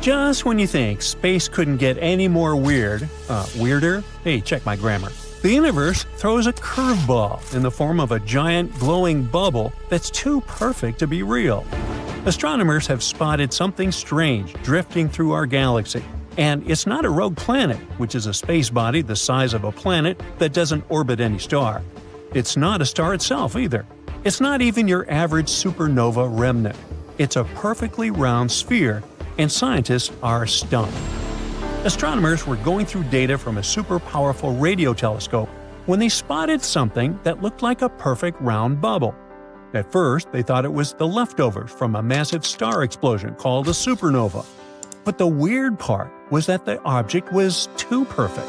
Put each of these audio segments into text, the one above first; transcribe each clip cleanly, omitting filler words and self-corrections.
Just when you think space couldn't get any more weirder? Hey, check my grammar. The universe throws a curveball in the form of a giant glowing bubble that's too perfect to be real. Astronomers have spotted something strange drifting through our galaxy. And it's not a rogue planet, which is a space body the size of a planet that doesn't orbit any star. It's not a star itself either. It's not even your average supernova remnant. It's a perfectly round sphere, and scientists are stunned. Astronomers were going through data from a super powerful radio telescope when they spotted something that looked like a perfect round bubble. At first, they thought it was the leftovers from a massive star explosion called a supernova. But the weird part was that the object was too perfect.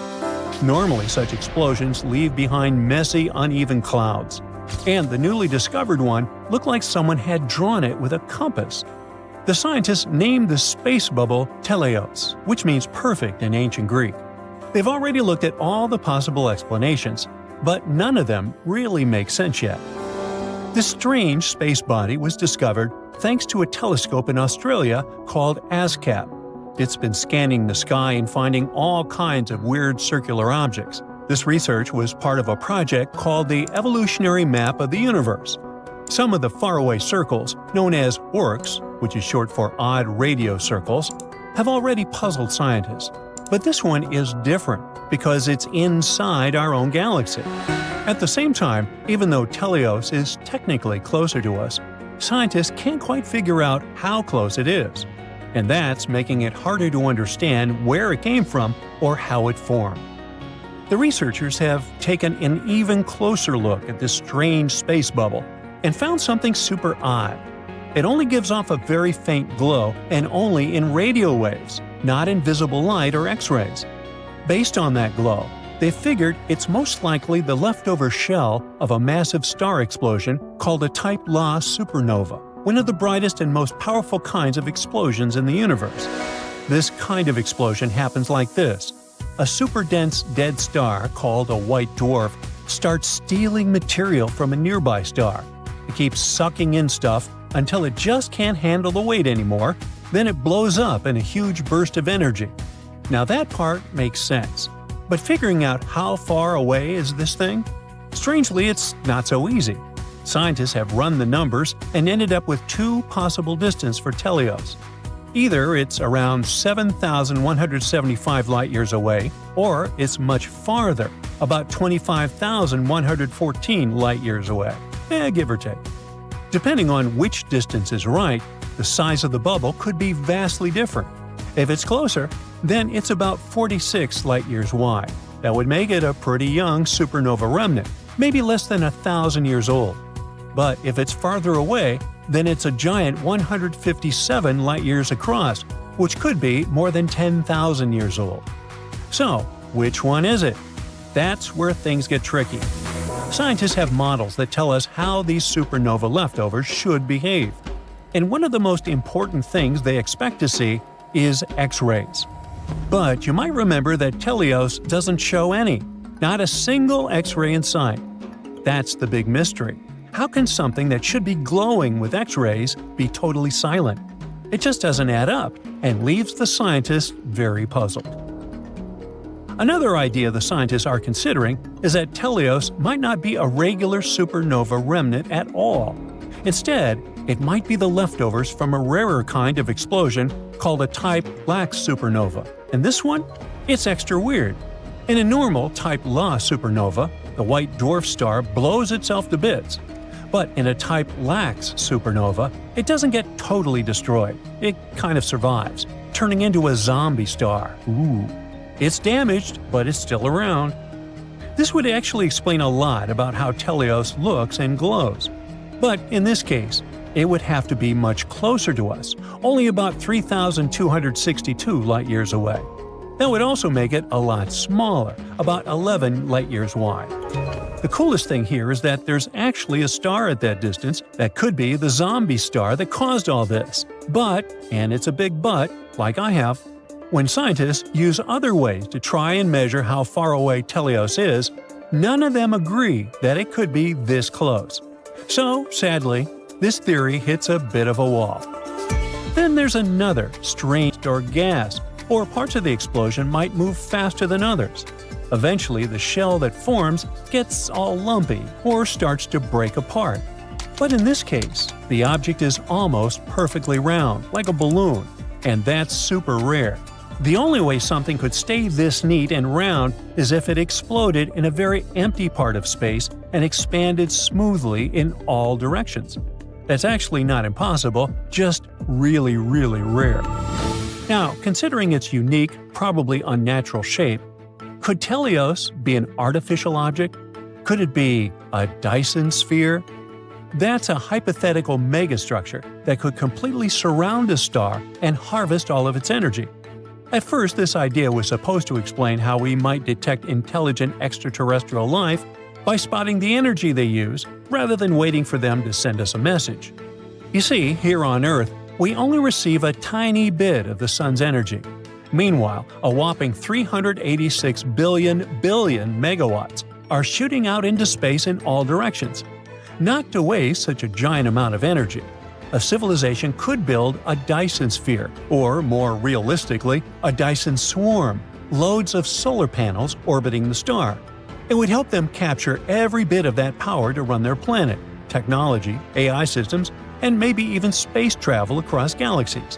Normally, such explosions leave behind messy, uneven clouds. And the newly discovered one looked like someone had drawn it with a compass. The scientists named the space bubble teleos, which means perfect in ancient Greek. They've already looked at all the possible explanations, but none of them really make sense yet. This strange space body was discovered thanks to a telescope in Australia called ASCAP. It's been scanning the sky and finding all kinds of weird circular objects. This research was part of a project called the Evolutionary Map of the Universe. Some of the faraway circles, known as ORCs, which is short for odd radio circles, have already puzzled scientists. But this one is different because it's inside our own galaxy. At the same time, even though Teleos is technically closer to us, scientists can't quite figure out how close it is. And that's making it harder to understand where it came from or how it formed. The researchers have taken an even closer look at this strange space bubble and found something super odd. It only gives off a very faint glow and only in radio waves, not in visible light or X-rays. Based on that glow, they figured it's most likely the leftover shell of a massive star explosion called a Type Ia supernova, one of the brightest and most powerful kinds of explosions in the universe. This kind of explosion happens like this. A super-dense dead star, called a white dwarf, starts stealing material from a nearby star. It keeps sucking in stuff until it just can't handle the weight anymore, then it blows up in a huge burst of energy. Now that part makes sense. But figuring out how far away is this thing? Strangely, it's not so easy. Scientists have run the numbers and ended up with two possible distances for Teleos. Either it's around 7,175 light-years away, or it's much farther, about 25,114 light-years away, give or take. Depending on which distance is right, the size of the bubble could be vastly different. If it's closer, then it's about 46 light-years wide. That would make it a pretty young supernova remnant, maybe less than 1,000 years old. But if it's farther away, then it's a giant 157 light-years across, which could be more than 10,000 years old. So, which one is it? That's where things get tricky. Scientists have models that tell us how these supernova leftovers should behave. And one of the most important things they expect to see is X-rays. But you might remember that Teleos doesn't show any. Not a single X-ray in sight. That's the big mystery. How can something that should be glowing with X-rays be totally silent? It just doesn't add up and leaves the scientists very puzzled. Another idea the scientists are considering is that Teleos might not be a regular supernova remnant at all. Instead, it might be the leftovers from a rarer kind of explosion called a Type Lax supernova. And this one? It's extra weird. In a normal Type La supernova, the white dwarf star blows itself to bits. But in a Type Lax supernova, it doesn't get totally destroyed. It kind of survives, turning into a zombie star. Ooh. It's damaged, but it's still around. This would actually explain a lot about how Teleos looks and glows. But in this case, it would have to be much closer to us, only about 3,262 light-years away. That would also make it a lot smaller, about 11 light-years wide. The coolest thing here is that there's actually a star at that distance that could be the zombie star that caused all this. But, and it's a big but, like I have, when scientists use other ways to try and measure how far away Teleos is, none of them agree that it could be this close. So, sadly, this theory hits a bit of a wall. Then there's another, strange or gas, or parts of the explosion might move faster than others. Eventually, the shell that forms gets all lumpy or starts to break apart. But in this case, the object is almost perfectly round, like a balloon, and that's super rare. The only way something could stay this neat and round is if it exploded in a very empty part of space and expanded smoothly in all directions. That's actually not impossible, just really, really rare. Now, considering its unique, probably unnatural shape, could Teleos be an artificial object? Could it be a Dyson sphere? That's a hypothetical megastructure that could completely surround a star and harvest all of its energy. At first, this idea was supposed to explain how we might detect intelligent extraterrestrial life by spotting the energy they use rather than waiting for them to send us a message. You see, here on Earth, we only receive a tiny bit of the sun's energy. Meanwhile, a whopping 386 billion megawatts are shooting out into space in all directions. Not to waste such a giant amount of energy, a civilization could build a Dyson sphere, or more realistically, a Dyson swarm, loads of solar panels orbiting the star. It would help them capture every bit of that power to run their planet, technology, AI systems, and maybe even space travel across galaxies.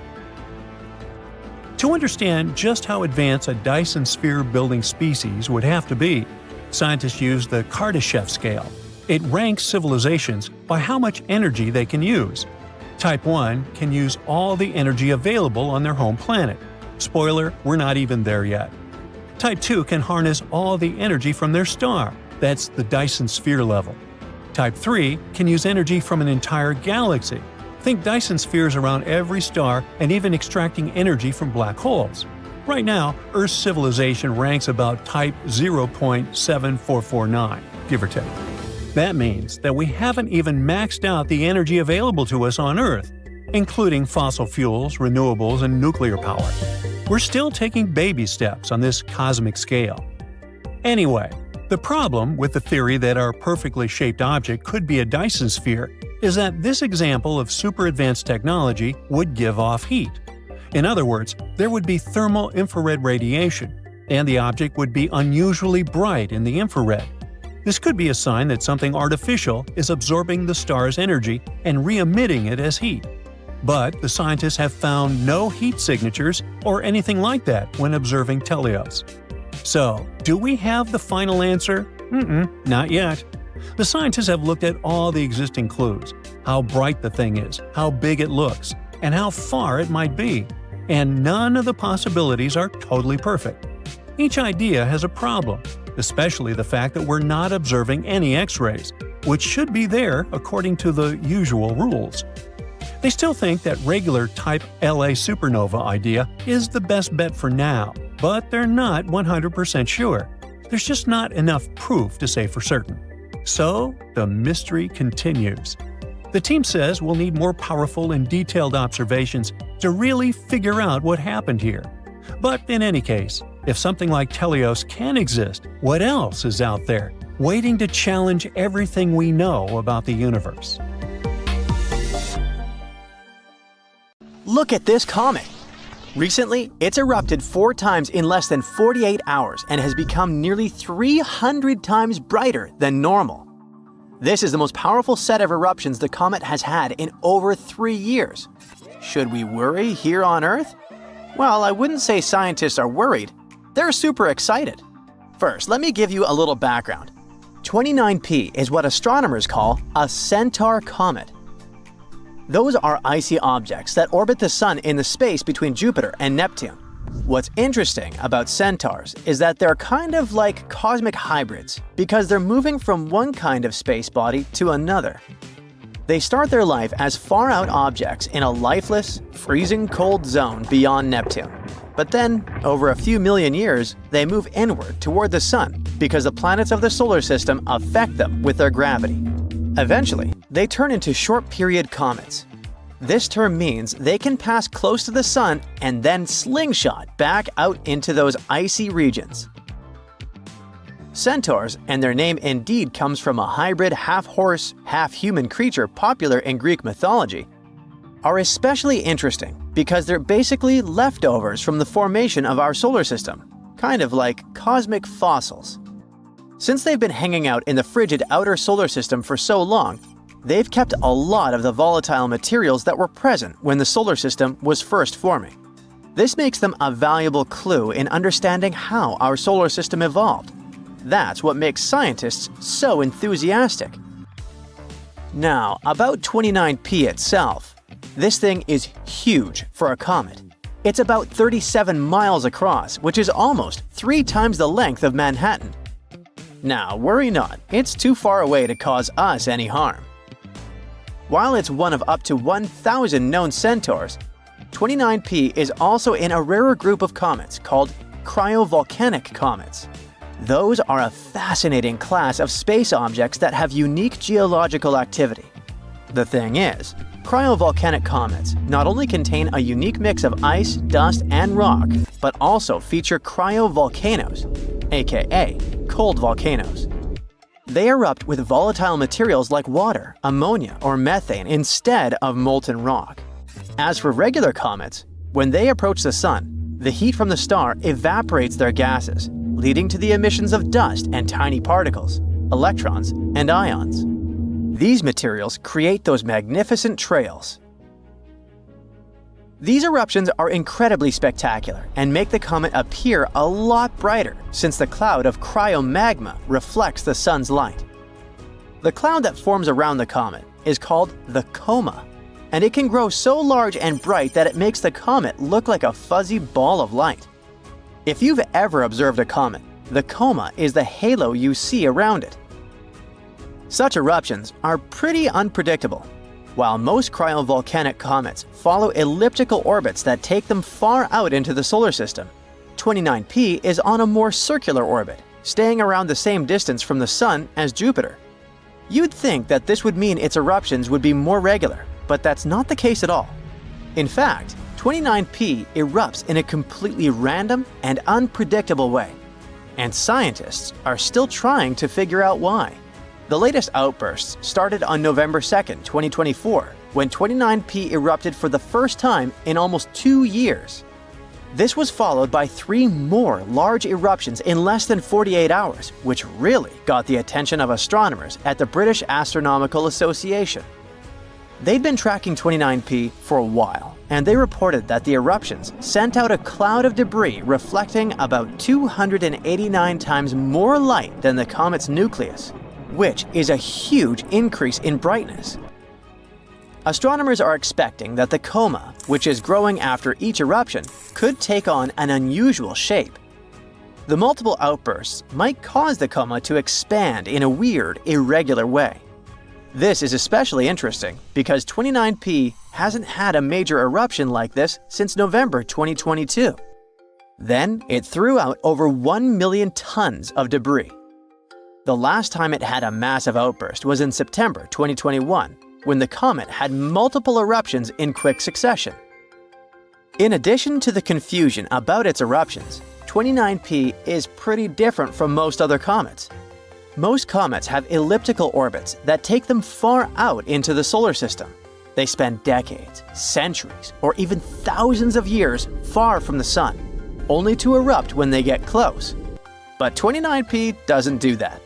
To understand just how advanced a Dyson sphere-building species would have to be, scientists use the Kardashev scale. It ranks civilizations by how much energy they can use. Type 1 can use all the energy available on their home planet. Spoiler, we're not even there yet. Type 2 can harness all the energy from their star. That's the Dyson sphere level. Type 3 can use energy from an entire galaxy. Think Dyson spheres around every star and even extracting energy from black holes. Right now, Earth's civilization ranks about type 0.7449, give or take. That means that we haven't even maxed out the energy available to us on Earth, including fossil fuels, renewables, and nuclear power. We're still taking baby steps on this cosmic scale. Anyway, the problem with the theory that our perfectly shaped object could be a Dyson sphere is that this example of super advanced technology would give off heat. In other words, there would be thermal infrared radiation, and the object would be unusually bright in the infrared. This could be a sign that something artificial is absorbing the star's energy and re-emitting it as heat. But the scientists have found no heat signatures or anything like that when observing Teleos. So, do we have the final answer? Not yet. The scientists have looked at all the existing clues, how bright the thing is, how big it looks, and how far it might be, and none of the possibilities are totally perfect. Each idea has a problem, especially the fact that we're not observing any X-rays, which should be there according to the usual rules. They still think that regular type LA supernova idea is the best bet for now, but they're not 100% sure. There's just not enough proof to say for certain. So, the mystery continues. The team says we'll need more powerful and detailed observations to really figure out what happened here. But in any case, if something like Teleos can exist, what else is out there, waiting to challenge everything we know about the universe? Look at this comet! Recently, it's erupted 4 times in less than 48 hours and has become nearly 300 times brighter than normal. This is the most powerful set of eruptions the comet has had in over 3 years. Should we worry here on Earth? Well, I wouldn't say scientists are worried. They're super excited. First, let me give you a little background. 29P is what astronomers call a Centaur comet. Those are icy objects that orbit the Sun in the space between Jupiter and Neptune. What's interesting about centaurs is that they're kind of like cosmic hybrids because they're moving from one kind of space body to another. They start their life as far-out objects in a lifeless, freezing cold zone beyond Neptune. But then, over a few million years, they move inward toward the Sun because the planets of the solar system affect them with their gravity. Eventually, they turn into short-period comets. This term means they can pass close to the Sun and then slingshot back out into those icy regions. Centaurs, and their name indeed comes from a hybrid half-horse, half-human creature popular in Greek mythology. are especially interesting because they're basically leftovers from the formation of our solar system, kind of like cosmic fossils. Since they've been hanging out in the frigid outer solar system for so long, they've kept a lot of the volatile materials that were present when the solar system was first forming. This makes them a valuable clue in understanding how our solar system evolved. That's what makes scientists so enthusiastic. Now, about 29P itself. This thing is huge for a comet. It's about 37 miles across, which is almost 3 times the length of Manhattan. Now, worry not, it's too far away to cause us any harm. While it's one of up to 1,000 known centaurs, 29P is also in a rarer group of comets called cryovolcanic comets. Those are a fascinating class of space objects that have unique geological activity. The thing is, cryovolcanic comets not only contain a unique mix of ice, dust, and rock, but also feature cryovolcanoes, aka cold volcanoes. They erupt with volatile materials like water, ammonia, or methane instead of molten rock. As for regular comets, when they approach the sun, the heat from the star evaporates their gases, leading to the emissions of dust and tiny particles, electrons, and ions. These materials create those magnificent trails. These eruptions are incredibly spectacular and make the comet appear a lot brighter since the cloud of cryomagma reflects the sun's light. The cloud that forms around the comet is called the coma, and it can grow so large and bright that it makes the comet look like a fuzzy ball of light. If you've ever observed a comet, the coma is the halo you see around it. Such eruptions are pretty unpredictable. While most cryovolcanic comets follow elliptical orbits that take them far out into the solar system, 29P is on a more circular orbit, staying around the same distance from the Sun as Jupiter. You'd think that this would mean its eruptions would be more regular, but that's not the case at all. In fact, 29P erupts in a completely random and unpredictable way, and scientists are still trying to figure out why. The latest outbursts started on November 2nd, 2024, when 29P erupted for the first time in almost 2 years. This was followed by 3 more large eruptions in less than 48 hours, which really got the attention of astronomers at the British Astronomical Association. They'd been tracking 29P for a while, and they reported that the eruptions sent out a cloud of debris reflecting about 289 times more light than the comet's nucleus, which is a huge increase in brightness. Astronomers are expecting that the coma, which is growing after each eruption, could take on an unusual shape. The multiple outbursts might cause the coma to expand in a weird, irregular way. This is especially interesting because 29P hasn't had a major eruption like this since November 2022. Then it threw out over 1 million tons of debris. The last time it had a massive outburst was in September 2021, when the comet had multiple eruptions in quick succession. In addition to the confusion about its eruptions, 29P is pretty different from most other comets. Most comets have elliptical orbits that take them far out into the solar system. They spend decades, centuries, or even thousands of years far from the sun, only to erupt when they get close. But 29P doesn't do that.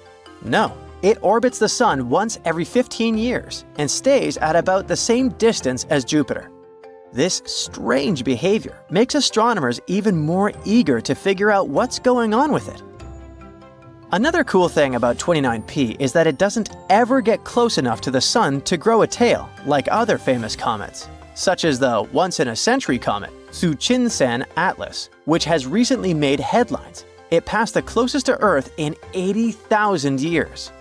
No, it orbits the sun once every 15 years and stays at about the same distance as Jupiter. This strange behavior makes astronomers even more eager to figure out what's going on with it. Another cool thing about 29P is that it doesn't ever get close enough to the sun to grow a tail like other famous comets, such as the once-in-a-century comet Tsuchinseng Atlas, which has recently made headlines. It passed the closest to Earth in 80,000 years.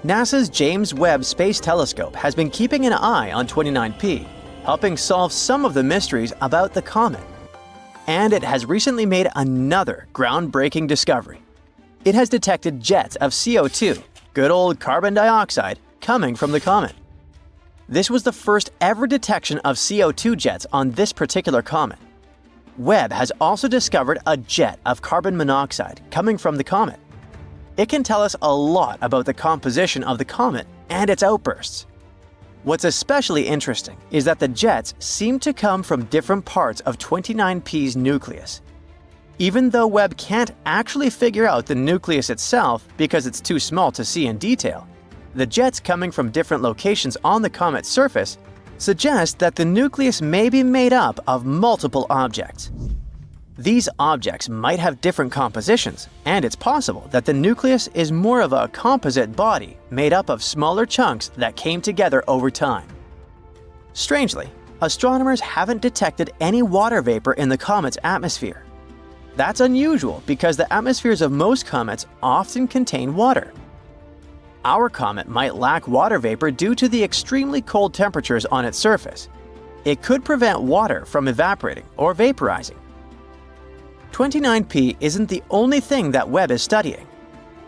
NASA's James Webb Space Telescope has been keeping an eye on 29P, helping solve some of the mysteries about the comet. And it has recently made another groundbreaking discovery. It has detected jets of CO2, good old carbon dioxide, coming from the comet. This was the first ever detection of CO2 jets on this particular comet. Webb has also discovered a jet of carbon monoxide coming from the comet. It can tell us a lot about the composition of the comet and its outbursts. What's especially interesting is that the jets seem to come from different parts of 29P's nucleus. Even though Webb can't actually figure out the nucleus itself because it's too small to see in detail, the jets coming from different locations on the comet's surface suggest that the nucleus may be made up of multiple objects. These objects might have different compositions, and it's possible that the nucleus is more of a composite body made up of smaller chunks that came together over time. Strangely, astronomers haven't detected any water vapor in the comet's atmosphere. That's unusual because the atmospheres of most comets often contain water. Our comet might lack water vapor due to the extremely cold temperatures on its surface. It could prevent water from evaporating or vaporizing. 29P isn't the only thing that Webb is studying.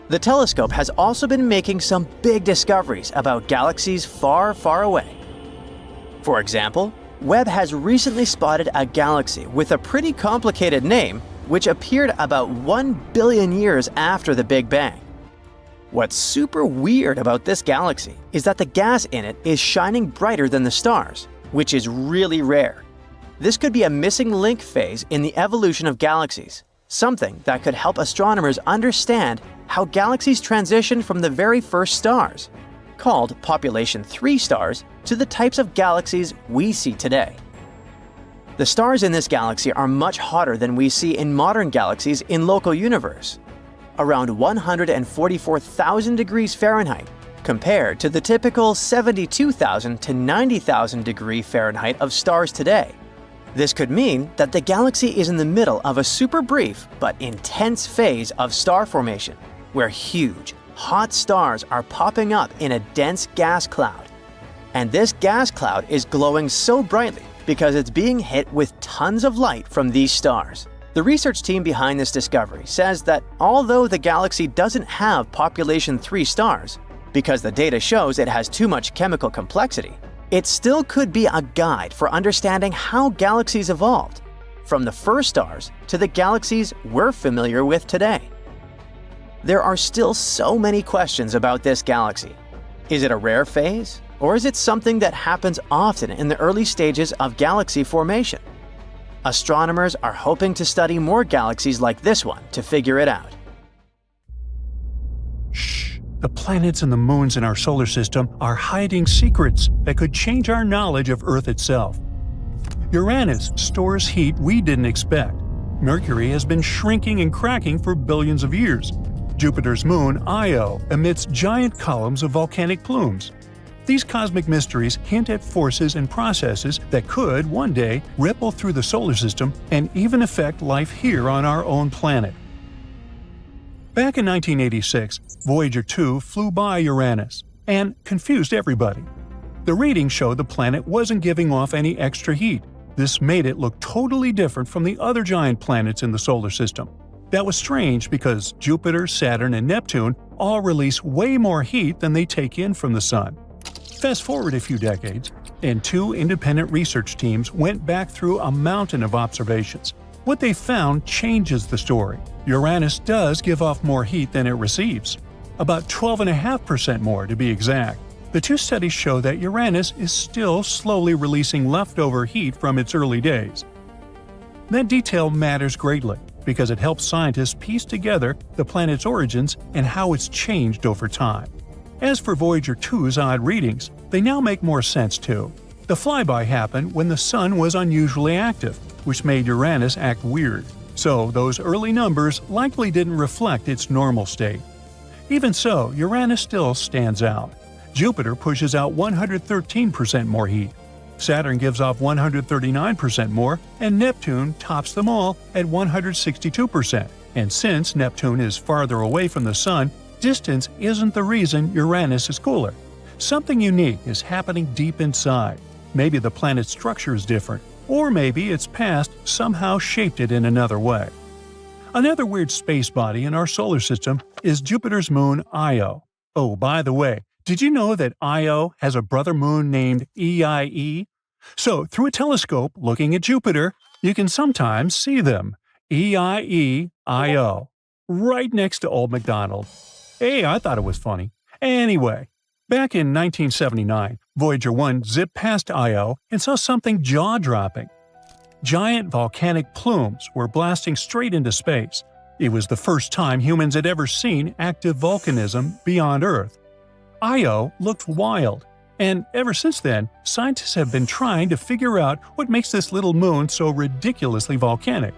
The telescope has also been making some big discoveries about galaxies far, far away. For example, Webb has recently spotted a galaxy with a pretty complicated name which appeared about 1 billion years after the Big Bang. What's super weird about this galaxy is that the gas in it is shining brighter than the stars, which is really rare. This could be a missing link phase in the evolution of galaxies, something that could help astronomers understand how galaxies transitioned from the very first stars, called population 3 stars, to the types of galaxies we see today. The stars in this galaxy are much hotter than we see in modern galaxies in local universe, around 144,000 degrees Fahrenheit, compared to the typical 72,000 to 90,000 degree Fahrenheit of stars today. This could mean that the galaxy is in the middle of a super brief but intense phase of star formation, where huge, hot stars are popping up in a dense gas cloud. And this gas cloud is glowing so brightly because it's being hit with tons of light from these stars. The research team behind this discovery says that although the galaxy doesn't have population 3 stars, because the data shows it has too much chemical complexity, it still could be a guide for understanding how galaxies evolved, from the first stars to the galaxies we're familiar with today. There are still so many questions about this galaxy. Is it a rare phase, or is it something that happens often in the early stages of galaxy formation? Astronomers are hoping to study more galaxies like this one to figure it out. Shh! The planets and the moons in our solar system are hiding secrets that could change our knowledge of Earth itself. Uranus stores heat we didn't expect. Mercury has been shrinking and cracking for billions of years. Jupiter's moon, Io, emits giant columns of volcanic plumes. These cosmic mysteries hint at forces and processes that could, one day, ripple through the solar system and even affect life here on our own planet. Back in 1986, Voyager 2 flew by Uranus and confused everybody. The readings showed the planet wasn't giving off any extra heat. This made it look totally different from the other giant planets in the solar system. That was strange because Jupiter, Saturn, and Neptune all release way more heat than they take in from the Sun. Fast forward a few decades, and 2 independent research teams went back through a mountain of observations. What they found changes the story. Uranus does give off more heat than it receives. About 12.5% more to be exact. The 2 studies show that Uranus is still slowly releasing leftover heat from its early days. That detail matters greatly because it helps scientists piece together the planet's origins and how it's changed over time. As for Voyager 2's odd readings, they now make more sense too. The flyby happened when the Sun was unusually active, which made Uranus act weird. So those early numbers likely didn't reflect its normal state. Even so, Uranus still stands out. Jupiter pushes out 113% more heat. Saturn gives off 139% more, and Neptune tops them all at 162%. And since Neptune is farther away from the Sun, distance isn't the reason Uranus is cooler. Something unique is happening deep inside. Maybe the planet's structure is different, or maybe its past somehow shaped it in another way. Another weird space body in our solar system is Jupiter's moon Io. Oh, by the way, did you know that Io has a brother moon named EIE? So, through a telescope looking at Jupiter, you can sometimes see them. EIE, Io. Right next to Old MacDonald. Hey, I thought it was funny. Anyway, Back in 1979, Voyager 1 zipped past Io and saw something jaw-dropping. Giant volcanic plumes were blasting straight into space. It was the first time humans had ever seen active volcanism beyond Earth. Io looked wild, and ever since then, scientists have been trying to figure out what makes this little moon so ridiculously volcanic.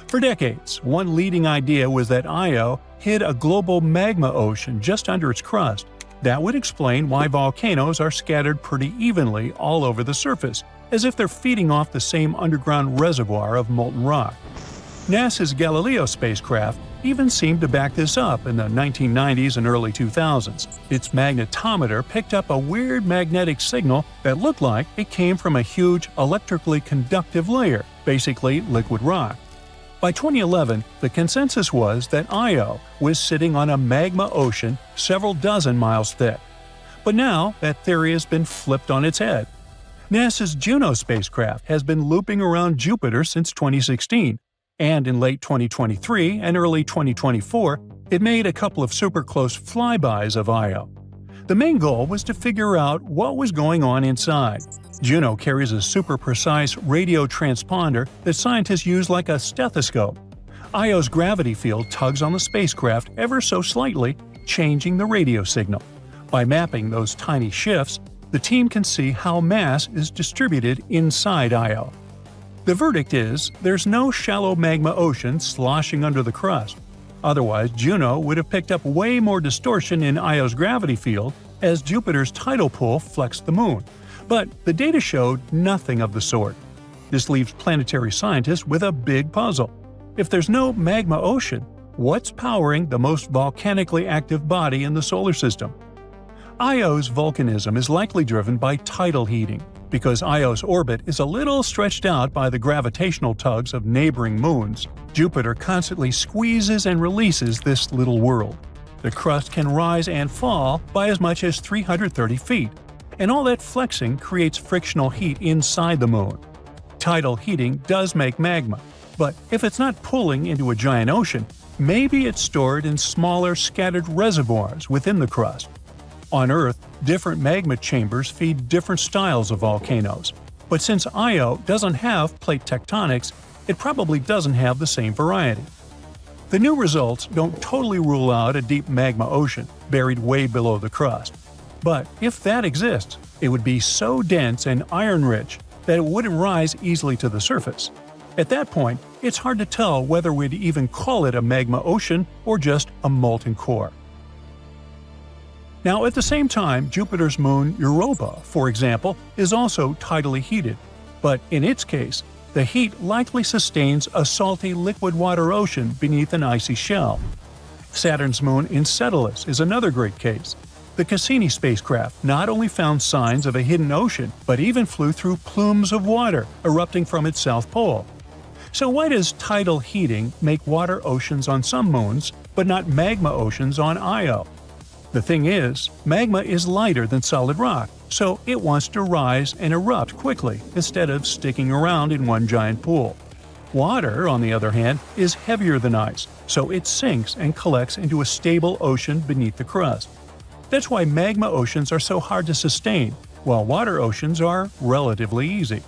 For decades, one leading idea was that Io hid a global magma ocean just under its crust. That would explain why volcanoes are scattered pretty evenly all over the surface, as if they're feeding off the same underground reservoir of molten rock. NASA's Galileo spacecraft even seemed to back this up in the 1990s and early 2000s. Its magnetometer picked up a weird magnetic signal that looked like it came from a huge electrically conductive layer, basically liquid rock. By 2011, the consensus was that Io was sitting on a magma ocean several dozen miles thick. But now that theory has been flipped on its head. NASA's Juno spacecraft has been looping around Jupiter since 2016, and in late 2023 and early 2024, it made a couple of super close flybys of Io. The main goal was to figure out what was going on inside. Juno carries a super precise radio transponder that scientists use like a stethoscope. Io's gravity field tugs on the spacecraft ever so slightly, changing the radio signal. By mapping those tiny shifts, the team can see how mass is distributed inside Io. The verdict is there's no shallow magma ocean sloshing under the crust. Otherwise, Juno would have picked up way more distortion in Io's gravity field as Jupiter's tidal pull flexed the moon. But the data showed nothing of the sort. This leaves planetary scientists with a big puzzle. If there's no magma ocean, what's powering the most volcanically active body in the solar system? Io's volcanism is likely driven by tidal heating, because Io's orbit is a little stretched out by the gravitational tugs of neighboring moons. Jupiter constantly squeezes and releases this little world. The crust can rise and fall by as much as 330 feet. And all that flexing creates frictional heat inside the moon. Tidal heating does make magma, but if it's not pulling into a giant ocean, maybe it's stored in smaller scattered reservoirs within the crust. On Earth, different magma chambers feed different styles of volcanoes, but since Io doesn't have plate tectonics, it probably doesn't have the same variety. The new results don't totally rule out a deep magma ocean buried way below the crust. But if that exists, it would be so dense and iron-rich that it wouldn't rise easily to the surface. At that point, it's hard to tell whether we'd even call it a magma ocean or just a molten core. Now, at the same time, Jupiter's moon Europa, for example, is also tidally heated. But in its case, the heat likely sustains a salty liquid water ocean beneath an icy shell. Saturn's moon Enceladus is another great case. The Cassini spacecraft not only found signs of a hidden ocean, but even flew through plumes of water erupting from its south pole. So why does tidal heating make water oceans on some moons, but not magma oceans on Io? The thing is, magma is lighter than solid rock, so it wants to rise and erupt quickly instead of sticking around in one giant pool. Water, on the other hand, is heavier than ice, so it sinks and collects into a stable ocean beneath the crust. That's why magma oceans are so hard to sustain, while water oceans are relatively easy.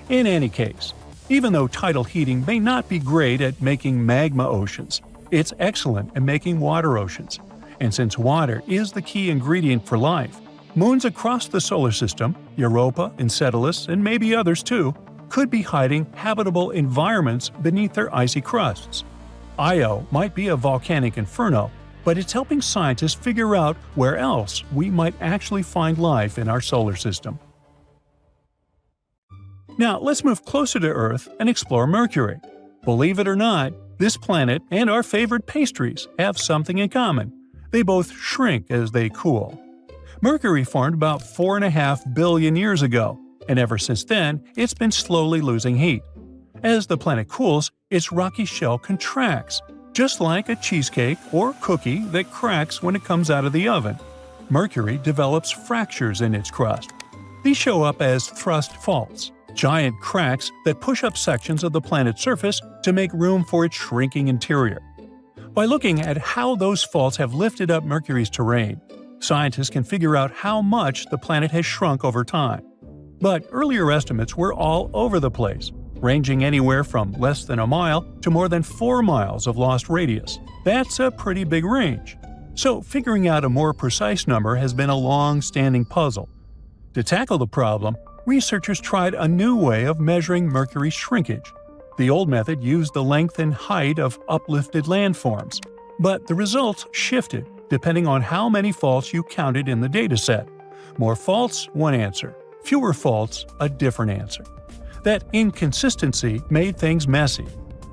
In any case, even though tidal heating may not be great at making magma oceans, it's excellent at making water oceans. And since water is the key ingredient for life, moons across the solar system, Europa, Enceladus, and maybe others too, could be hiding habitable environments beneath their icy crusts. Io might be a volcanic inferno, but it's helping scientists figure out where else we might actually find life in our solar system. Now, let's move closer to Earth and explore Mercury. Believe it or not, this planet and our favorite pastries have something in common. They both shrink as they cool. Mercury formed about 4.5 billion years ago, and ever since then, it's been slowly losing heat. As the planet cools, its rocky shell contracts, just like a cheesecake or cookie that cracks when it comes out of the oven. Mercury develops fractures in its crust. These show up as thrust faults, giant cracks that push up sections of the planet's surface to make room for its shrinking interior. By looking at how those faults have lifted up Mercury's terrain, Scientists can figure out how much the planet has shrunk over time. But earlier estimates were all over the place, ranging anywhere from less than a mile to more than 4 miles of lost radius. That's a pretty big range. So figuring out a more precise number has been a long-standing puzzle. To tackle the problem, researchers tried a new way of measuring Mercury's shrinkage. The old method used the length and height of uplifted landforms, but the results shifted depending on how many faults you counted in the dataset. More faults, one answer. Fewer faults, a different answer. That inconsistency made things messy.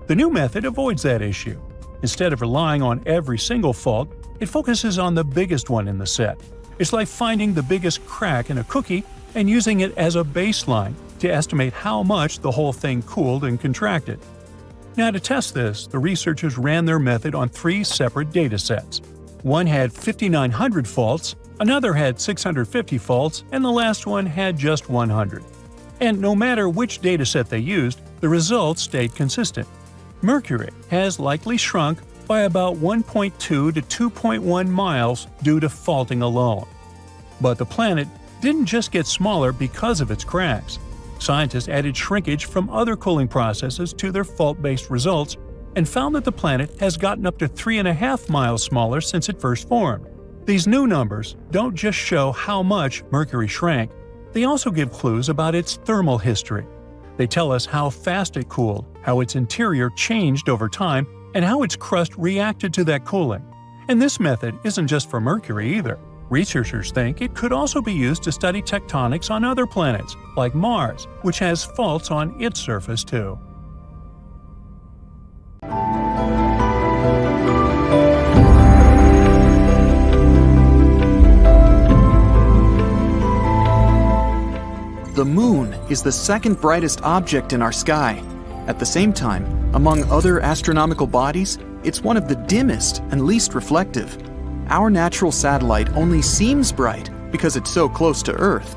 The new method avoids that issue. Instead of relying on every single fault, it focuses on the biggest one in the set. It's like finding the biggest crack in a cookie and using it as a baseline to estimate how much the whole thing cooled and contracted. Now, to test this, the researchers ran their method on 3 separate datasets. One had 5,900 faults, another had 650 faults, and the last one had just 100. And no matter which dataset they used, the results stayed consistent. Mercury has likely shrunk by about 1.2 to 2.1 miles due to faulting alone. But the planet didn't just get smaller because of its cracks. Scientists added shrinkage from other cooling processes to their fault-based results and found that the planet has gotten up to 3.5 miles smaller since it first formed. These new numbers don't just show how much Mercury shrank, they also give clues about its thermal history. They tell us how fast it cooled, how its interior changed over time, and how its crust reacted to that cooling. And this method isn't just for Mercury either. Researchers think it could also be used to study tectonics on other planets, like Mars, which has faults on its surface too. The Moon is the second brightest object in our sky. At the same time, among other astronomical bodies, it's one of the dimmest and least reflective. Our natural satellite only seems bright because it's so close to Earth.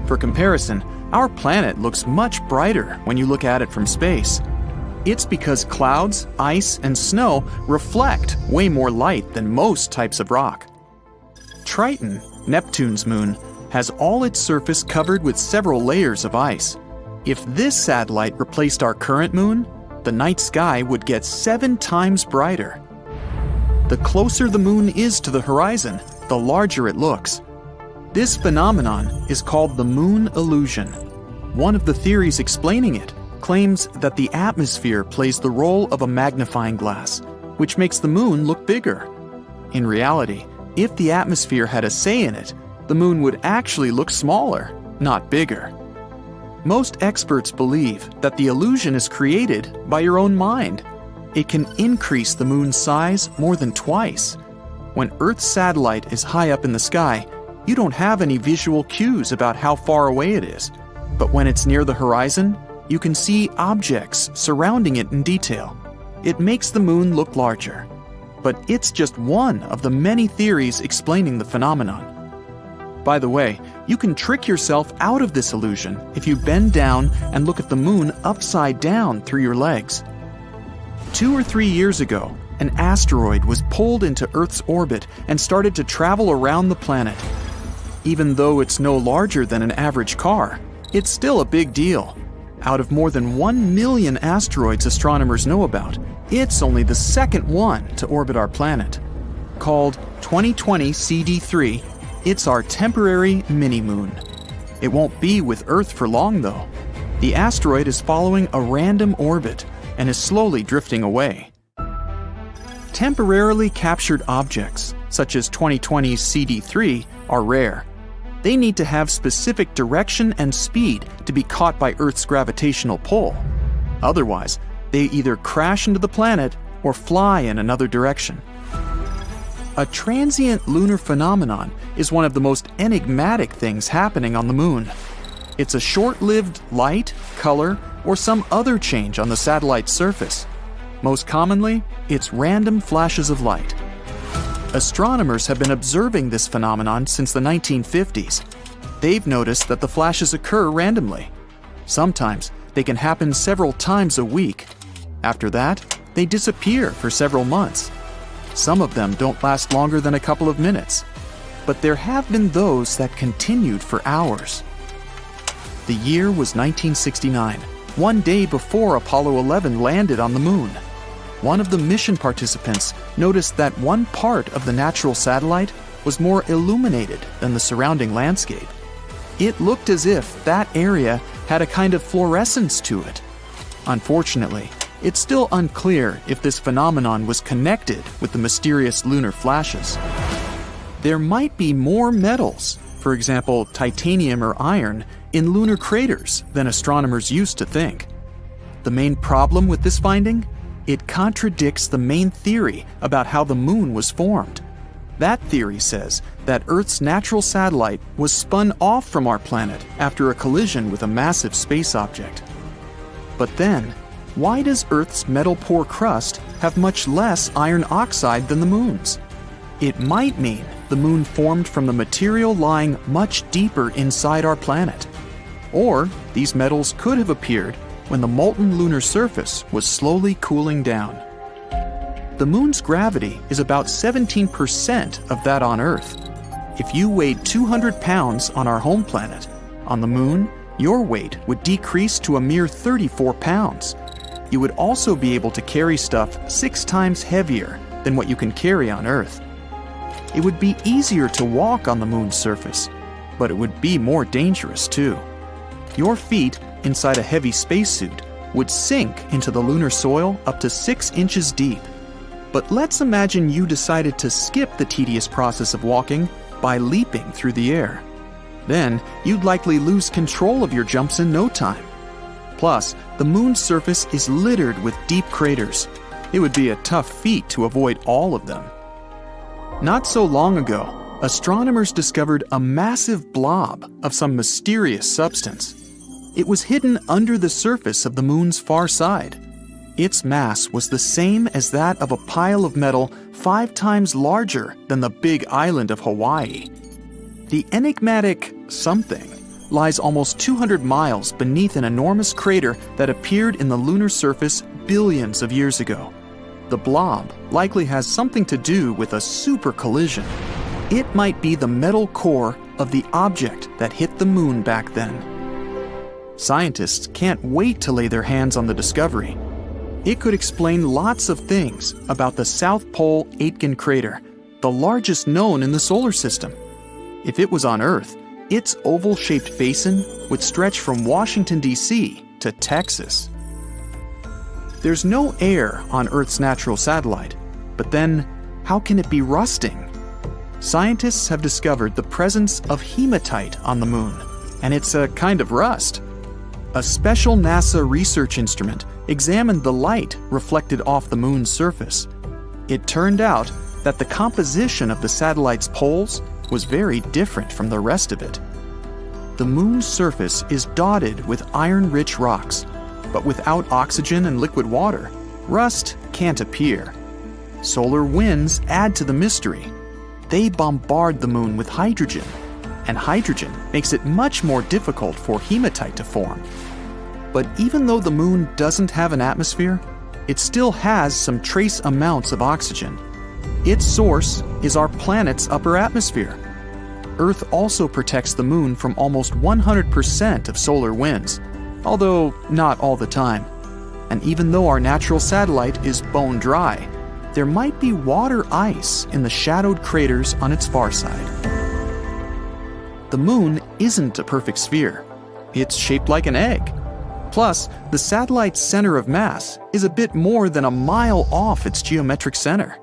For comparison, our planet looks much brighter when you look at it from space. It's because clouds, ice, and snow reflect way more light than most types of rock. Triton, Neptune's moon, has all its surface covered with several layers of ice. If this satellite replaced our current moon, the night sky would get 7 times brighter. The closer the moon is to the horizon, the larger it looks. This phenomenon is called the moon illusion. One of the theories explaining it claims that the atmosphere plays the role of a magnifying glass, which makes the moon look bigger. In reality, if the atmosphere had a say in it, the moon would actually look smaller, not bigger. Most experts believe that the illusion is created by your own mind. It can increase the moon's size more than twice. When Earth's satellite is high up in the sky, you don't have any visual cues about how far away it is. But when it's near the horizon, you can see objects surrounding it in detail. It makes the moon look larger. But it's just one of the many theories explaining the phenomenon. By the way, you can trick yourself out of this illusion if you bend down and look at the moon upside down through your legs. 2 or 3 years ago, an asteroid was pulled into Earth's orbit and started to travel around the planet. Even though it's no larger than an average car, it's still a big deal. Out of more than 1 million asteroids astronomers know about, it's only the second one to orbit our planet. Called 2020 CD3, it's our temporary mini-moon. It won't be with Earth for long, though. The asteroid is following a random orbit and is slowly drifting away. Temporarily captured objects, such as 2020's CD3, are rare. They need to have specific direction and speed to be caught by Earth's gravitational pull. Otherwise, they either crash into the planet or fly in another direction. A transient lunar phenomenon is one of the most enigmatic things happening on the moon. It's a short-lived light, color, or some other change on the satellite's surface. Most commonly, it's random flashes of light. Astronomers have been observing this phenomenon since the 1950s. They've noticed that the flashes occur randomly. Sometimes they can happen several times a week. After that, they disappear for several months. Some of them don't last longer than a couple of minutes. but there have been those that continued for hours. The year was 1969, one day before Apollo 11 landed on the moon. One of the mission participants noticed that one part of the natural satellite was more illuminated than the surrounding landscape. It looked as if that area had a kind of fluorescence to it. Unfortunately, it's still unclear if this phenomenon was connected with the mysterious lunar flashes. There might be more metals, for example titanium or iron, in lunar craters than astronomers used to think. The main problem with this finding? It contradicts the main theory about how the moon was formed. That theory says that Earth's natural satellite was spun off from our planet after a collision with a massive space object. But then, why does Earth's metal-poor crust have much less iron oxide than the moon's? It might mean the moon formed from the material lying much deeper inside our planet. Or these metals could have appeared when the molten lunar surface was slowly cooling down. The moon's gravity is about 17% of that on Earth. If you weighed 200 pounds on our home planet, on the moon, your weight would decrease to a mere 34 pounds. You would also be able to carry stuff 6 times heavier than what you can carry on Earth. It would be easier to walk on the moon's surface, but it would be more dangerous too. Your feet inside a heavy spacesuit would sink into the lunar soil up to 6 inches deep. But let's imagine you decided to skip the tedious process of walking by leaping through the air. Then you'd likely lose control of your jumps in no time. Plus, the moon's surface is littered with deep craters. It would be a tough feat to avoid all of them. Not so long ago, astronomers discovered a massive blob of some mysterious substance. It was hidden under the surface of the moon's far side. Its mass was the same as that of a pile of metal 5 times larger than the big island of Hawaii. The enigmatic something lies almost 200 miles beneath an enormous crater that appeared in the lunar surface billions of years ago. The blob likely has something to do with a super collision. It might be the metal core of the object that hit the moon back then. Scientists can't wait to lay their hands on the discovery. It could explain lots of things about the South Pole Aitken crater, the largest known in the solar system. If it was on Earth, its oval-shaped basin would stretch from Washington, D.C. to Texas. There's no air on Earth's natural satellite, but then how can it be rusting? Scientists have discovered the presence of hematite on the moon, and it's a kind of rust. A special NASA research instrument examined the light reflected off the moon's surface. It turned out that the composition of the satellite's poles was very different from the rest of it. The moon's surface is dotted with iron-rich rocks, but without oxygen and liquid water, rust can't appear. Solar winds add to the mystery. They bombard the moon with hydrogen, and hydrogen makes it much more difficult for hematite to form. But even though the moon doesn't have an atmosphere, it still has some trace amounts of oxygen. Its source is our planet's upper atmosphere. Earth also protects the moon from almost 100% of solar winds, although not all the time. And even though our natural satellite is bone dry, there might be water ice in the shadowed craters on its far side. The moon isn't a perfect sphere. It's shaped like an egg. Plus, the satellite's center of mass is a bit more than a mile off its geometric center.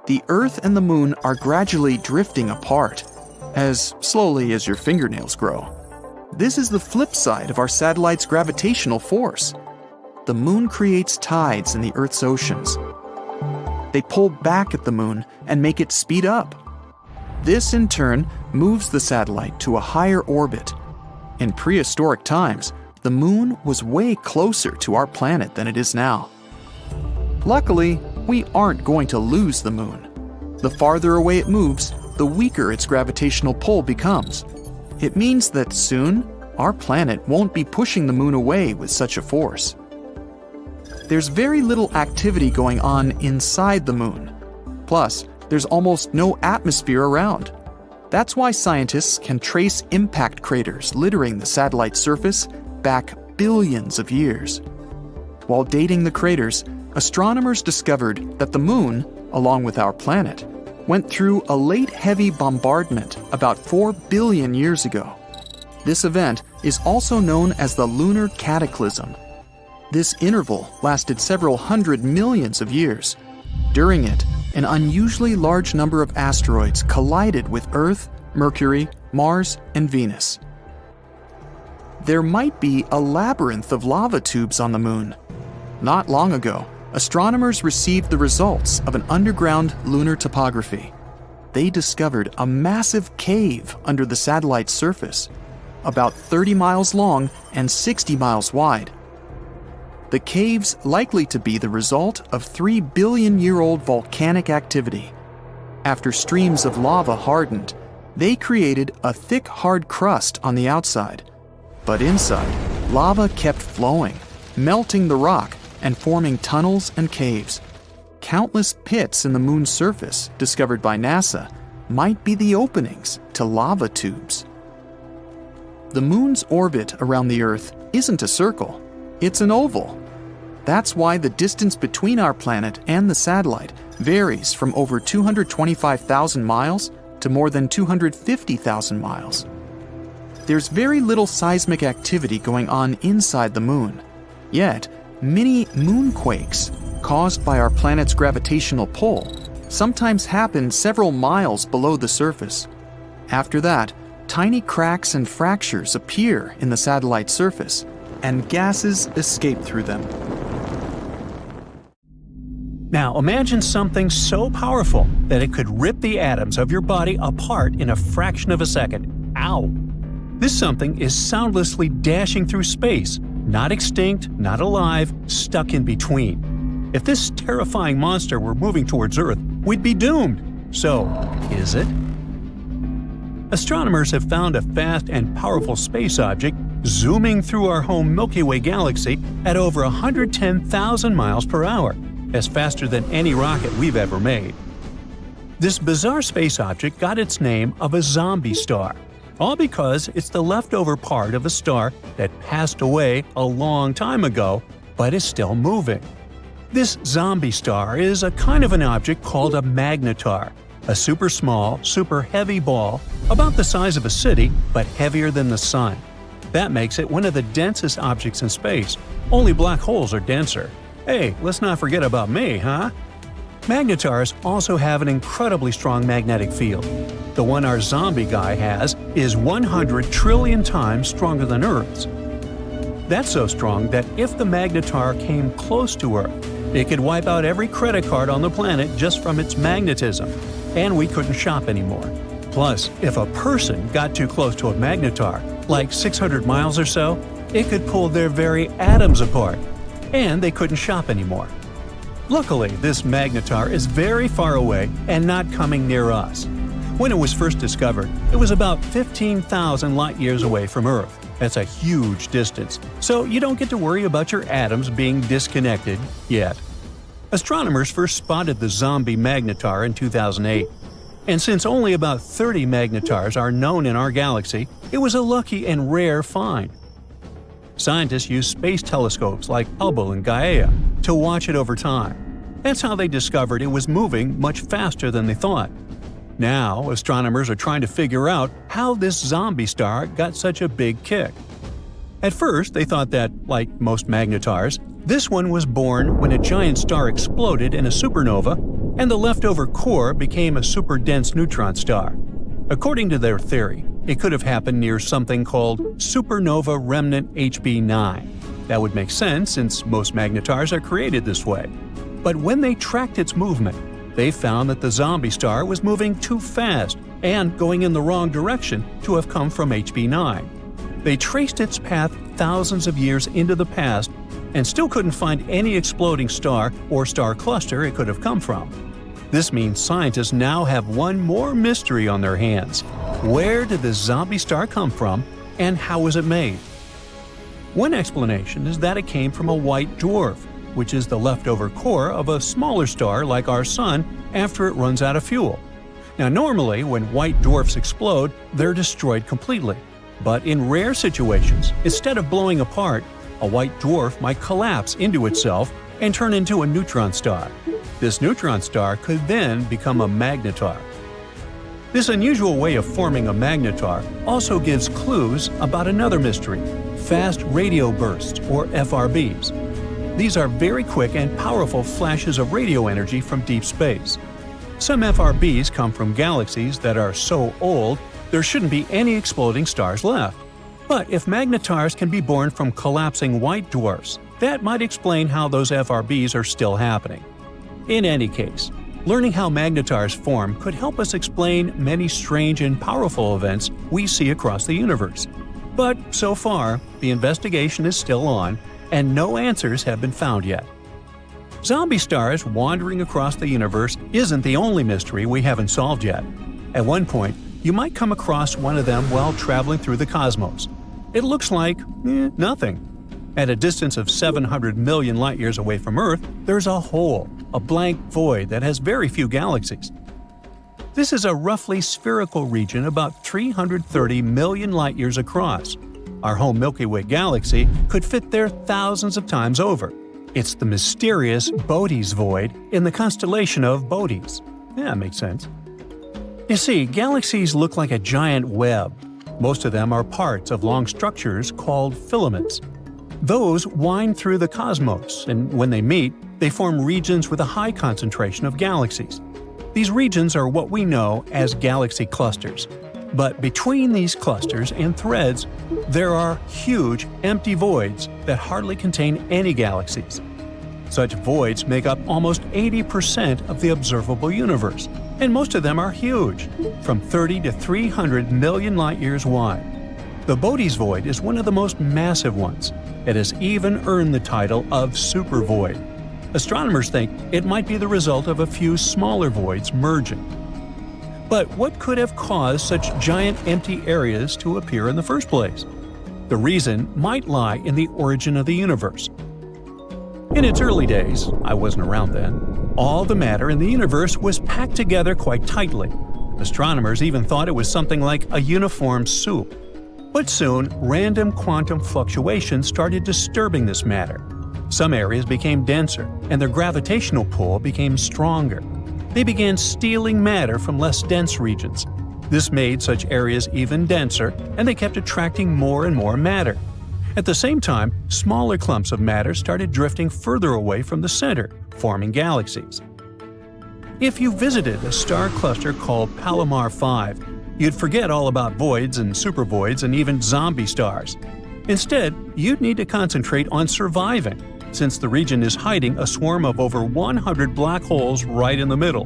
The Earth and the moon are gradually drifting apart, as slowly as your fingernails grow. This is the flip side of our satellite's gravitational force. The moon creates tides in the Earth's oceans. They pull back at the moon and make it speed up. This, in turn, moves the satellite to a higher orbit. In prehistoric times, the moon was way closer to our planet than it is now. Luckily, we aren't going to lose the moon. The farther away it moves, the weaker its gravitational pull becomes. It means that soon, our planet won't be pushing the moon away with such a force. There's very little activity going on inside the moon. Plus, there's almost no atmosphere around. That's why scientists can trace impact craters littering the satellite's surface back billions of years. While dating the craters, astronomers discovered that the Moon, along with our planet, went through a late heavy bombardment about 4 billion years ago. This event is also known as the lunar cataclysm. This interval lasted several hundred millions of years. During it, an unusually large number of asteroids collided with Earth, Mercury, Mars, and Venus. There might be a labyrinth of lava tubes on the Moon. Not long ago, astronomers received the results of an underground lunar topography. They discovered a massive cave under the satellite's surface, about 30 miles long and 60 miles wide. The cave's likely to be the result of 3 billion-year-old volcanic activity. After streams of lava hardened, they created a thick, hard crust on the outside. But inside, lava kept flowing, melting the rock and forming tunnels and caves. Countless pits in the Moon's surface, discovered by NASA, might be the openings to lava tubes. The Moon's orbit around the Earth isn't a circle, it's an oval. That's why the distance between our planet and the satellite varies from over 225,000 miles to more than 250,000 miles. There's very little seismic activity going on inside the Moon. Yet, many moonquakes, caused by our planet's gravitational pull, sometimes happen several miles below the surface. After that, tiny cracks and fractures appear in the satellite's surface, and gases escape through them. Now imagine something so powerful that it could rip the atoms of your body apart in a fraction of a second. Ow! This something is soundlessly dashing through space, not extinct, not alive, stuck in between. If this terrifying monster were moving towards Earth, we'd be doomed. So, is it? Astronomers have found a fast and powerful space object zooming through our home Milky Way galaxy at over 110,000 miles per hour. That's faster than any rocket we've ever made. This bizarre space object got its name of a zombie star, all because it's the leftover part of a star that passed away a long time ago, but is still moving. This zombie star is a kind of an object called a magnetar, a super small, super heavy ball about the size of a city but heavier than the Sun. That makes it one of the densest objects in space. Only black holes are denser. Hey, let's not forget about me, huh? Magnetars also have an incredibly strong magnetic field. The one our zombie guy has is 100 trillion times stronger than Earth's. That's so strong that if the magnetar came close to Earth, it could wipe out every credit card on the planet just from its magnetism, and we couldn't shop anymore. Plus, if a person got too close to a magnetar, like 600 miles or so, it could pull their very atoms apart, and they couldn't shop anymore. Luckily, this magnetar is very far away and not coming near us. When it was first discovered, it was about 15,000 light-years away from Earth. That's a huge distance, so you don't get to worry about your atoms being disconnected yet. Astronomers first spotted the zombie magnetar in 2008. And since only about 30 magnetars are known in our galaxy, it was a lucky and rare find. Scientists use space telescopes like Hubble and Gaia to watch it over time. That's how they discovered it was moving much faster than they thought. Now, astronomers are trying to figure out how this zombie star got such a big kick. At first, they thought that, like most magnetars, this one was born when a giant star exploded in a supernova and the leftover core became a super-dense neutron star. According to their theory, it could have happened near something called supernova remnant HB9. That would make sense since most magnetars are created this way. But when they tracked its movement, they found that the zombie star was moving too fast and going in the wrong direction to have come from HB9. They traced its path thousands of years into the past and still couldn't find any exploding star or star cluster it could have come from. This means scientists now have one more mystery on their hands. Where did the zombie star come from, and how was it made? One explanation is that it came from a white dwarf, which is the leftover core of a smaller star like our Sun after it runs out of fuel. Now normally, when white dwarfs explode, they're destroyed completely. But in rare situations, instead of blowing apart, a white dwarf might collapse into itself and turn into a neutron star. This neutron star could then become a magnetar. This unusual way of forming a magnetar also gives clues about another mystery: fast radio bursts, or FRBs. These are very quick and powerful flashes of radio energy from deep space. Some FRBs come from galaxies that are so old there shouldn't be any exploding stars left. But if magnetars can be born from collapsing white dwarfs, that might explain how those FRBs are still happening. In any case, learning how magnetars form could help us explain many strange and powerful events we see across the universe. But so far, the investigation is still on, and no answers have been found yet. Zombie stars wandering across the universe isn't the only mystery we haven't solved yet. At one point, you might come across one of them while traveling through the cosmos. It looks like nothing. At a distance of 700 million light-years away from Earth, there's a hole, a blank void that has very few galaxies. This is a roughly spherical region about 330 million light-years across. Our home Milky Way galaxy could fit there thousands of times over. It's the mysterious Bode's void in the constellation of Bodes. Yeah, makes sense. You see, galaxies look like a giant web. Most of them are parts of long structures called filaments. Those wind through the cosmos, and when they meet, they form regions with a high concentration of galaxies. These regions are what we know as galaxy clusters. But between these clusters and threads, there are huge, empty voids that hardly contain any galaxies. Such voids make up almost 80% of the observable universe, and most of them are huge, from 30 to 300 million light-years wide. The Bode's void is one of the most massive ones. It has even earned the title of supervoid. Astronomers think it might be the result of a few smaller voids merging. But what could have caused such giant empty areas to appear in the first place? The reason might lie in the origin of the universe. In its early days, I wasn't around then, all the matter in the universe was packed together quite tightly. Astronomers even thought it was something like a uniform soup. But soon, random quantum fluctuations started disturbing this matter. Some areas became denser, and their gravitational pull became stronger. They began stealing matter from less dense regions. This made such areas even denser, and they kept attracting more and more matter. At the same time, smaller clumps of matter started drifting further away from the center, forming galaxies. If you visited a star cluster called Palomar 5, you'd forget all about voids and supervoids and even zombie stars. Instead, you'd need to concentrate on surviving, since the region is hiding a swarm of over 100 black holes right in the middle.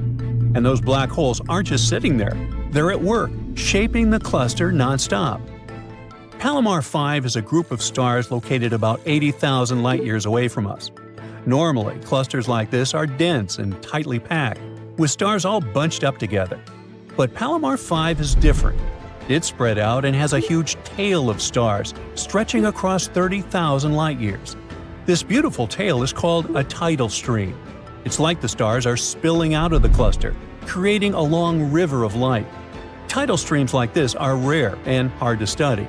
And those black holes aren't just sitting there, they're at work, shaping the cluster nonstop. Palomar 5 is a group of stars located about 80,000 light-years away from us. Normally, clusters like this are dense and tightly packed, with stars all bunched up together. But Palomar 5 is different. It's spread out and has a huge tail of stars, stretching across 30,000 light-years. This beautiful tail is called a tidal stream. It's like the stars are spilling out of the cluster, creating a long river of light. Tidal streams like this are rare and hard to study.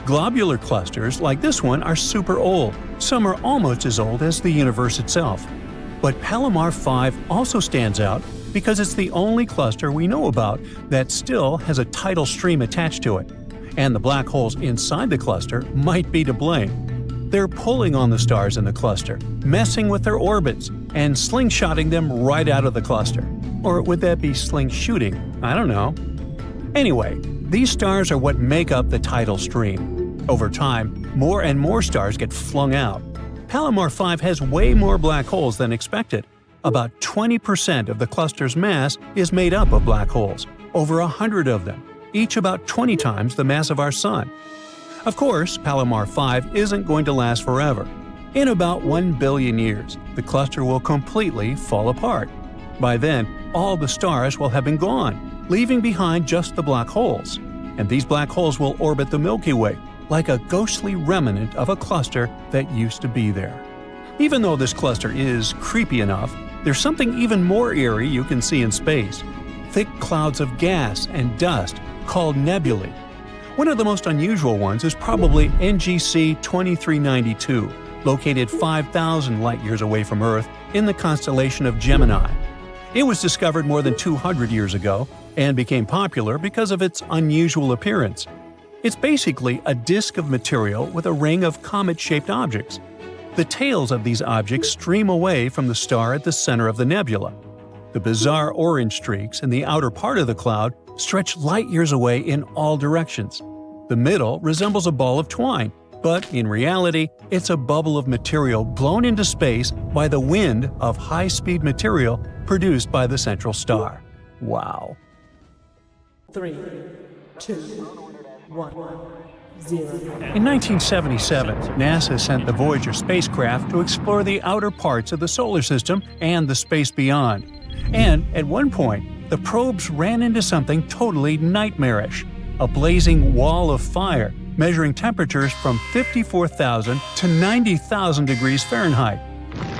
Globular clusters like this one are super old. Some are almost as old as the universe itself. But Palomar 5 also stands out because it's the only cluster we know about that still has a tidal stream attached to it. And the black holes inside the cluster might be to blame. They're pulling on the stars in the cluster, messing with their orbits, and slingshotting them right out of the cluster. Or would that be slingshooting? I don't know. Anyway, these stars are what make up the tidal stream. Over time, more and more stars get flung out. Palomar 5 has way more black holes than expected. About 20% of the cluster's mass is made up of black holes, over 100 of them, each about 20 times the mass of our Sun. Of course, Palomar 5 isn't going to last forever. In about 1 billion years, the cluster will completely fall apart. By then, all the stars will have been gone, leaving behind just the black holes. And these black holes will orbit the Milky Way, like a ghostly remnant of a cluster that used to be there. Even though this cluster is creepy enough, there's something even more eerie you can see in space: thick clouds of gas and dust called nebulae. One of the most unusual ones is probably NGC 2392, located 5,000 light-years away from Earth in the constellation of Gemini. It was discovered more than 200 years ago and became popular because of its unusual appearance. It's basically a disk of material with a ring of comet-shaped objects. The tails of these objects stream away from the star at the center of the nebula. The bizarre orange streaks in the outer part of the cloud stretch light-years away in all directions. The middle resembles a ball of twine, but in reality, it's a bubble of material blown into space by the wind of high-speed material produced by the central star. Wow. 3, 2, 1, 0. In 1977, NASA sent the Voyager spacecraft to explore the outer parts of the solar system and the space beyond. And at one point, the probes ran into something totally nightmarish: a blazing wall of fire measuring temperatures from 54,000 to 90,000 degrees Fahrenheit.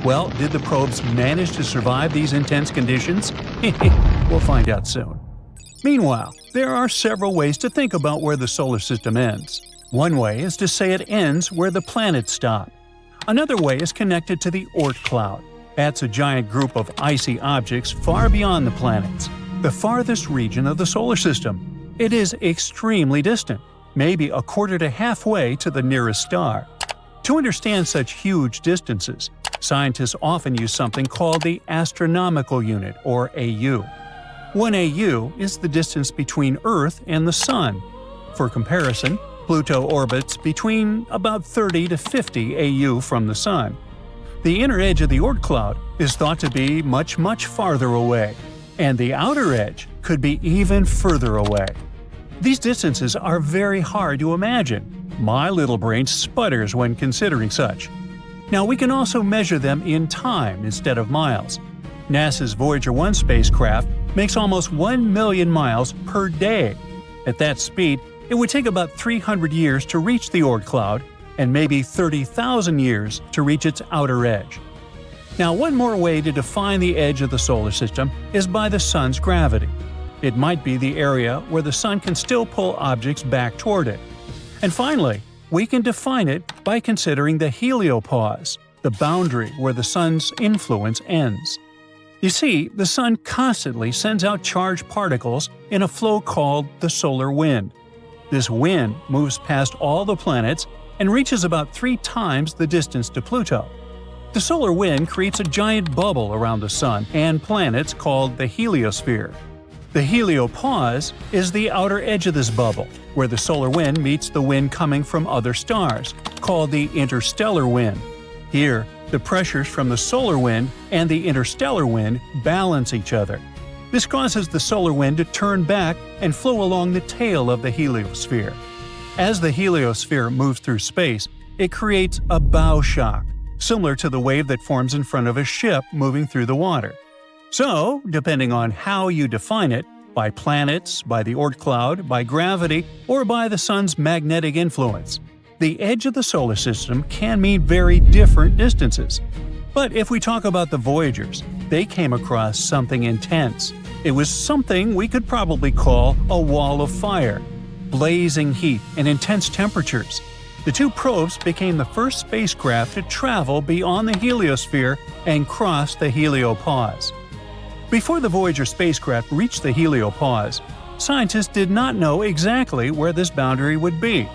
Well, did the probes manage to survive these intense conditions? We'll find out soon. Meanwhile, there are several ways to think about where the solar system ends. One way is to say it ends where the planets stop. Another way is connected to the Oort cloud. That's a giant group of icy objects far beyond the planets, the farthest region of the solar system. It is extremely distant, maybe a quarter to halfway to the nearest star. To understand such huge distances, scientists often use something called the astronomical unit, or AU. 1 AU is the distance between Earth and the Sun. For comparison, Pluto orbits between about 30 to 50 AU from the Sun. The inner edge of the Oort cloud is thought to be much, much farther away, and the outer edge could be even further away. These distances are very hard to imagine. My little brain sputters when considering such. Now, we can also measure them in time instead of miles. NASA's Voyager 1 spacecraft makes almost 1 million miles per day. At that speed, it would take about 300 years to reach the Oort cloud, and maybe 30,000 years to reach its outer edge. Now, one more way to define the edge of the solar system is by the Sun's gravity. It might be the area where the Sun can still pull objects back toward it. And finally, we can define it by considering the heliopause, the boundary where the Sun's influence ends. You see, the Sun constantly sends out charged particles in a flow called the solar wind. This wind moves past all the planets and reaches about 3 times the distance to Pluto. The solar wind creates a giant bubble around the Sun and planets called the heliosphere. The heliopause is the outer edge of this bubble, where the solar wind meets the wind coming from other stars, called the interstellar wind. Here, the pressures from the solar wind and the interstellar wind balance each other. This causes the solar wind to turn back and flow along the tail of the heliosphere. As the heliosphere moves through space, it creates a bow shock, similar to the wave that forms in front of a ship moving through the water. So, depending on how you define it, by planets, by the Oort cloud, by gravity, or by the Sun's magnetic influence, the edge of the solar system can mean very different distances. But if we talk about the Voyagers, they came across something intense. It was something we could probably call a wall of fire. Blazing heat and intense temperatures. The two probes became the first spacecraft to travel beyond the heliosphere and cross the heliopause. Before the Voyager spacecraft reached the heliopause, scientists did not know exactly where this boundary would be.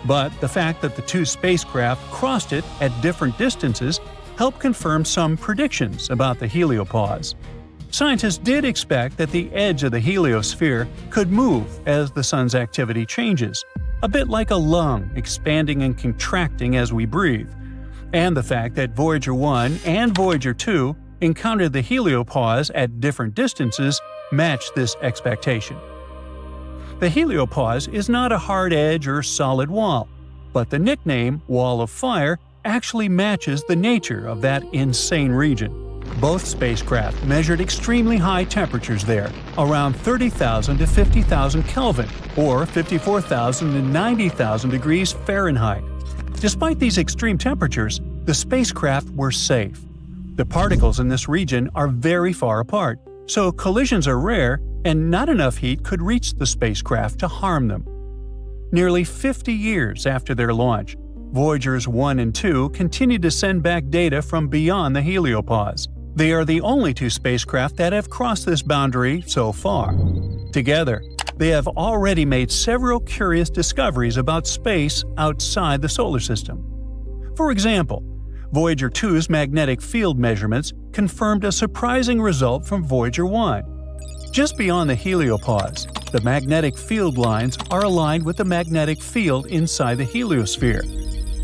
But the fact that the two spacecraft crossed it at different distances helped confirm some predictions about the heliopause. Scientists did expect that the edge of the heliosphere could move as the Sun's activity changes, a bit like a lung expanding and contracting as we breathe. And the fact that Voyager 1 and Voyager 2 encountered the heliopause at different distances matched this expectation. The heliopause is not a hard edge or solid wall, but the nickname Wall of Fire actually matches the nature of that insane region. Both spacecraft measured extremely high temperatures there, around 30,000 to 50,000 Kelvin, or 54,000 to 90,000 degrees Fahrenheit. Despite these extreme temperatures, the spacecraft were safe. The particles in this region are very far apart, so collisions are rare and not enough heat could reach the spacecraft to harm them. Nearly 50 years after their launch, Voyagers 1 and 2 continued to send back data from beyond the heliopause. They are the only two spacecraft that have crossed this boundary so far. Together, they have already made several curious discoveries about space outside the solar system. For example, Voyager 2's magnetic field measurements confirmed a surprising result from Voyager 1. Just beyond the heliopause, the magnetic field lines are aligned with the magnetic field inside the heliosphere.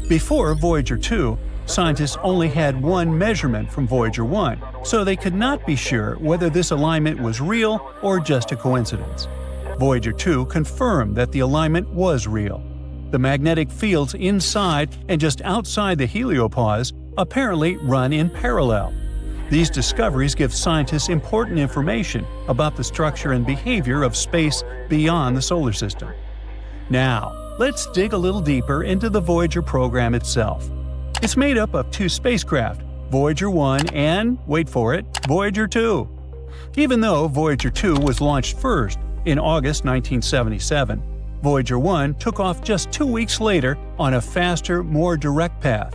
Before Voyager 2, scientists only had one measurement from Voyager 1, so they could not be sure whether this alignment was real or just a coincidence. Voyager 2 confirmed that the alignment was real. The magnetic fields inside and just outside the heliopause apparently run in parallel. These discoveries give scientists important information about the structure and behavior of space beyond the solar system. Now, let's dig a little deeper into the Voyager program itself. It's made up of two spacecraft, Voyager 1 and, wait for it, Voyager 2. Even though Voyager 2 was launched first, in August 1977, Voyager 1 took off just 2 weeks later on a faster, more direct path.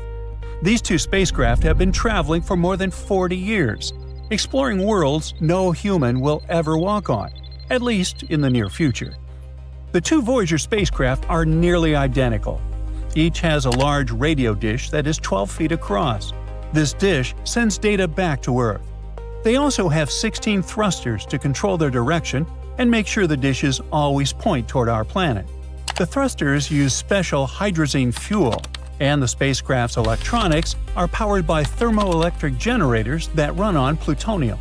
These two spacecraft have been traveling for more than 40 years, exploring worlds no human will ever walk on, at least in the near future. The two Voyager spacecraft are nearly identical. Each has a large radio dish that is 12 feet across. This dish sends data back to Earth. They also have 16 thrusters to control their direction and make sure the dishes always point toward our planet. The thrusters use special hydrazine fuel, and the spacecraft's electronics are powered by thermoelectric generators that run on plutonium.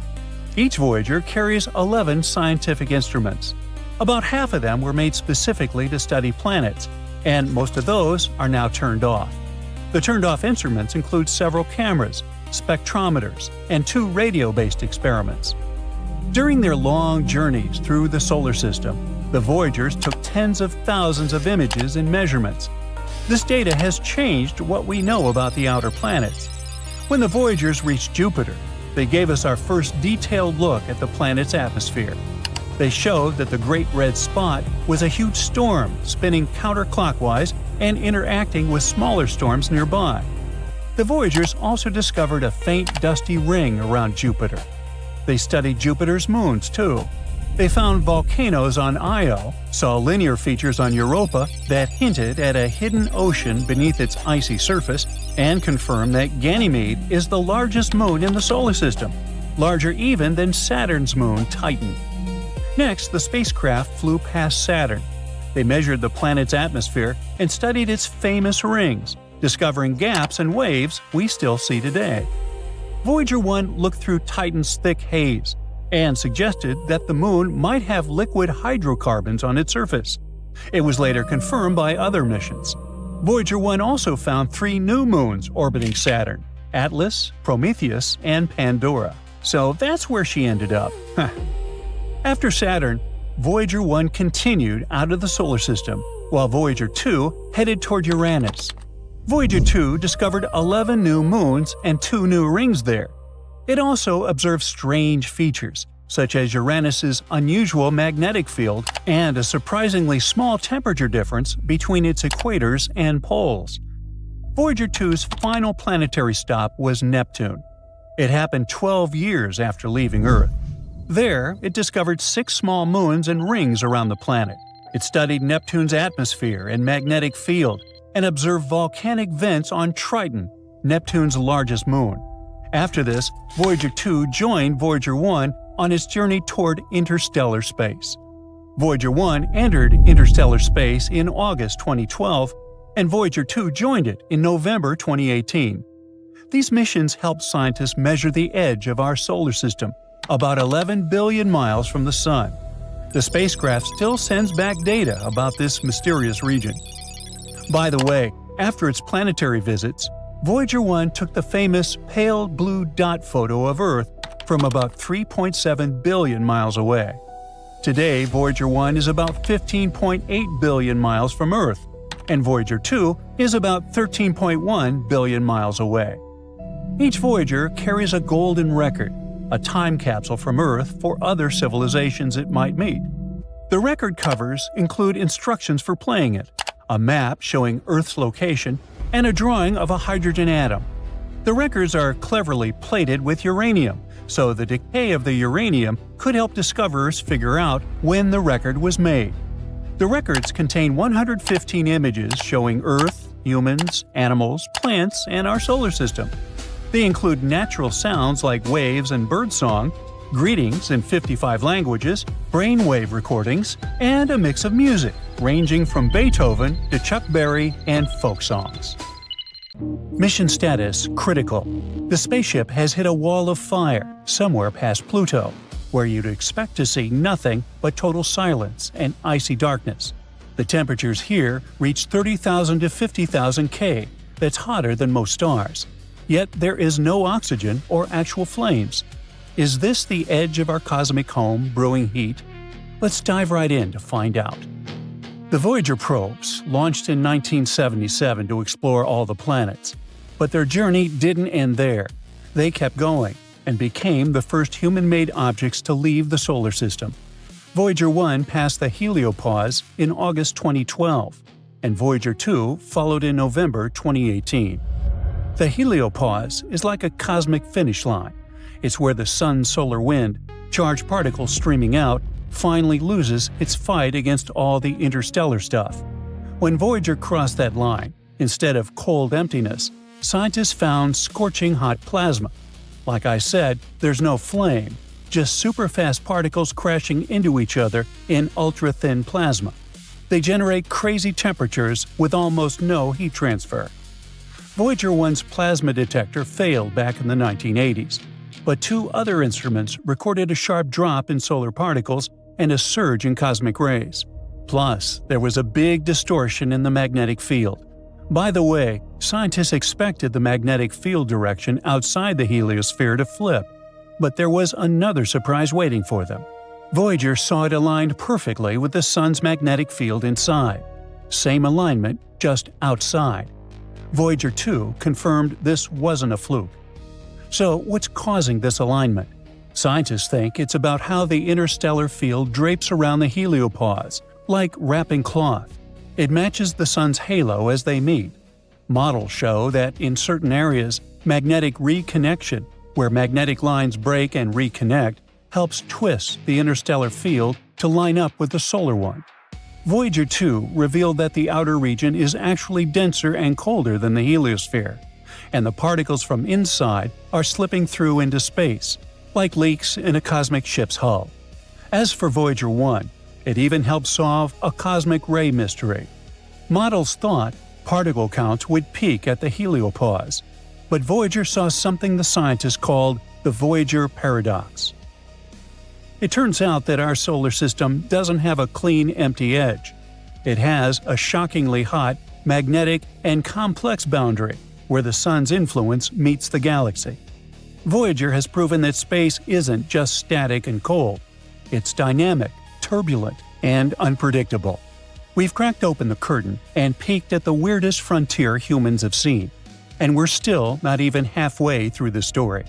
Each Voyager carries 11 scientific instruments. About half of them were made specifically to study planets, and most of those are now turned off. The turned-off instruments include several cameras, spectrometers, and 2 radio-based experiments. During their long journeys through the solar system, the Voyagers took tens of thousands of images and measurements. This data has changed what we know about the outer planets. When the Voyagers reached Jupiter, they gave us our first detailed look at the planet's atmosphere. They showed that the Great Red Spot was a huge storm spinning counterclockwise and interacting with smaller storms nearby. The Voyagers also discovered a faint dusty ring around Jupiter. They studied Jupiter's moons, too. They found volcanoes on Io, saw linear features on Europa that hinted at a hidden ocean beneath its icy surface, and confirmed that Ganymede is the largest moon in the solar system, larger even than Saturn's moon Titan. Next, the spacecraft flew past Saturn. They measured the planet's atmosphere and studied its famous rings, discovering gaps and waves we still see today. Voyager 1 looked through Titan's thick haze and suggested that the moon might have liquid hydrocarbons on its surface. It was later confirmed by other missions. Voyager 1 also found 3 new moons orbiting Saturn: Atlas, Prometheus, and Pandora. So that's where she ended up. After Saturn, Voyager 1 continued out of the solar system, while Voyager 2 headed toward Uranus. Voyager 2 discovered 11 new moons and 2 new rings there. It also observed strange features, such as Uranus's unusual magnetic field and a surprisingly small temperature difference between its equators and poles. Voyager 2's final planetary stop was Neptune. It happened 12 years after leaving Earth. There, it discovered 6 small moons and rings around the planet. It studied Neptune's atmosphere and magnetic field, and observed volcanic vents on Triton, Neptune's largest moon. After this, Voyager 2 joined Voyager 1 on its journey toward interstellar space. Voyager 1 entered interstellar space in August 2012, and Voyager 2 joined it in November 2018. These missions helped scientists measure the edge of our solar system, about 11 billion miles from the Sun. The spacecraft still sends back data about this mysterious region. By the way, after its planetary visits, Voyager 1 took the famous pale blue dot photo of Earth from about 3.7 billion miles away. Today, Voyager 1 is about 15.8 billion miles from Earth. and Voyager 2 is about 13.1 billion miles away. Each Voyager carries a golden record, a time capsule from Earth for other civilizations it might meet. The record covers include instructions for playing it, a map showing Earth's location, and a drawing of a hydrogen atom. The records are cleverly plated with uranium, so the decay of the uranium could help discoverers figure out when the record was made. The records contain 115 images showing Earth, humans, animals, plants, and our solar system. They include natural sounds like waves and birdsong, greetings in 55 languages, brainwave recordings, and a mix of music, ranging from Beethoven to Chuck Berry and folk songs. Mission status critical. The spaceship has hit a wall of fire somewhere past Pluto, where you'd expect to see nothing but total silence and icy darkness. The temperatures here reach 30,000 to 50,000 K. That's hotter than most stars. Yet there is no oxygen or actual flames. Is this the edge of our cosmic home brewing heat? Let's dive right in to find out. The Voyager probes launched in 1977 to explore all the planets. But their journey didn't end there. They kept going and became the first human-made objects to leave the solar system. Voyager 1 passed the heliopause in August 2012, and Voyager 2 followed in November 2018. The heliopause is like a cosmic finish line. It's where the sun's solar wind, charged particles streaming out, finally loses its fight against all the interstellar stuff. When Voyager crossed that line, instead of cold emptiness, scientists found scorching hot plasma. Like I said, there's no flame, just superfast particles crashing into each other in ultra-thin plasma. They generate crazy temperatures with almost no heat transfer. Voyager 1's plasma detector failed back in the 1980s, but two other instruments recorded a sharp drop in solar particles and a surge in cosmic rays. Plus, there was a big distortion in the magnetic field. By the way, scientists expected the magnetic field direction outside the heliosphere to flip, but there was another surprise waiting for them. Voyager saw it aligned perfectly with the Sun's magnetic field inside. Same alignment, just outside. Voyager 2 confirmed this wasn't a fluke. So, what's causing this alignment? Scientists think it's about how the interstellar field drapes around the heliopause, like wrapping cloth. It matches the sun's halo as they meet. Models show that in certain areas, magnetic reconnection, where magnetic lines break and reconnect, helps twist the interstellar field to line up with the solar one. Voyager 2 revealed that the outer region is actually denser and colder than the heliosphere, and the particles from inside are slipping through into space, like leaks in a cosmic ship's hull. As for Voyager 1, it even helped solve a cosmic ray mystery. Models thought particle counts would peak at the heliopause, but Voyager saw something the scientists called the Voyager paradox. It turns out that our solar system doesn't have a clean, empty edge. It has a shockingly hot, magnetic, and complex boundary where the sun's influence meets the galaxy. Voyager has proven that space isn't just static and cold. It's dynamic, turbulent, and unpredictable. We've cracked open the curtain and peeked at the weirdest frontier humans have seen, and we're still not even halfway through the story.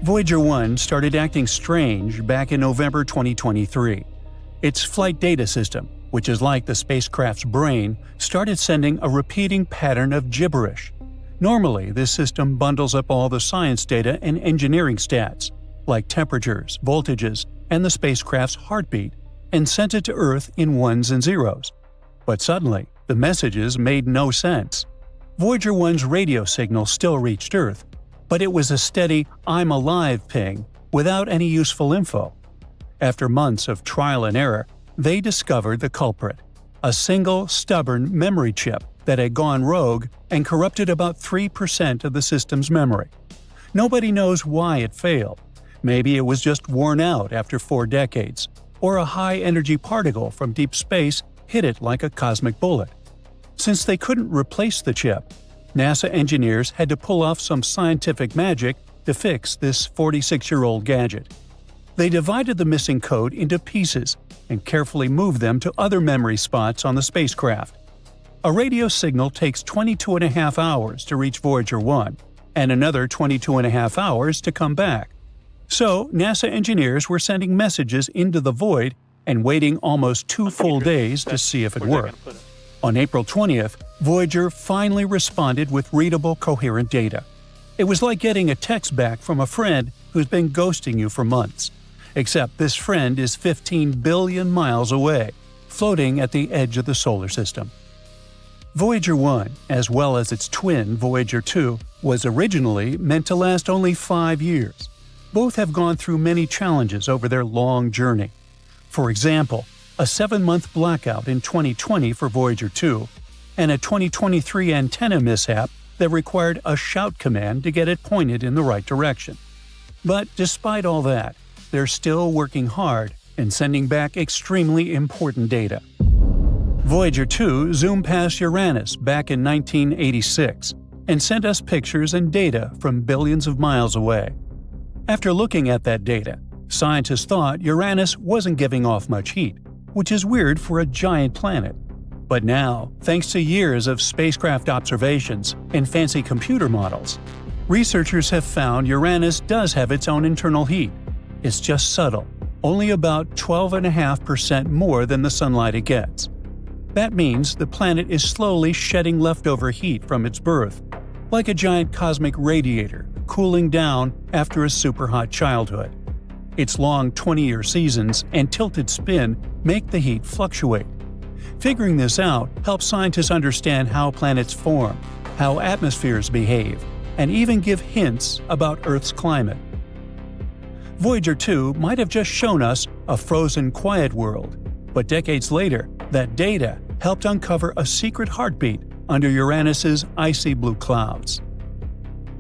Voyager 1 started acting strange back in November 2023. Its flight data system, which is like the spacecraft's brain, started sending a repeating pattern of gibberish. Normally, this system bundles up all the science data and engineering stats, like temperatures, voltages, and the spacecraft's heartbeat, and sent it to Earth in ones and zeros. But suddenly, the messages made no sense. Voyager 1's radio signal still reached Earth, but it was a steady "I'm alive" ping without any useful info. After months of trial and error, they discovered the culprit, a single, stubborn memory chip that had gone rogue and corrupted about 3% of the system's memory. Nobody knows why it failed. Maybe it was just worn out after 4 decades, or a high-energy particle from deep space hit it like a cosmic bullet. Since they couldn't replace the chip, NASA engineers had to pull off some scientific magic to fix this 46-year-old gadget. They divided the missing code into pieces and carefully moved them to other memory spots on the spacecraft. A radio signal takes 22.5 hours to reach Voyager 1, and another 22.5 hours to come back. So, NASA engineers were sending messages into the void and waiting almost 2 full days to see if it worked. On April 20th, Voyager finally responded with readable, coherent data. It was like getting a text back from a friend who's been ghosting you for months. Except this friend is 15 billion miles away, floating at the edge of the solar system. Voyager 1, as well as its twin Voyager 2, was originally meant to last only 5 years. Both have gone through many challenges over their long journey. For example, a 7-month blackout in 2020 for Voyager 2, and a 2023 antenna mishap that required a shout command to get it pointed in the right direction. But despite all that, they're still working hard and sending back extremely important data. Voyager 2 zoomed past Uranus back in 1986 and sent us pictures and data from billions of miles away. After looking at that data, scientists thought Uranus wasn't giving off much heat, which is weird for a giant planet. But now, thanks to years of spacecraft observations and fancy computer models, researchers have found Uranus does have its own internal heat. It's just subtle, only about 12.5% more than the sunlight it gets. That means the planet is slowly shedding leftover heat from its birth, like a giant cosmic radiator cooling down after a super-hot childhood. Its long 20-year seasons and tilted spin make the heat fluctuate. Figuring this out helps scientists understand how planets form, how atmospheres behave, and even give hints about Earth's climate. Voyager 2 might have just shown us a frozen quiet world, but decades later, that data helped uncover a secret heartbeat under Uranus's icy blue clouds.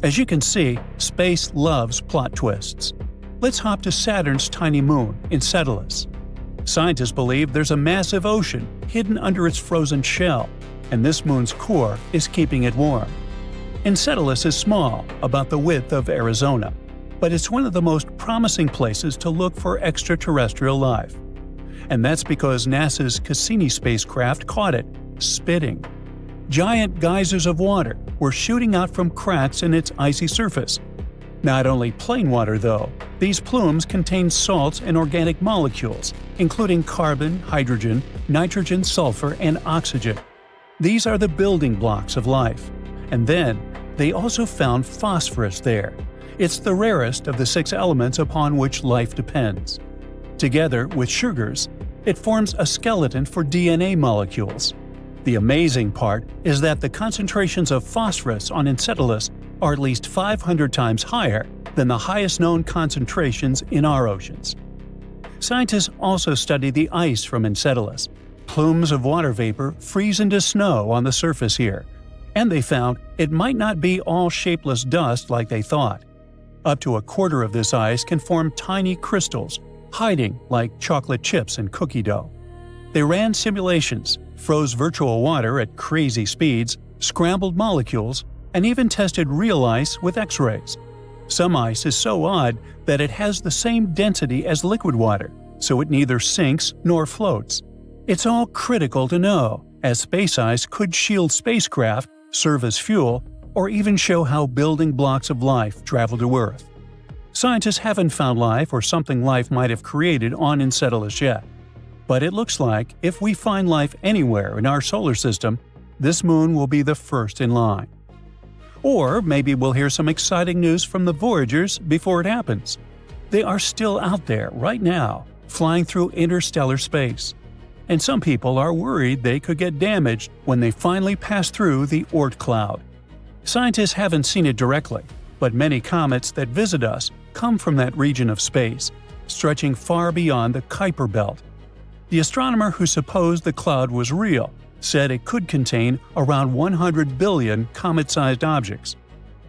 As you can see, space loves plot twists. Let's hop to Saturn's tiny moon, Enceladus. Scientists believe there's a massive ocean hidden under its frozen shell, and this moon's core is keeping it warm. Enceladus is small, about the width of Arizona, but it's one of the most promising places to look for extraterrestrial life. And that's because NASA's Cassini spacecraft caught it, spitting. Giant geysers of water were shooting out from cracks in its icy surface. Not only plain water, though, these plumes contain salts and organic molecules, including carbon, hydrogen, nitrogen, sulfur, and oxygen. These are the building blocks of life. And then, they also found phosphorus there. It's the rarest of the 6 elements upon which life depends. Together with sugars, it forms a skeleton for DNA molecules. The amazing part is that the concentrations of phosphorus on Enceladus are at least 500 times higher than the highest known concentrations in our oceans. Scientists also study the ice from Enceladus. Plumes of water vapor freeze into snow on the surface here, and they found it might not be all shapeless dust like they thought. Up to a quarter of this ice can form tiny crystals, hiding like chocolate chips in cookie dough. They ran simulations, froze virtual water at crazy speeds, scrambled molecules, and even tested real ice with X-rays. Some ice is so odd that it has the same density as liquid water, so it neither sinks nor floats. It's all critical to know, as space ice could shield spacecraft, serve as fuel, or even show how building blocks of life travel to Earth. Scientists haven't found life or something life might have created on Enceladus yet. But it looks like if we find life anywhere in our solar system, this moon will be the first in line. Or maybe we'll hear some exciting news from the Voyagers before it happens. They are still out there right now, flying through interstellar space. And some people are worried they could get damaged when they finally pass through the Oort cloud. Scientists haven't seen it directly, but many comets that visit us come from that region of space, stretching far beyond the Kuiper belt. The astronomer who supposed the cloud was real said it could contain around 100 billion comet-sized objects.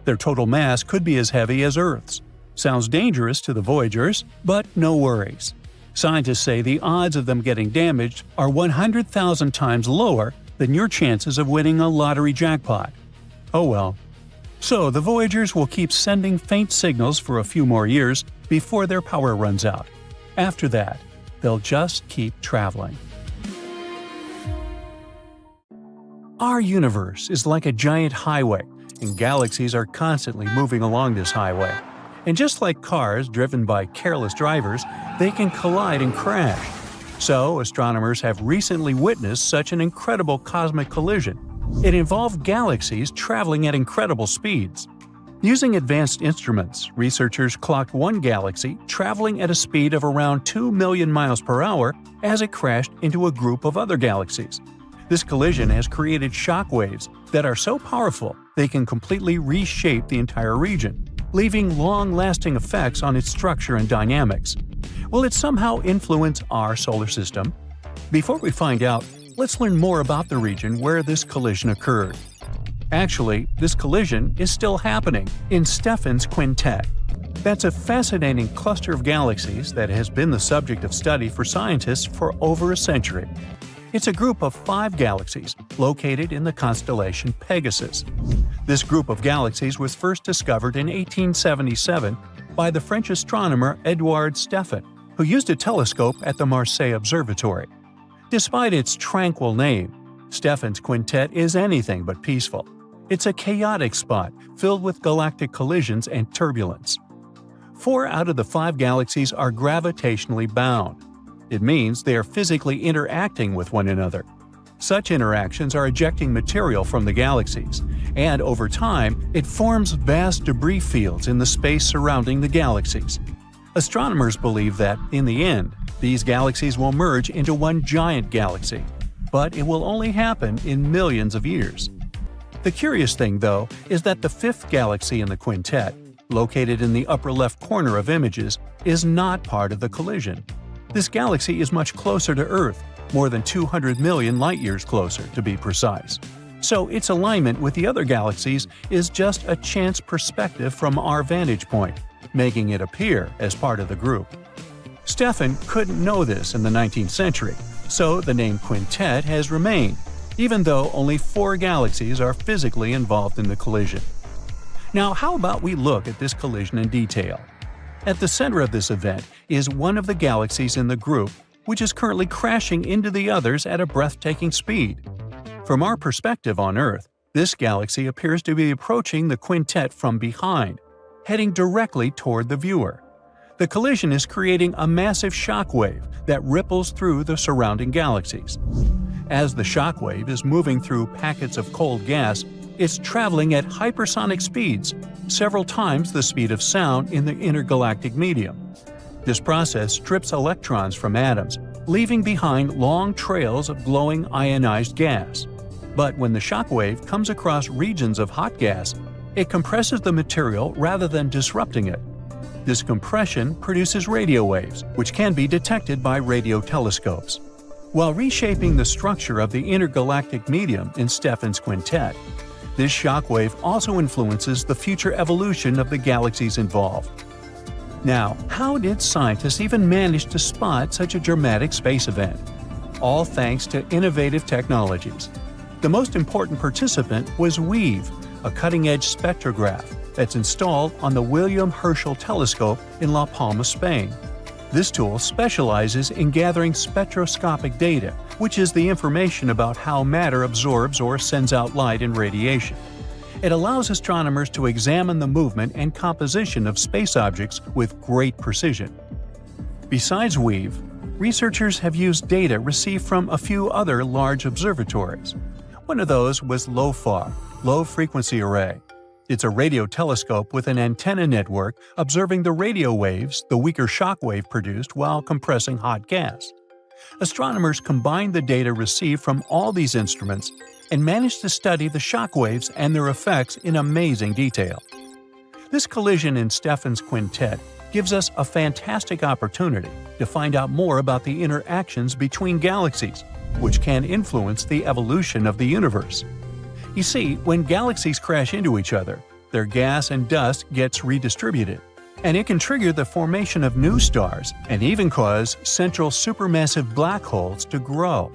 Their total mass could be as heavy as Earth's. Sounds dangerous to the Voyagers, but no worries. Scientists say the odds of them getting damaged are 100,000 times lower than your chances of winning a lottery jackpot. Oh well. So the Voyagers will keep sending faint signals for a few more years before their power runs out. After that, they'll just keep traveling. Our universe is like a giant highway, and galaxies are constantly moving along this highway. And just like cars driven by careless drivers, they can collide and crash. So, astronomers have recently witnessed such an incredible cosmic collision. It involved galaxies traveling at incredible speeds. Using advanced instruments, researchers clocked one galaxy traveling at a speed of around 2 million miles per hour as it crashed into a group of other galaxies. This collision has created shock waves that are so powerful they can completely reshape the entire region, leaving long-lasting effects on its structure and dynamics. Will it somehow influence our solar system? Before we find out, let's learn more about the region where this collision occurred. Actually, this collision is still happening in Stephan's Quintet. That's a fascinating cluster of galaxies that has been the subject of study for scientists for over a century. It's a group of 5 galaxies located in the constellation Pegasus. This group of galaxies was first discovered in 1877 by the French astronomer Édouard Stephan, who used a telescope at the Marseille Observatory. Despite its tranquil name, Stephan's Quintet is anything but peaceful. It's a chaotic spot filled with galactic collisions and turbulence. 4 out of the 5 galaxies are gravitationally bound. It means they are physically interacting with one another. Such interactions are ejecting material from the galaxies, and over time, it forms vast debris fields in the space surrounding the galaxies. Astronomers believe that, in the end, these galaxies will merge into one giant galaxy, but it will only happen in millions of years. The curious thing, though, is that the 5th galaxy in the quintet, located in the upper left corner of images, is not part of the collision. This galaxy is much closer to Earth, more than 200 million light-years closer, to be precise. So its alignment with the other galaxies is just a chance perspective from our vantage point, making it appear as part of the group. Stephan couldn't know this in the 19th century, so the name quintet has remained, even though only 4 galaxies are physically involved in the collision. Now, how about we look at this collision in detail? At the center of this event is one of the galaxies in the group, which is currently crashing into the others at a breathtaking speed. From our perspective on Earth, this galaxy appears to be approaching the quintet from behind, heading directly toward the viewer. The collision is creating a massive shock wave that ripples through the surrounding galaxies. As the shock wave is moving through packets of cold gas, it's traveling at hypersonic speeds, several times the speed of sound in the intergalactic medium. This process strips electrons from atoms, leaving behind long trails of glowing ionized gas. But when the shock wave comes across regions of hot gas, it compresses the material rather than disrupting it. This compression produces radio waves, which can be detected by radio telescopes. While reshaping the structure of the intergalactic medium in Stephan's Quintet, this shockwave also influences the future evolution of the galaxies involved. Now, how did scientists even manage to spot such a dramatic space event? All thanks to innovative technologies. The most important participant was WEAVE, a cutting-edge spectrograph that's installed on the William Herschel telescope in La Palma, Spain. This tool specializes in gathering spectroscopic data, which is the information about how matter absorbs or sends out light and radiation. It allows astronomers to examine the movement and composition of space objects with great precision. Besides WEAVE, researchers have used data received from a few other large observatories. One of those was LOFAR, Low Frequency Array. It's a radio telescope with an antenna network observing the radio waves the weaker shock wave produced while compressing hot gas. Astronomers combined the data received from all these instruments and managed to study the shock waves and their effects in amazing detail. This collision in Stephan's Quintet gives us a fantastic opportunity to find out more about the interactions between galaxies, which can influence the evolution of the universe. You see, when galaxies crash into each other, their gas and dust gets redistributed, and it can trigger the formation of new stars and even cause central supermassive black holes to grow.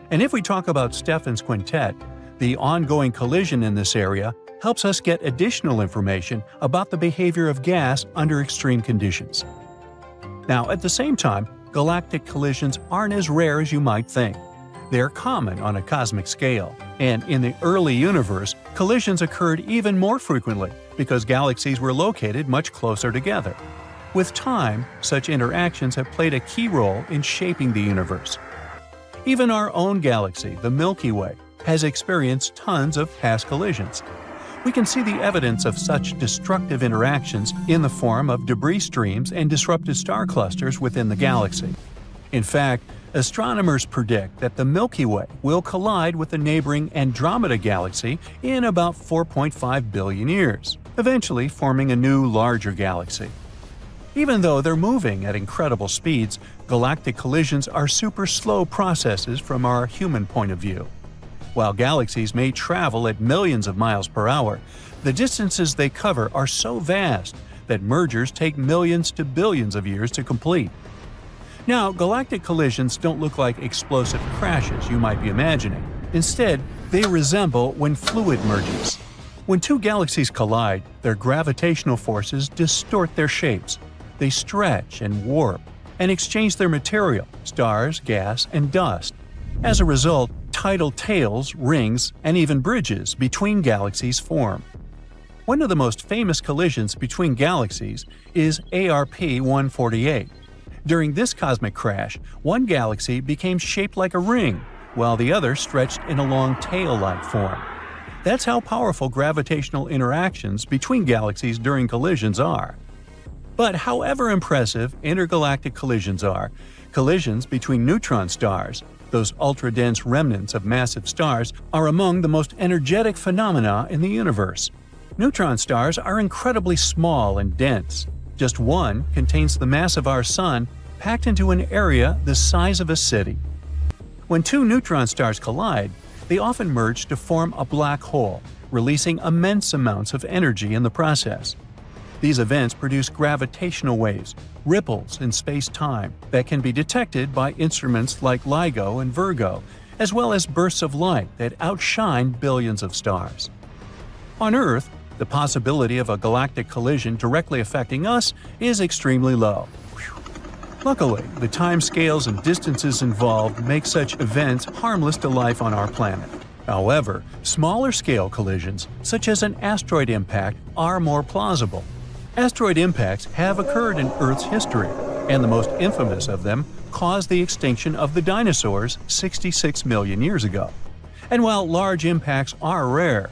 And if we talk about Stephan's Quintet, the ongoing collision in this area helps us get additional information about the behavior of gas under extreme conditions. Now, at the same time, galactic collisions aren't as rare as you might think. They are common on a cosmic scale, and in the early universe, collisions occurred even more frequently because galaxies were located much closer together. With time, such interactions have played a key role in shaping the universe. Even our own galaxy, the Milky Way, has experienced tons of past collisions. We can see the evidence of such destructive interactions in the form of debris streams and disrupted star clusters within the galaxy. In fact, astronomers predict that the Milky Way will collide with the neighboring Andromeda galaxy in about 4.5 billion years, eventually forming a new, larger galaxy. Even though they're moving at incredible speeds, galactic collisions are super slow processes from our human point of view. While galaxies may travel at millions of miles per hour, the distances they cover are so vast that mergers take millions to billions of years to complete. Now, galactic collisions don't look like explosive crashes you might be imagining. Instead, they resemble when fluid merges. When two galaxies collide, their gravitational forces distort their shapes. They stretch and warp, and exchange their material, stars, gas, and dust. As a result, tidal tails, rings, and even bridges between galaxies form. One of the most famous collisions between galaxies is ARP 148. During this cosmic crash, one galaxy became shaped like a ring, while the other stretched in a long tail-like form. That's how powerful gravitational interactions between galaxies during collisions are. But however impressive intergalactic collisions are, collisions between neutron stars, those ultra-dense remnants of massive stars, are among the most energetic phenomena in the universe. Neutron stars are incredibly small and dense. Just one contains the mass of our Sun packed into an area the size of a city. When two neutron stars collide, they often merge to form a black hole, releasing immense amounts of energy in the process. These events produce gravitational waves, ripples in space-time, that can be detected by instruments like LIGO and Virgo, as well as bursts of light that outshine billions of stars. On Earth, the possibility of a galactic collision directly affecting us is extremely low. Luckily, the time scales and distances involved make such events harmless to life on our planet. However, smaller-scale collisions, such as an asteroid impact, are more plausible. Asteroid impacts have occurred in Earth's history, and the most infamous of them caused the extinction of the dinosaurs 66 million years ago. And while large impacts are rare,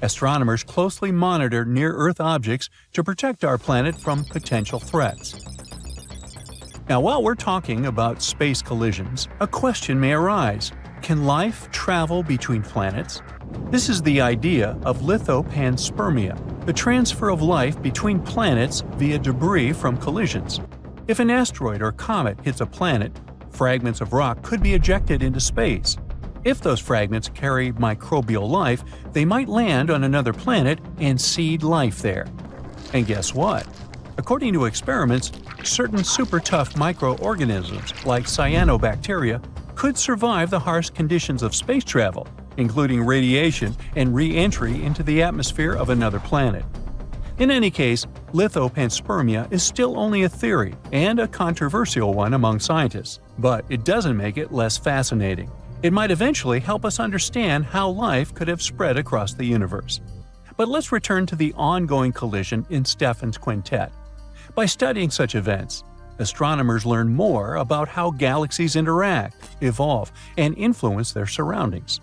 astronomers closely monitor near-Earth objects to protect our planet from potential threats. Now, while we're talking about space collisions, a question may arise. Can life travel between planets? This is the idea of lithopanspermia, the transfer of life between planets via debris from collisions. If an asteroid or comet hits a planet, fragments of rock could be ejected into space. If those fragments carry microbial life, they might land on another planet and seed life there. And guess what? According to experiments, certain super tough microorganisms like cyanobacteria could survive the harsh conditions of space travel, including radiation and re-entry into the atmosphere of another planet. In any case, lithopanspermia is still only a theory and a controversial one among scientists, but it doesn't make it less fascinating. It might eventually help us understand how life could have spread across the universe. But let's return to the ongoing collision in Stephan's quintet. By studying such events, astronomers learn more about how galaxies interact, evolve, and influence their surroundings.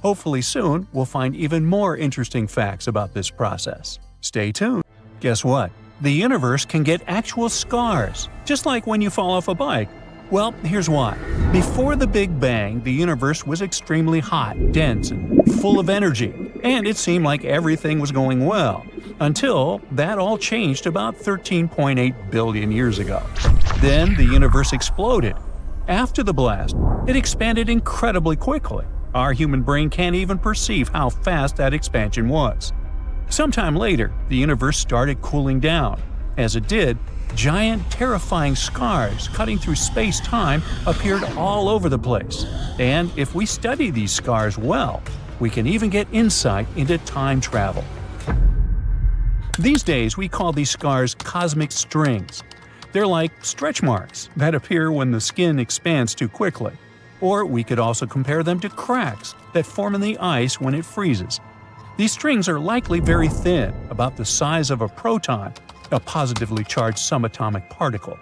Hopefully soon, we'll find even more interesting facts about this process. Stay tuned. Guess what? The universe can get actual scars, just like when you fall off a bike. Well, here's why. Before the Big Bang, the universe was extremely hot, dense, and full of energy, and it seemed like everything was going well, until that all changed about 13.8 billion years ago. Then the universe exploded. After the blast, it expanded incredibly quickly. Our human brain can't even perceive how fast that expansion was. Sometime later, the universe started cooling down. As it did, giant, terrifying scars cutting through space-time appeared all over the place. And if we study these scars well, we can even get insight into time travel. These days, we call these scars cosmic strings. They're like stretch marks that appear when the skin expands too quickly. Or we could also compare them to cracks that form in the ice when it freezes. These strings are likely very thin, about the size of a proton, a positively charged subatomic particle.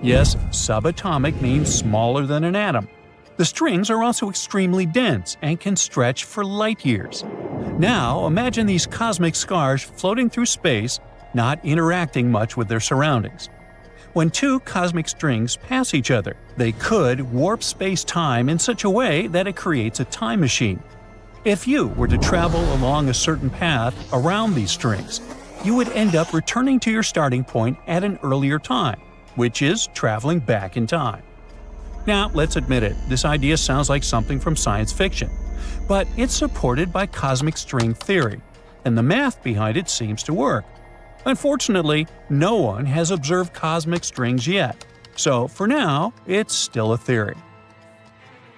Yes, subatomic means smaller than an atom. The strings are also extremely dense and can stretch for light years. Now, imagine these cosmic scars floating through space, not interacting much with their surroundings. When two cosmic strings pass each other, they could warp space-time in such a way that it creates a time machine. If you were to travel along a certain path around these strings, you would end up returning to your starting point at an earlier time, which is traveling back in time. Now, let's admit it, this idea sounds like something from science fiction, but it's supported by cosmic string theory, and the math behind it seems to work. Unfortunately, no one has observed cosmic strings yet, so for now, it's still a theory.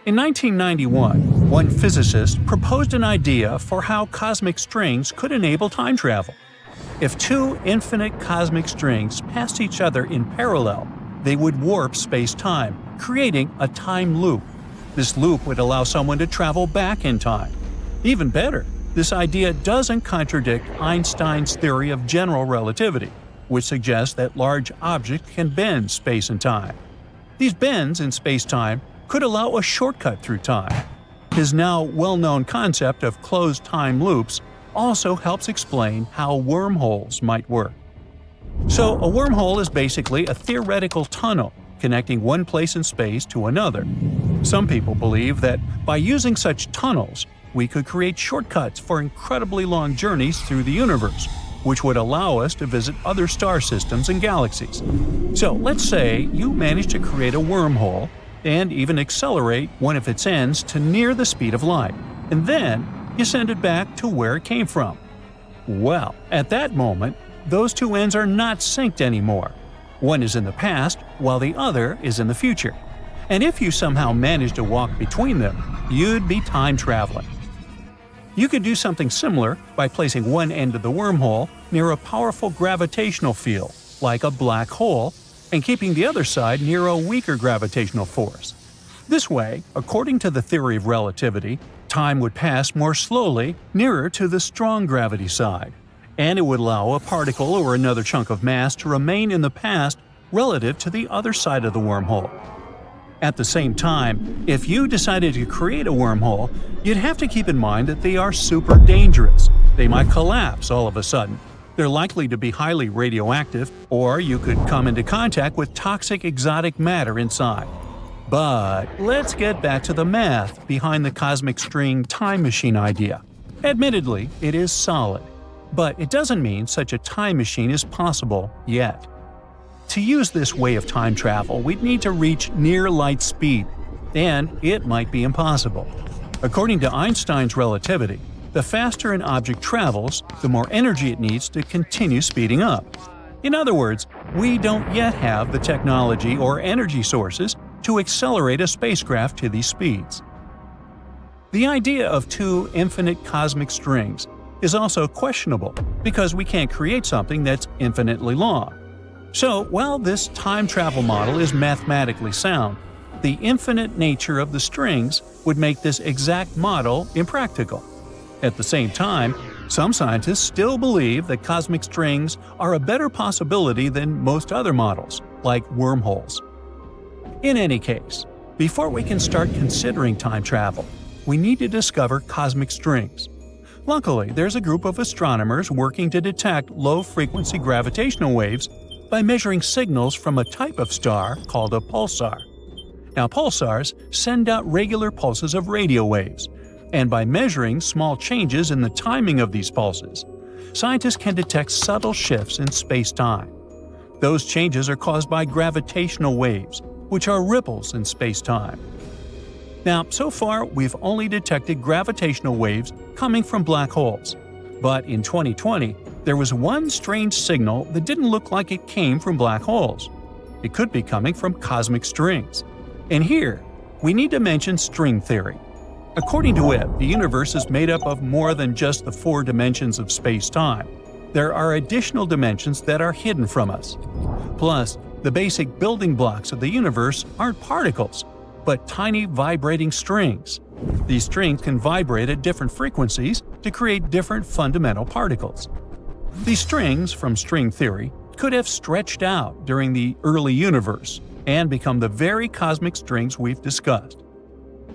In 1991, one physicist proposed an idea for how cosmic strings could enable time travel. If two infinite cosmic strings passed each other in parallel, they would warp space-time, creating a time loop. This loop would allow someone to travel back in time. Even better, this idea doesn't contradict Einstein's theory of general relativity, which suggests that large objects can bend space and time. These bends in space-time could allow a shortcut through time. His now well-known concept of closed time loops also helps explain how wormholes might work. So, a wormhole is basically a theoretical tunnel connecting one place in space to another. Some people believe that by using such tunnels, we could create shortcuts for incredibly long journeys through the universe, which would allow us to visit other star systems and galaxies. So, let's say you manage to create a wormhole and even accelerate one of its ends to near the speed of light, and then you send it back to where it came from. Well, at that moment, those two ends are not synced anymore. One is in the past, while the other is in the future. And if you somehow manage to walk between them, you'd be time traveling. You could do something similar by placing one end of the wormhole near a powerful gravitational field, like a black hole, and keeping the other side near a weaker gravitational force. This way, according to the theory of relativity, time would pass more slowly nearer to the strong gravity side, and it would allow a particle or another chunk of mass to remain in the past relative to the other side of the wormhole. At the same time, if you decided to create a wormhole, you'd have to keep in mind that they are super dangerous. They might collapse all of a sudden. They're likely to be highly radioactive, or you could come into contact with toxic exotic matter inside. But let's get back to the math behind the cosmic string time machine idea. Admittedly, it is solid, but it doesn't mean such a time machine is possible yet. To use this way of time travel, we'd need to reach near light speed, and it might be impossible. According to Einstein's relativity, the faster an object travels, the more energy it needs to continue speeding up. In other words, we don't yet have the technology or energy sources to accelerate a spacecraft to these speeds. The idea of two infinite cosmic strings is also questionable because we can't create something that's infinitely long. So, while this time travel model is mathematically sound, the infinite nature of the strings would make this exact model impractical. At the same time, some scientists still believe that cosmic strings are a better possibility than most other models, like wormholes. In any case, before we can start considering time travel, we need to discover cosmic strings. Luckily, there's a group of astronomers working to detect low-frequency gravitational waves by measuring signals from a type of star called a pulsar. Now, pulsars send out regular pulses of radio waves, and by measuring small changes in the timing of these pulses, scientists can detect subtle shifts in space-time. Those changes are caused by gravitational waves, which are ripples in space-time. Now, so far, we've only detected gravitational waves coming from black holes. But in 2020, there was one strange signal that didn't look like it came from black holes. It could be coming from cosmic strings. And here, we need to mention string theory. According to it, the universe is made up of more than just the four dimensions of space-time. There are additional dimensions that are hidden from us. Plus, the basic building blocks of the universe aren't particles, but tiny vibrating strings. These strings can vibrate at different frequencies to create different fundamental particles. These strings, from string theory, could have stretched out during the early universe and become the very cosmic strings we've discussed.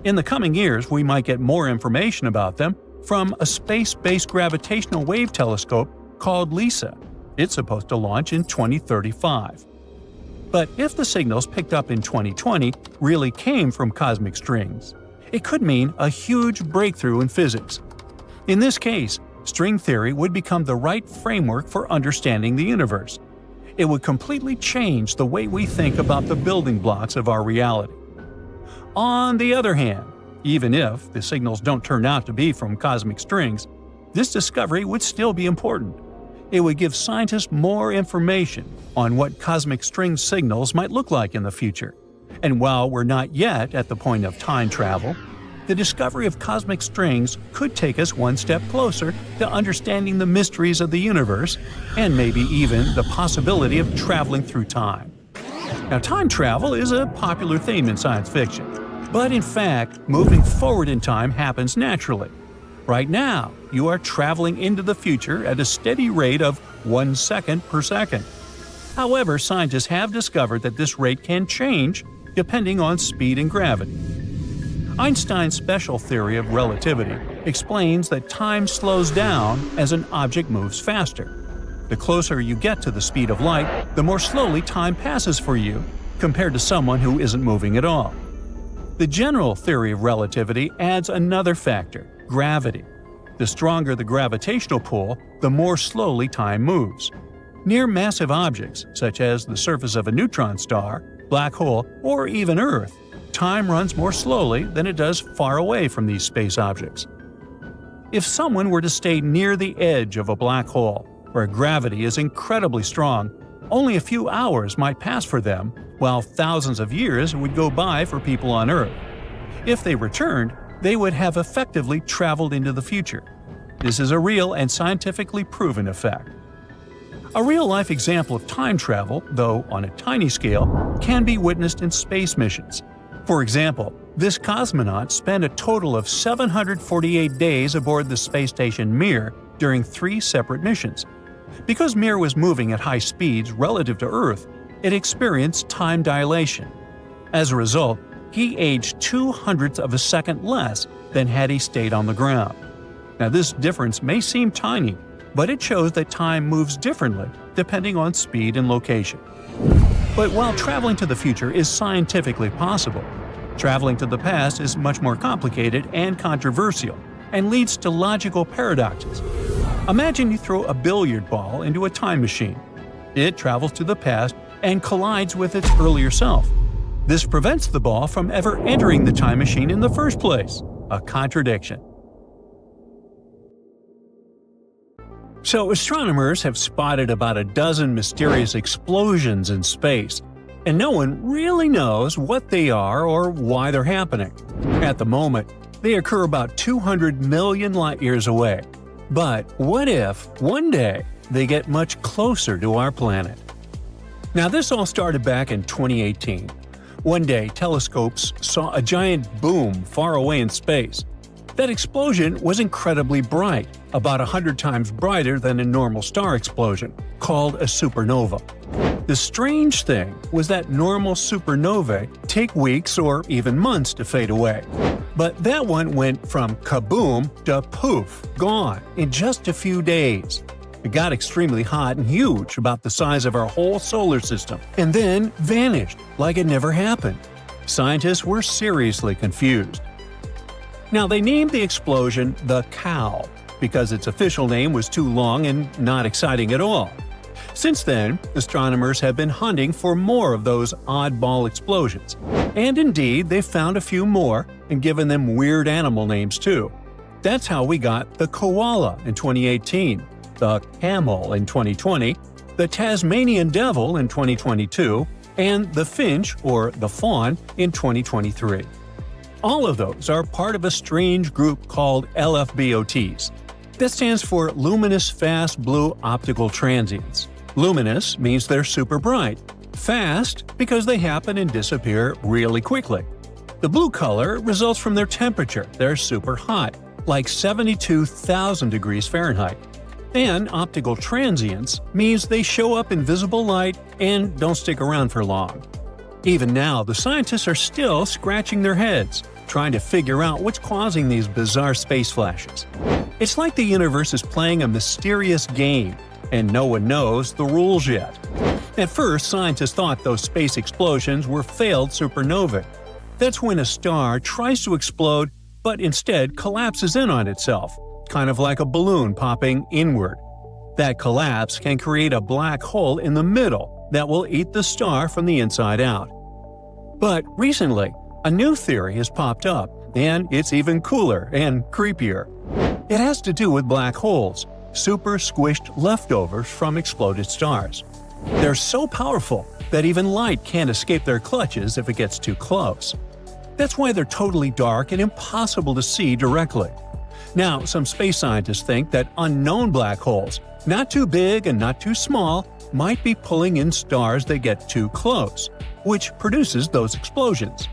In the coming years, we might get more information about them from a space-based gravitational wave telescope called LISA. It's supposed to launch in 2035. But if the signals picked up in 2020 really came from cosmic strings, it could mean a huge breakthrough in physics. In this case, string theory would become the right framework for understanding the universe. It would completely change the way we think about the building blocks of our reality. On the other hand, even if the signals don't turn out to be from cosmic strings, this discovery would still be important. It would give scientists more information on what cosmic string signals might look like in the future. And while we're not yet at the point of time travel, the discovery of cosmic strings could take us one step closer to understanding the mysteries of the universe and maybe even the possibility of traveling through time. Now, time travel is a popular theme in science fiction, but in fact, moving forward in time happens naturally. Right now, you are traveling into the future at a steady rate of 1 second per second. However, scientists have discovered that this rate can change depending on speed and gravity. Einstein's special theory of relativity explains that time slows down as an object moves faster. The closer you get to the speed of light, the more slowly time passes for you, compared to someone who isn't moving at all. The general theory of relativity adds another factor: gravity. The stronger the gravitational pull, the more slowly time moves. Near massive objects, such as the surface of a neutron star, black hole, or even Earth, time runs more slowly than it does far away from these space objects. If someone were to stay near the edge of a black hole, where gravity is incredibly strong, only a few hours might pass for them, while thousands of years would go by for people on Earth. If they returned, they would have effectively traveled into the future. This is a real and scientifically proven effect. A real-life example of time travel, though on a tiny scale, can be witnessed in space missions. For example, this cosmonaut spent a total of 748 days aboard the space station Mir during 3 separate missions. Because Mir was moving at high speeds relative to Earth, it experienced time dilation. As a result, he aged 0.02 of a second less than had he stayed on the ground. Now, this difference may seem tiny, but it shows that time moves differently depending on speed and location. But while traveling to the future is scientifically possible, traveling to the past is much more complicated and controversial, and leads to logical paradoxes. Imagine you throw a billiard ball into a time machine. It travels to the past and collides with its earlier self. This prevents the ball from ever entering the time machine in the first place. A contradiction. So, astronomers have spotted about a dozen mysterious explosions in space, and no one really knows what they are or why they're happening. At the moment, they occur about 200 million light-years away. But what if, one day, they get much closer to our planet? Now, this all started back in 2018. One day, telescopes saw a giant boom far away in space. That explosion was incredibly bright, about 100 times brighter than a normal star explosion, called a supernova. The strange thing was that normal supernovae take weeks or even months to fade away. But that one went from kaboom to poof, gone, in just a few days. It got extremely hot and huge, about the size of our whole solar system, and then vanished like it never happened. Scientists were seriously confused. Now, they named the explosion the Cow, because its official name was too long and not exciting at all. Since then, astronomers have been hunting for more of those oddball explosions. And indeed, they've found a few more and given them weird animal names too. That's how we got the koala in 2018, the camel in 2020, the Tasmanian devil in 2022, and the finch, or the fawn, in 2023. All of those are part of a strange group called LFBOTs. That stands for Luminous Fast Blue Optical Transients. Luminous means they're super bright. Fast because they happen and disappear really quickly. The blue color results from their temperature. They're super hot, like 72,000 degrees Fahrenheit. And optical transients means they show up in visible light and don't stick around for long. Even now, the scientists are still scratching their heads, trying to figure out what's causing these bizarre space flashes. It's like the universe is playing a mysterious game, and no one knows the rules yet. At first, scientists thought those space explosions were failed supernovae. That's when a star tries to explode but instead collapses in on itself, kind of like a balloon popping inward. That collapse can create a black hole in the middle that will eat the star from the inside out. But recently, a new theory has popped up, and it's even cooler and creepier. It has to do with black holes, super squished leftovers from exploded stars. They're so powerful that even light can't escape their clutches if it gets too close. That's why they're totally dark and impossible to see directly. Now, some space scientists think that unknown black holes, not too big and not too small, might be pulling in stars that get too close, which produces those explosions.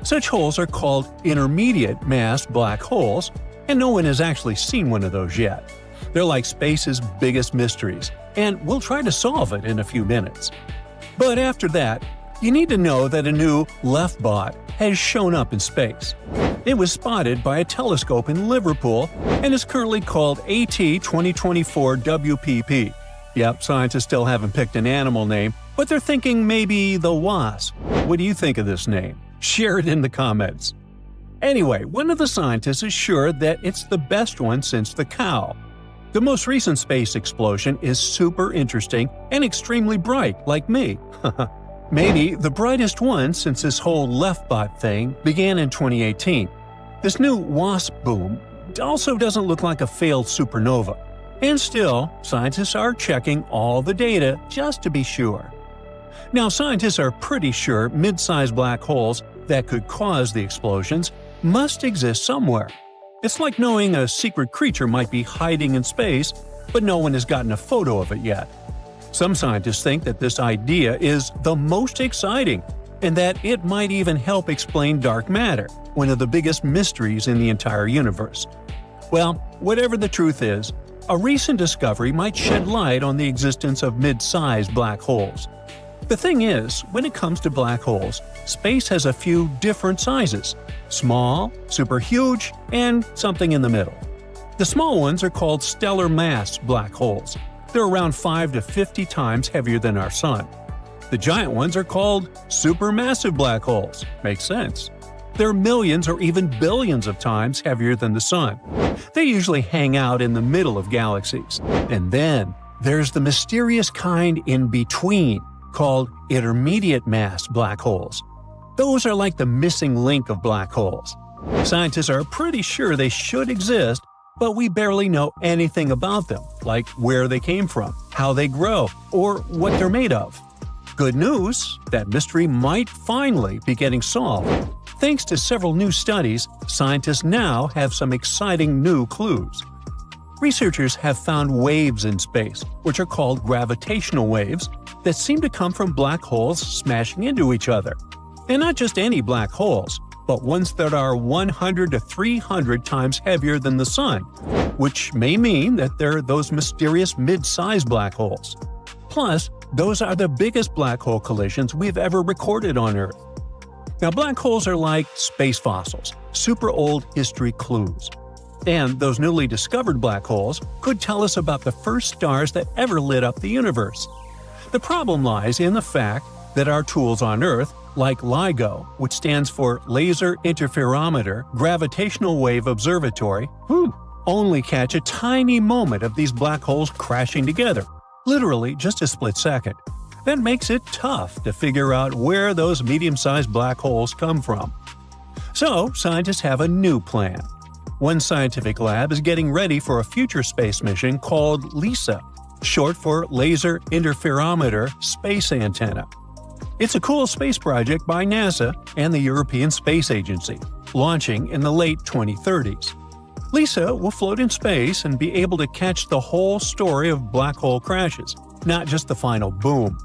Such holes are called intermediate mass black holes, and no one has actually seen one of those yet. They're like space's biggest mysteries, and we'll try to solve it in a few minutes. But after that, you need to know that a new left-bot has shown up in space. It was spotted by a telescope in Liverpool and is currently called AT 2024 WPP. Yep, scientists still haven't picked an animal name, but they're thinking maybe the wasp. What do you think of this name? Share it in the comments. Anyway, one of the scientists is sure that it's the best one since the cow. The most recent space explosion is super interesting and extremely bright, like me. Maybe the brightest one since this whole left-bot thing began in 2018. This new WASP boom also doesn't look like a failed supernova. And still, scientists are checking all the data just to be sure. Now, scientists are pretty sure mid-sized black holes that could cause the explosions must exist somewhere. It's like knowing a secret creature might be hiding in space, but no one has gotten a photo of it yet. Some scientists think that this idea is the most exciting, and that it might even help explain dark matter, one of the biggest mysteries in the entire universe. Well, whatever the truth is, a recent discovery might shed light on the existence of mid-sized black holes. The thing is, when it comes to black holes, space has a few different sizes: small, super huge, and something in the middle. The small ones are called stellar mass black holes. They're around 5 to 50 times heavier than our Sun. The giant ones are called supermassive black holes. Makes sense. They're millions or even billions of times heavier than the Sun. They usually hang out in the middle of galaxies. And then there's the mysterious kind in between, called intermediate mass black holes. Those are like the missing link of black holes. Scientists are pretty sure they should exist, but we barely know anything about them, like where they came from, how they grow, or what they're made of. Good news, that mystery might finally be getting solved. Thanks to several new studies, scientists now have some exciting new clues. Researchers have found waves in space, which are called gravitational waves, that seem to come from black holes smashing into each other. And not just any black holes, but ones that are 100 to 300 times heavier than the Sun, which may mean that they're those mysterious mid-sized black holes. Plus, those are the biggest black hole collisions we've ever recorded on Earth. Now, black holes are like space fossils, super old history clues. And those newly discovered black holes could tell us about the first stars that ever lit up the universe. The problem lies in the fact that our tools on Earth, like LIGO, which stands for Laser Interferometer Gravitational Wave Observatory, only catch a tiny moment of these black holes crashing together, literally just a split second. That makes it tough to figure out where those medium-sized black holes come from. So, scientists have a new plan. One scientific lab is getting ready for a future space mission called LISA, short for Laser Interferometer Space Antenna. It's a cool space project by NASA and the European Space Agency, launching in the late 2030s. LISA will float in space and be able to catch the whole story of black hole crashes, not just the final boom.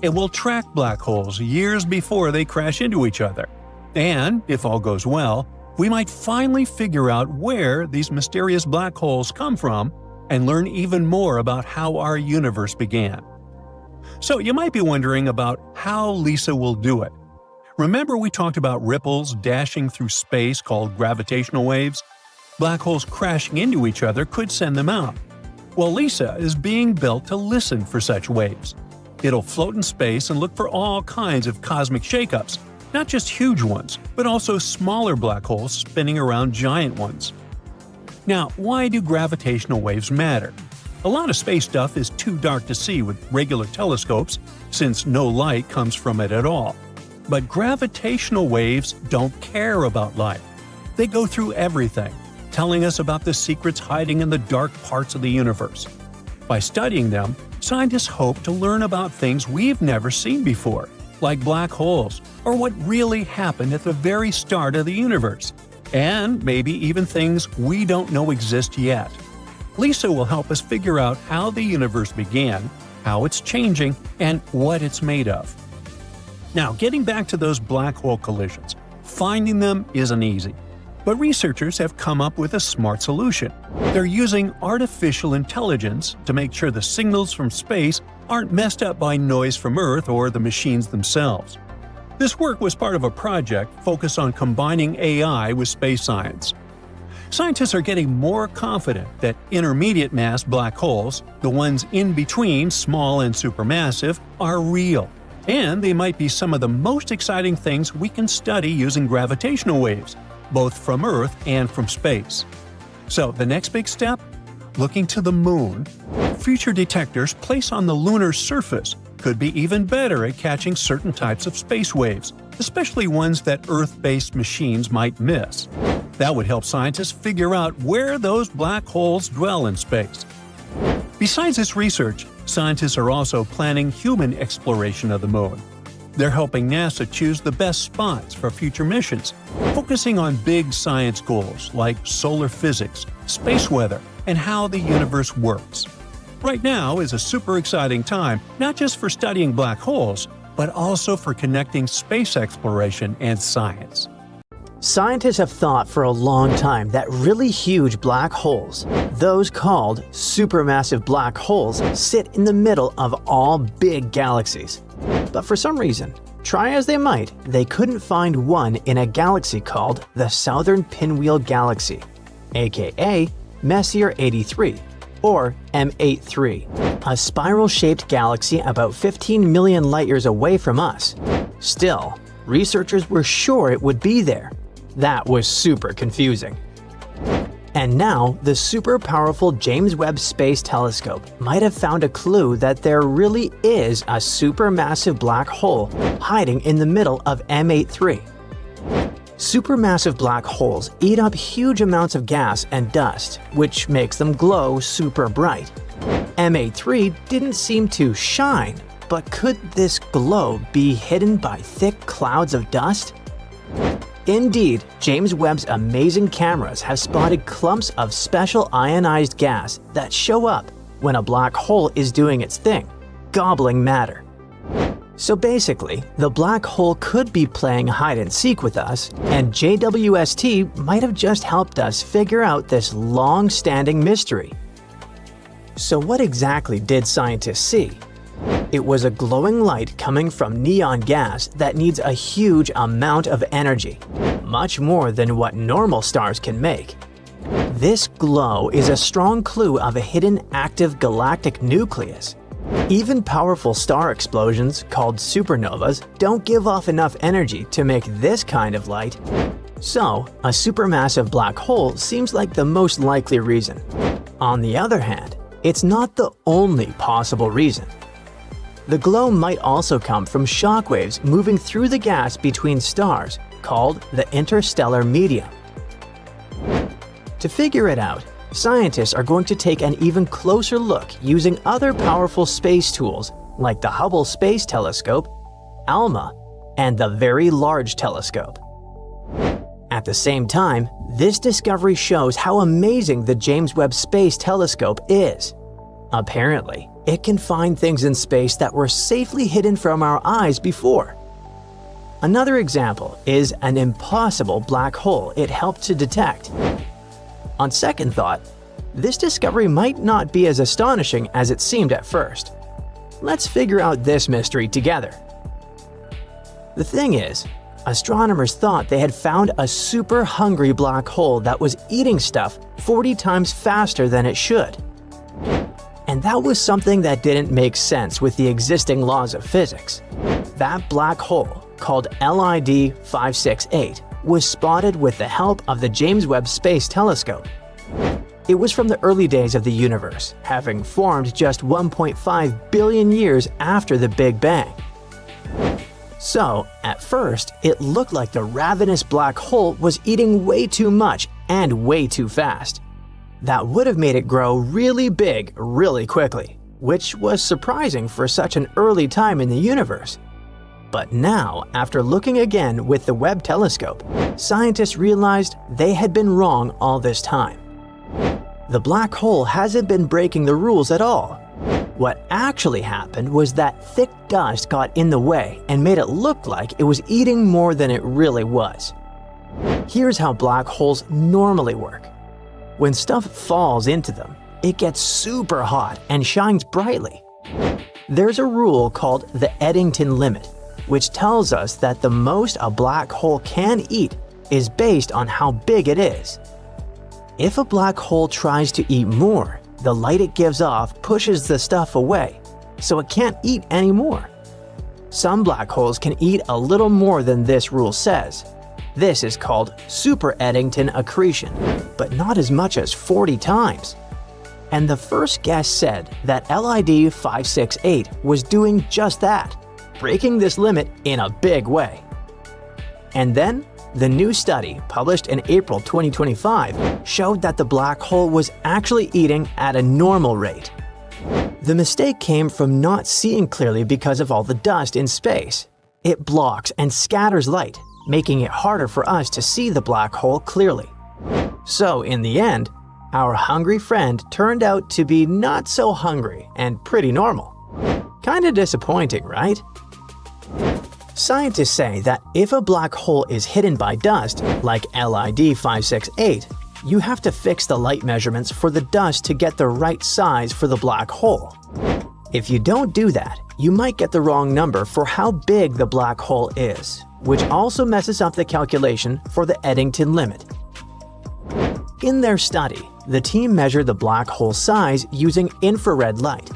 It will track black holes years before they crash into each other. And, if all goes well, we might finally figure out where these mysterious black holes come from and learn even more about how our universe began. So you might be wondering about how LISA will do it. Remember we talked about ripples dashing through space called gravitational waves? Black holes crashing into each other could send them out. Well, LISA is being built to listen for such waves. It'll float in space and look for all kinds of cosmic shakeups, not just huge ones, but also smaller black holes spinning around giant ones. Now, why do gravitational waves matter? A lot of space stuff is too dark to see with regular telescopes, since no light comes from it at all. But gravitational waves don't care about light. They go through everything, telling us about the secrets hiding in the dark parts of the universe. By studying them, scientists hope to learn about things we've never seen before, like black holes, or what really happened at the very start of the universe, and maybe even things we don't know exist yet. LISA will help us figure out how the universe began, how it's changing, and what it's made of. Now, getting back to those black hole collisions, finding them isn't easy. But researchers have come up with a smart solution. They're using artificial intelligence to make sure the signals from space aren't messed up by noise from Earth or the machines themselves. This work was part of a project focused on combining AI with space science. Scientists are getting more confident that intermediate mass black holes, the ones in between small and supermassive, are real. And they might be some of the most exciting things we can study using gravitational waves, both from Earth and from space. So the next big step? Looking to the Moon. Future detectors placed on the lunar surface could be even better at catching certain types of space waves, especially ones that Earth-based machines might miss. That would help scientists figure out where those black holes dwell in space. Besides this research, scientists are also planning human exploration of the Moon. They're helping NASA choose the best spots for future missions, focusing on big science goals like solar physics, space weather, and how the universe works. Right now is a super exciting time, not just for studying black holes, but also for connecting space exploration and science. Scientists have thought for a long time that really huge black holes, those called supermassive black holes, sit in the middle of all big galaxies. But for some reason, try as they might, they couldn't find one in a galaxy called the Southern Pinwheel Galaxy, aka Messier 83, or M83, a spiral-shaped galaxy about 15 million light-years away from us. Still, researchers were sure it would be there. That was super confusing. And now, the super powerful James Webb Space Telescope might have found a clue that there really is a supermassive black hole hiding in the middle of M83. Supermassive black holes eat up huge amounts of gas and dust, which makes them glow super bright. M83 didn't seem to shine, but could this glow be hidden by thick clouds of dust? Indeed, James Webb's amazing cameras have spotted clumps of special ionized gas that show up when a black hole is doing its thing, gobbling matter. So basically, the black hole could be playing hide-and-seek with us, and JWST might have just helped us figure out this long-standing mystery. So what exactly did scientists see? It was a glowing light coming from neon gas that needs a huge amount of energy, much more than what normal stars can make. This glow is a strong clue of a hidden active galactic nucleus. Even powerful star explosions, called supernovas, don't give off enough energy to make this kind of light. So, a supermassive black hole seems like the most likely reason. On the other hand, it's not the only possible reason. The glow might also come from shockwaves moving through the gas between stars, called the interstellar medium. To figure it out, scientists are going to take an even closer look using other powerful space tools like the Hubble Space Telescope, ALMA, and the Very Large Telescope. At the same time, this discovery shows how amazing the James Webb Space Telescope is. Apparently, it can find things in space that were safely hidden from our eyes before. Another example is an impossible black hole it helped to detect. On second thought, this discovery might not be as astonishing as it seemed at first. Let's figure out this mystery together. The thing is, astronomers thought they had found a super hungry black hole that was eating stuff 40 times faster than it should. And that was something that didn't make sense with the existing laws of physics. That black hole, called LID 568, was spotted with the help of the James Webb Space Telescope. It was from the early days of the universe, having formed just 1.5 billion years after the Big Bang. So, at first, it looked like the ravenous black hole was eating way too much and way too fast. That would have made it grow really big really quickly, which was surprising for such an early time in the universe. But now, after looking again with the Webb telescope, scientists realized they had been wrong all this time. The black hole hasn't been breaking the rules at all. What actually happened was that thick dust got in the way and made it look like it was eating more than it really was. Here's how black holes normally work. When stuff falls into them, it gets super hot and shines brightly. There's a rule called the Eddington limit, which tells us that the most a black hole can eat is based on how big it is. If a black hole tries to eat more, the light it gives off pushes the stuff away, so it can't eat anymore. Some black holes can eat a little more than this rule says. This is called super Eddington accretion, but not as much as 40 times. And the first guess said that LID 568 was doing just that, breaking this limit in a big way. And then, the new study, published in April 2025, showed that the black hole was actually eating at a normal rate. The mistake came from not seeing clearly because of all the dust in space. It blocks and scatters light, making it harder for us to see the black hole clearly. So, in the end, our hungry friend turned out to be not so hungry and pretty normal. Kinda disappointing, right? Scientists say that if a black hole is hidden by dust, like LID 568, you have to fix the light measurements for the dust to get the right size for the black hole. If you don't do that, you might get the wrong number for how big the black hole is, which also messes up the calculation for the Eddington limit. In their study, the team measured the black hole size using infrared light.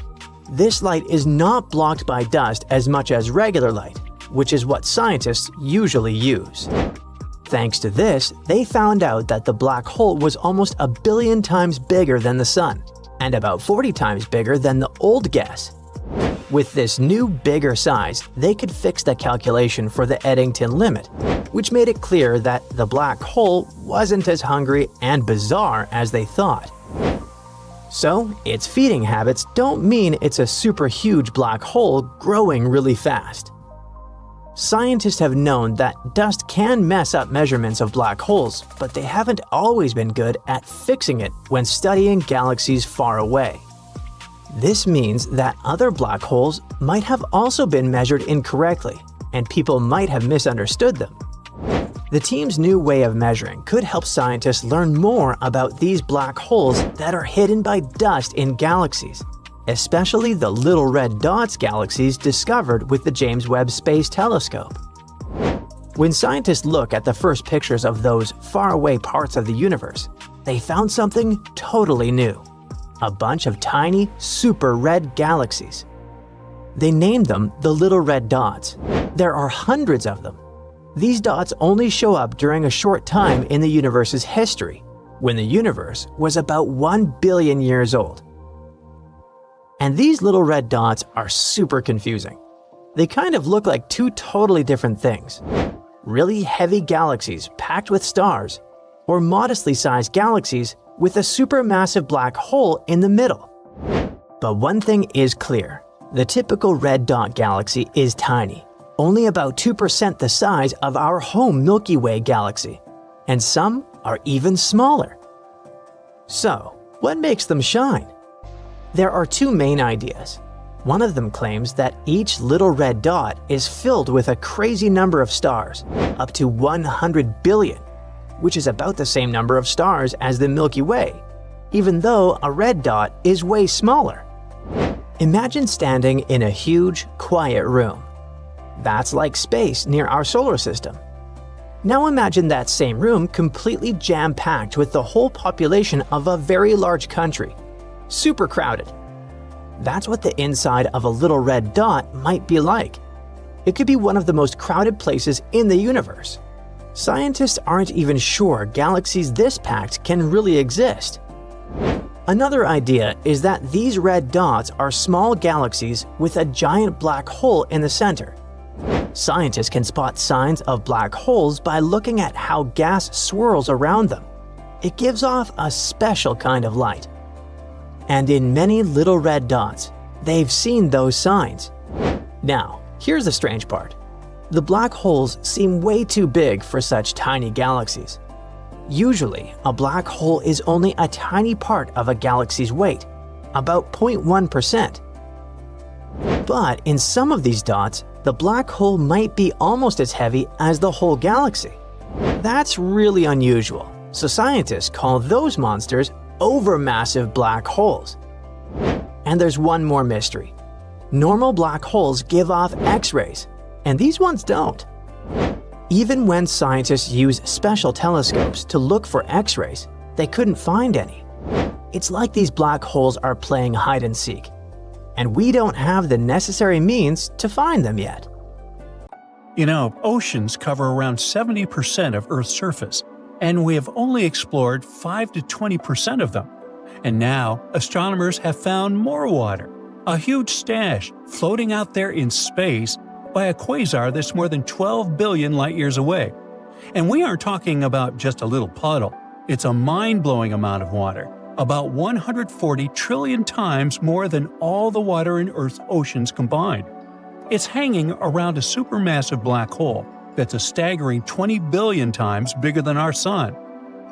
This light is not blocked by dust as much as regular light, which is what scientists usually use. Thanks to this, they found out that the black hole was almost 1 billion times bigger than the Sun, and about 40 times bigger than the old guess. With this new, bigger size, they could fix the calculation for the Eddington limit, which made it clear that the black hole wasn't as hungry and bizarre as they thought. So, its feeding habits don't mean it's a super huge black hole growing really fast. Scientists have known that dust can mess up measurements of black holes, but they haven't always been good at fixing it when studying galaxies far away. This means that other black holes might have also been measured incorrectly, and people might have misunderstood them. The team's new way of measuring could help scientists learn more about these black holes that are hidden by dust in galaxies, especially the little red dots galaxies discovered with the James Webb Space Telescope. When scientists look at the first pictures of those faraway parts of the universe, they found something totally new: a bunch of tiny, super red galaxies. They named them the little red dots. There are hundreds of them. These dots only show up during a short time in the universe's history, when the universe was about 1 billion years old. And these little red dots are super confusing. They kind of look like two totally different things: really heavy galaxies packed with stars, or modestly sized galaxies with a supermassive black hole in the middle. But one thing is clear: the typical red dot galaxy is tiny, only about 2% the size of our home Milky Way galaxy, and some are even smaller. So, what makes them shine? There are two main ideas. One of them claims that each little red dot is filled with a crazy number of stars, up to 100 billion, which is about the same number of stars as the Milky Way, even though a red dot is way smaller. Imagine standing in a huge, quiet room. That's like space near our solar system. Now imagine that same room completely jam-packed with the whole population of a very large country. Super crowded. That's what the inside of a little red dot might be like. It could be one of the most crowded places in the universe. Scientists aren't even sure galaxies this packed can really exist. Another idea is that these red dots are small galaxies with a giant black hole in the center. Scientists can spot signs of black holes by looking at how gas swirls around them. It gives off a special kind of light. And in many little red dots, they've seen those signs. Now, here's the strange part. The black holes seem way too big for such tiny galaxies. Usually, a black hole is only a tiny part of a galaxy's weight, about 0.1%. But in some of these dots, the black hole might be almost as heavy as the whole galaxy. That's really unusual, so scientists call those monsters overmassive black holes. And there's one more mystery. Normal black holes give off X-rays, and these ones don't. Even when scientists use special telescopes to look for X-rays, they couldn't find any. It's like these black holes are playing hide and seek, and we don't have the necessary means to find them yet. You know, oceans cover around 70% of Earth's surface, and we have only explored 5 to 20% of them. And now, astronomers have found more water, a huge stash floating out there in space by a quasar that's more than 12 billion light-years away. And we aren't talking about just a little puddle. It's a mind-blowing amount of water, about 140 trillion times more than all the water in Earth's oceans combined. It's hanging around a supermassive black hole that's a staggering 20 billion times bigger than our Sun.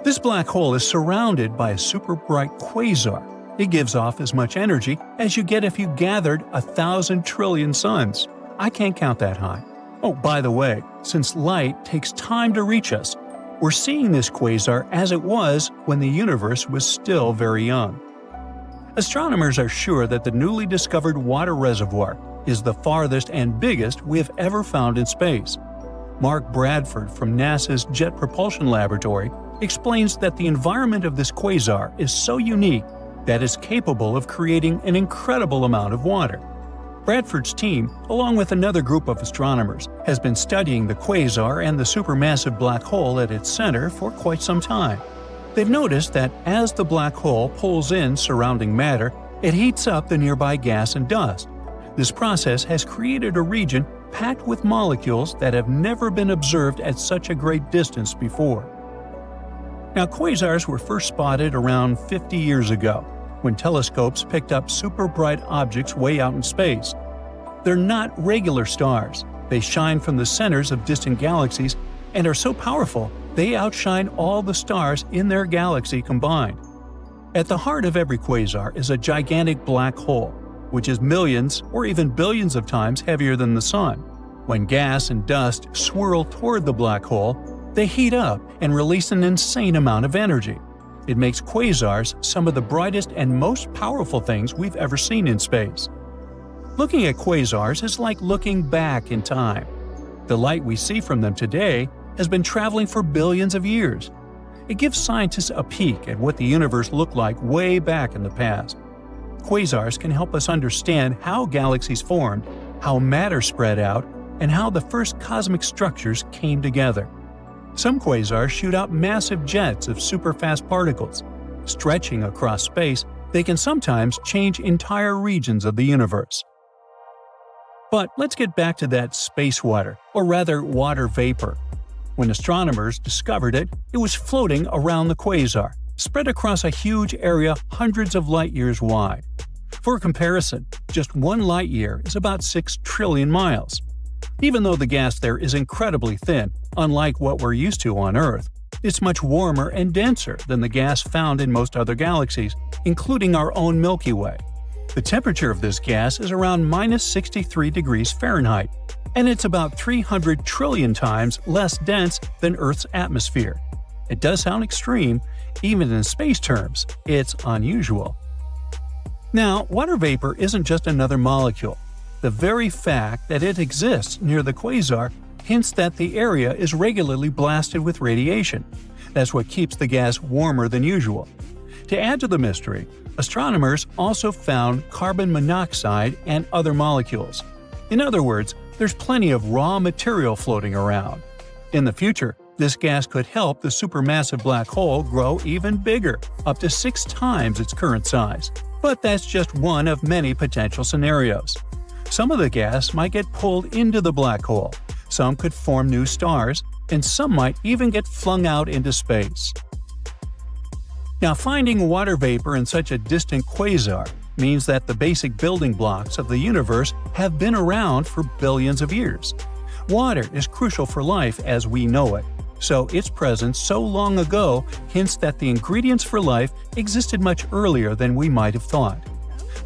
This black hole is surrounded by a super bright quasar. It gives off as much energy as you get if you gathered 1,000 trillion suns. I can't count that high. Oh, by the way, since light takes time to reach us, we're seeing this quasar as it was when the universe was still very young. Astronomers are sure that the newly discovered water reservoir is the farthest and biggest we have ever found in space. Mark Bradford from NASA's Jet Propulsion Laboratory explains that the environment of this quasar is so unique that it's capable of creating an incredible amount of water. Bradford's team, along with another group of astronomers, has been studying the quasar and the supermassive black hole at its center for quite some time. They've noticed that as the black hole pulls in surrounding matter, it heats up the nearby gas and dust. This process has created a region packed with molecules that have never been observed at such a great distance before. Now, quasars were first spotted around 50 years ago, when telescopes picked up super bright objects way out in space. They're not regular stars. They shine from the centers of distant galaxies and are so powerful they outshine all the stars in their galaxy combined. At the heart of every quasar is a gigantic black hole, which is millions or even billions of times heavier than the Sun. When gas and dust swirl toward the black hole, they heat up and release an insane amount of energy. It makes quasars some of the brightest and most powerful things we've ever seen in space. Looking at quasars is like looking back in time. The light we see from them today has been traveling for billions of years. It gives scientists a peek at what the universe looked like way back in the past. Quasars can help us understand how galaxies formed, how matter spread out, and how the first cosmic structures came together. Some quasars shoot out massive jets of superfast particles. Stretching across space, they can sometimes change entire regions of the universe. But let's get back to that space water, or rather water vapor. When astronomers discovered it, it was floating around the quasar, spread across a huge area hundreds of light-years wide. For comparison, just 1 light-year is about 6 trillion miles. Even though the gas there is incredibly thin, unlike what we're used to on Earth, it's much warmer and denser than the gas found in most other galaxies, including our own Milky Way. The temperature of this gas is around minus 63 degrees Fahrenheit, and it's about 300 trillion times less dense than Earth's atmosphere. It does sound extreme, even in space terms, it's unusual. Now, water vapor isn't just another molecule. The very fact that it exists near the quasar hints that the area is regularly blasted with radiation. That's what keeps the gas warmer than usual. To add to the mystery, astronomers also found carbon monoxide and other molecules. In other words, there's plenty of raw material floating around. In the future, this gas could help the supermassive black hole grow even bigger, up to 6 times its current size. But that's just one of many potential scenarios. Some of the gas might get pulled into the black hole, some could form new stars, and some might even get flung out into space. Now, finding water vapor in such a distant quasar means that the basic building blocks of the universe have been around for billions of years. Water is crucial for life as we know it, so its presence so long ago hints that the ingredients for life existed much earlier than we might have thought.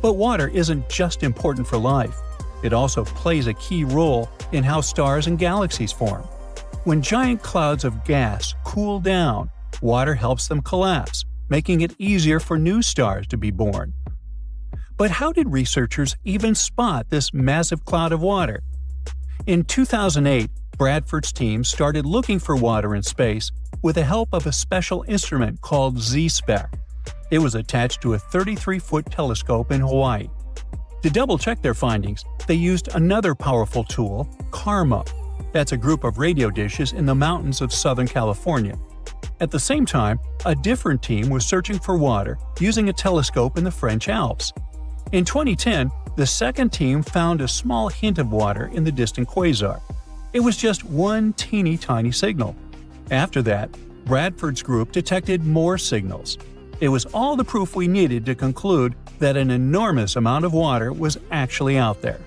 But water isn't just important for life. It also plays a key role in how stars and galaxies form. When giant clouds of gas cool down, water helps them collapse, making it easier for new stars to be born. But how did researchers even spot this massive cloud of water? In 2008, Bradford's team started looking for water in space with the help of a special instrument called Z-spec. It was attached to a 33-foot telescope in Hawaii. To double-check their findings, they used another powerful tool, CARMA. That's a group of radio dishes in the mountains of Southern California. At the same time, a different team was searching for water using a telescope in the French Alps. In 2010, the second team found a small hint of water in the distant quasar. It was just one teeny-tiny signal. After that, Bradford's group detected more signals. It was all the proof we needed to conclude that an enormous amount of water was actually out there.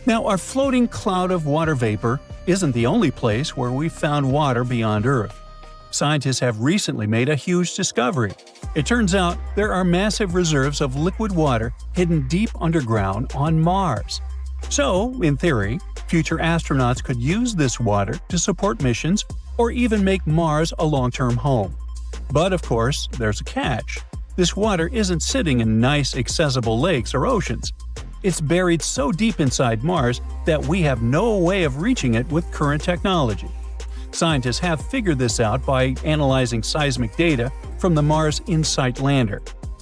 Now, our floating cloud of water vapor isn't the only place where we've found water beyond Earth. Scientists have recently made a huge discovery. It turns out there are massive reserves of liquid water hidden deep underground on Mars. So, in theory, future astronauts could use this water to support missions or even make Mars a long-term home. But of course, there's a catch. This water isn't sitting in nice, accessible lakes or oceans. It's buried so deep inside Mars that we have no way of reaching it with current technology. Scientists have figured this out by analyzing seismic data from the Mars InSight lander.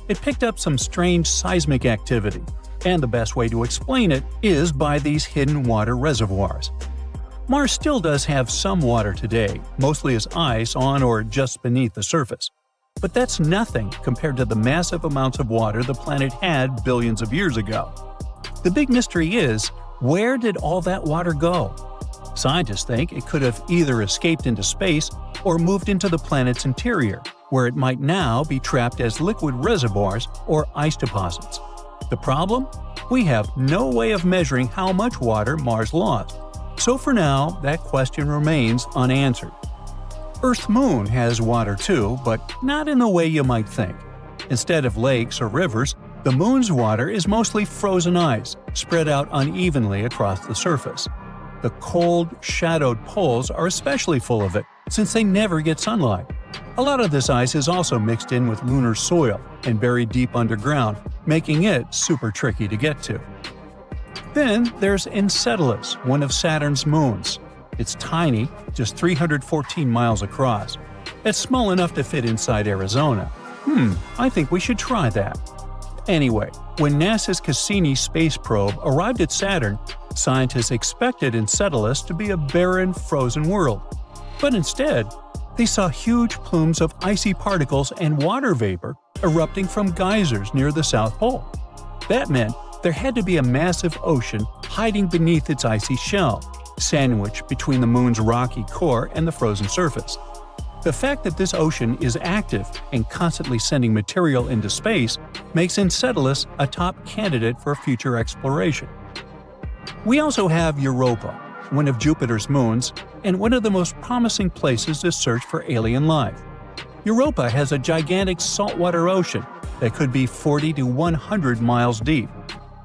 It picked up some strange seismic activity, and the best way to explain it is by these hidden water reservoirs. Mars still does have some water today, mostly as ice on or just beneath the surface. But that's nothing compared to the massive amounts of water the planet had billions of years ago. The big mystery is, where did all that water go? Scientists think it could have either escaped into space or moved into the planet's interior, where it might now be trapped as liquid reservoirs or ice deposits. The problem? We have no way of measuring how much water Mars lost. So for now, that question remains unanswered. Earth's moon has water too, but not in the way you might think. Instead of lakes or rivers, the moon's water is mostly frozen ice, spread out unevenly across the surface. The cold, shadowed poles are especially full of it, since they never get sunlight. A lot of this ice is also mixed in with lunar soil and buried deep underground, making it super tricky to get to. Then there's Enceladus, one of Saturn's moons. It's tiny, just 314 miles across. It's small enough to fit inside Arizona. I think we should try that. Anyway, when NASA's Cassini space probe arrived at Saturn, scientists expected Enceladus to be a barren, frozen world. But instead, they saw huge plumes of icy particles and water vapor erupting from geysers near the South Pole. That meant there had to be a massive ocean hiding beneath its icy shell, sandwiched between the moon's rocky core and the frozen surface. The fact that this ocean is active and constantly sending material into space makes Enceladus a top candidate for future exploration. We also have Europa, one of Jupiter's moons, and one of the most promising places to search for alien life. Europa has a gigantic saltwater ocean, that could be 40 to 100 miles deep.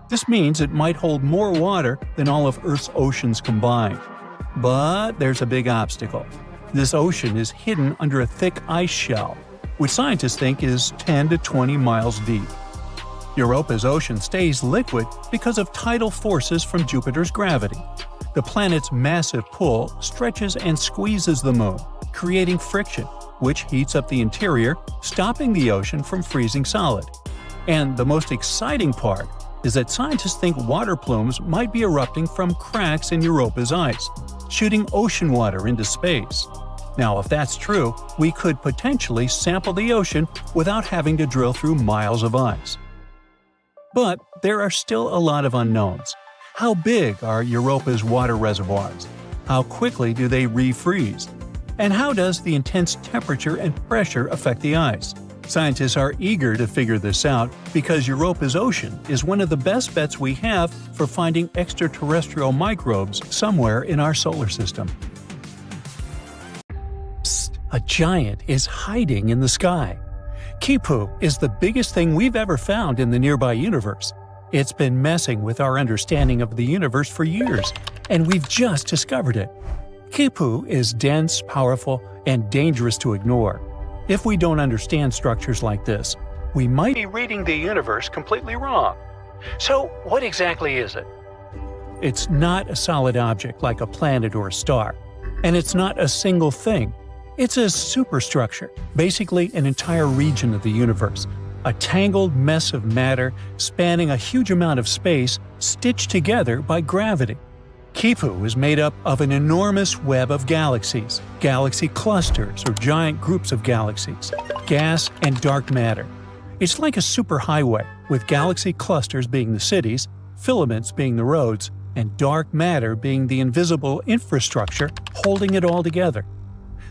This means it might hold more water than all of Earth's oceans combined. But there's a big obstacle. This ocean is hidden under a thick ice shell, which scientists think is 10 to 20 miles deep. Europa's ocean stays liquid because of tidal forces from Jupiter's gravity. The planet's massive pull stretches and squeezes the moon, creating friction, which heats up the interior, stopping the ocean from freezing solid. And the most exciting part is that scientists think water plumes might be erupting from cracks in Europa's ice, shooting ocean water into space. Now, if that's true, we could potentially sample the ocean without having to drill through miles of ice. But there are still a lot of unknowns. How big are Europa's water reservoirs? How quickly do they refreeze? And how does the intense temperature and pressure affect the ice? Scientists are eager to figure this out because Europa's ocean is one of the best bets we have for finding extraterrestrial microbes somewhere in our solar system. Psst, a giant is hiding in the sky. Kipu is the biggest thing we've ever found in the nearby universe. It's been messing with our understanding of the universe for years, and we've just discovered it. Kipu is dense, powerful, and dangerous to ignore. If we don't understand structures like this, we might be reading the universe completely wrong. So, what exactly is it? It's not a solid object like a planet or a star, and it's not a single thing. It's a superstructure, basically an entire region of the universe, a tangled mess of matter spanning a huge amount of space stitched together by gravity. Kipu is made up of an enormous web of galaxies, galaxy clusters or giant groups of galaxies, gas and dark matter. It's like a superhighway, with galaxy clusters being the cities, filaments being the roads, and dark matter being the invisible infrastructure holding it all together.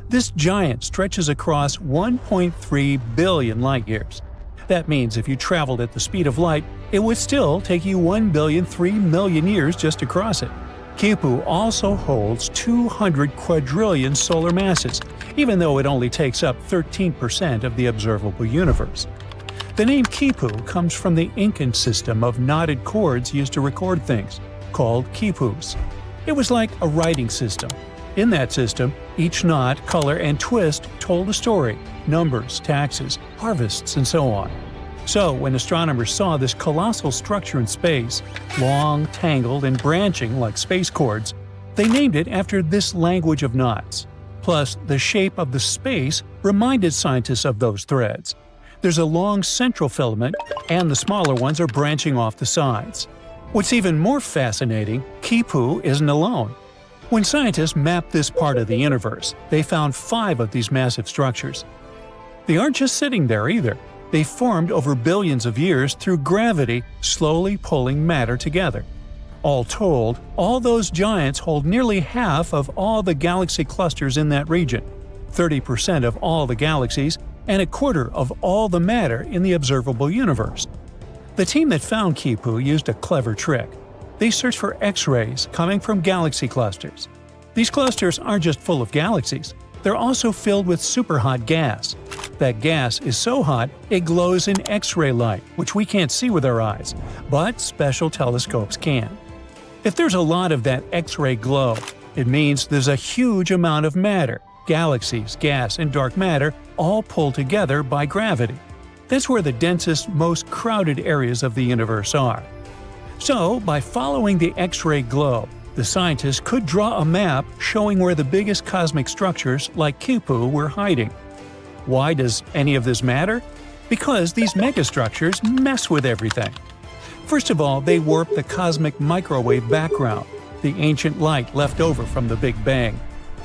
This giant stretches across 1.3 billion light-years. That means if you traveled at the speed of light, it would still take you 1,003,000,000 years just to cross it. Kipu also holds 200 quadrillion solar masses, even though it only takes up 13% of the observable universe. The name Kipu comes from the Incan system of knotted cords used to record things, called quipus. It was like a writing system. In that system, each knot, color, and twist told a story, numbers, taxes, harvests, and so on. So, when astronomers saw this colossal structure in space, long, tangled, and branching like space cords, they named it after this language of knots. Plus, the shape of the space reminded scientists of those threads. There's a long central filament, and the smaller ones are branching off the sides. What's even more fascinating, Kipu isn't alone. When scientists mapped this part of the universe, they found 5 of these massive structures. They aren't just sitting there either. They formed over billions of years through gravity slowly pulling matter together. All told, all those giants hold nearly half of all the galaxy clusters in that region, 30% of all the galaxies, and a quarter of all the matter in the observable universe. The team that found Kipu used a clever trick. They searched for X-rays coming from galaxy clusters. These clusters aren't just full of galaxies, they're also filled with superhot gas. That gas is so hot it glows in X-ray light, which we can't see with our eyes, but special telescopes can. If there's a lot of that X-ray glow, it means there's a huge amount of matter, galaxies, gas, and dark matter all pulled together by gravity. That's where the densest, most crowded areas of the universe are. So, by following the X-ray glow, the scientists could draw a map showing where the biggest cosmic structures like Kipu were hiding. Why does any of this matter? Because these megastructures mess with everything. First of all, they warp the cosmic microwave background, the ancient light left over from the Big Bang.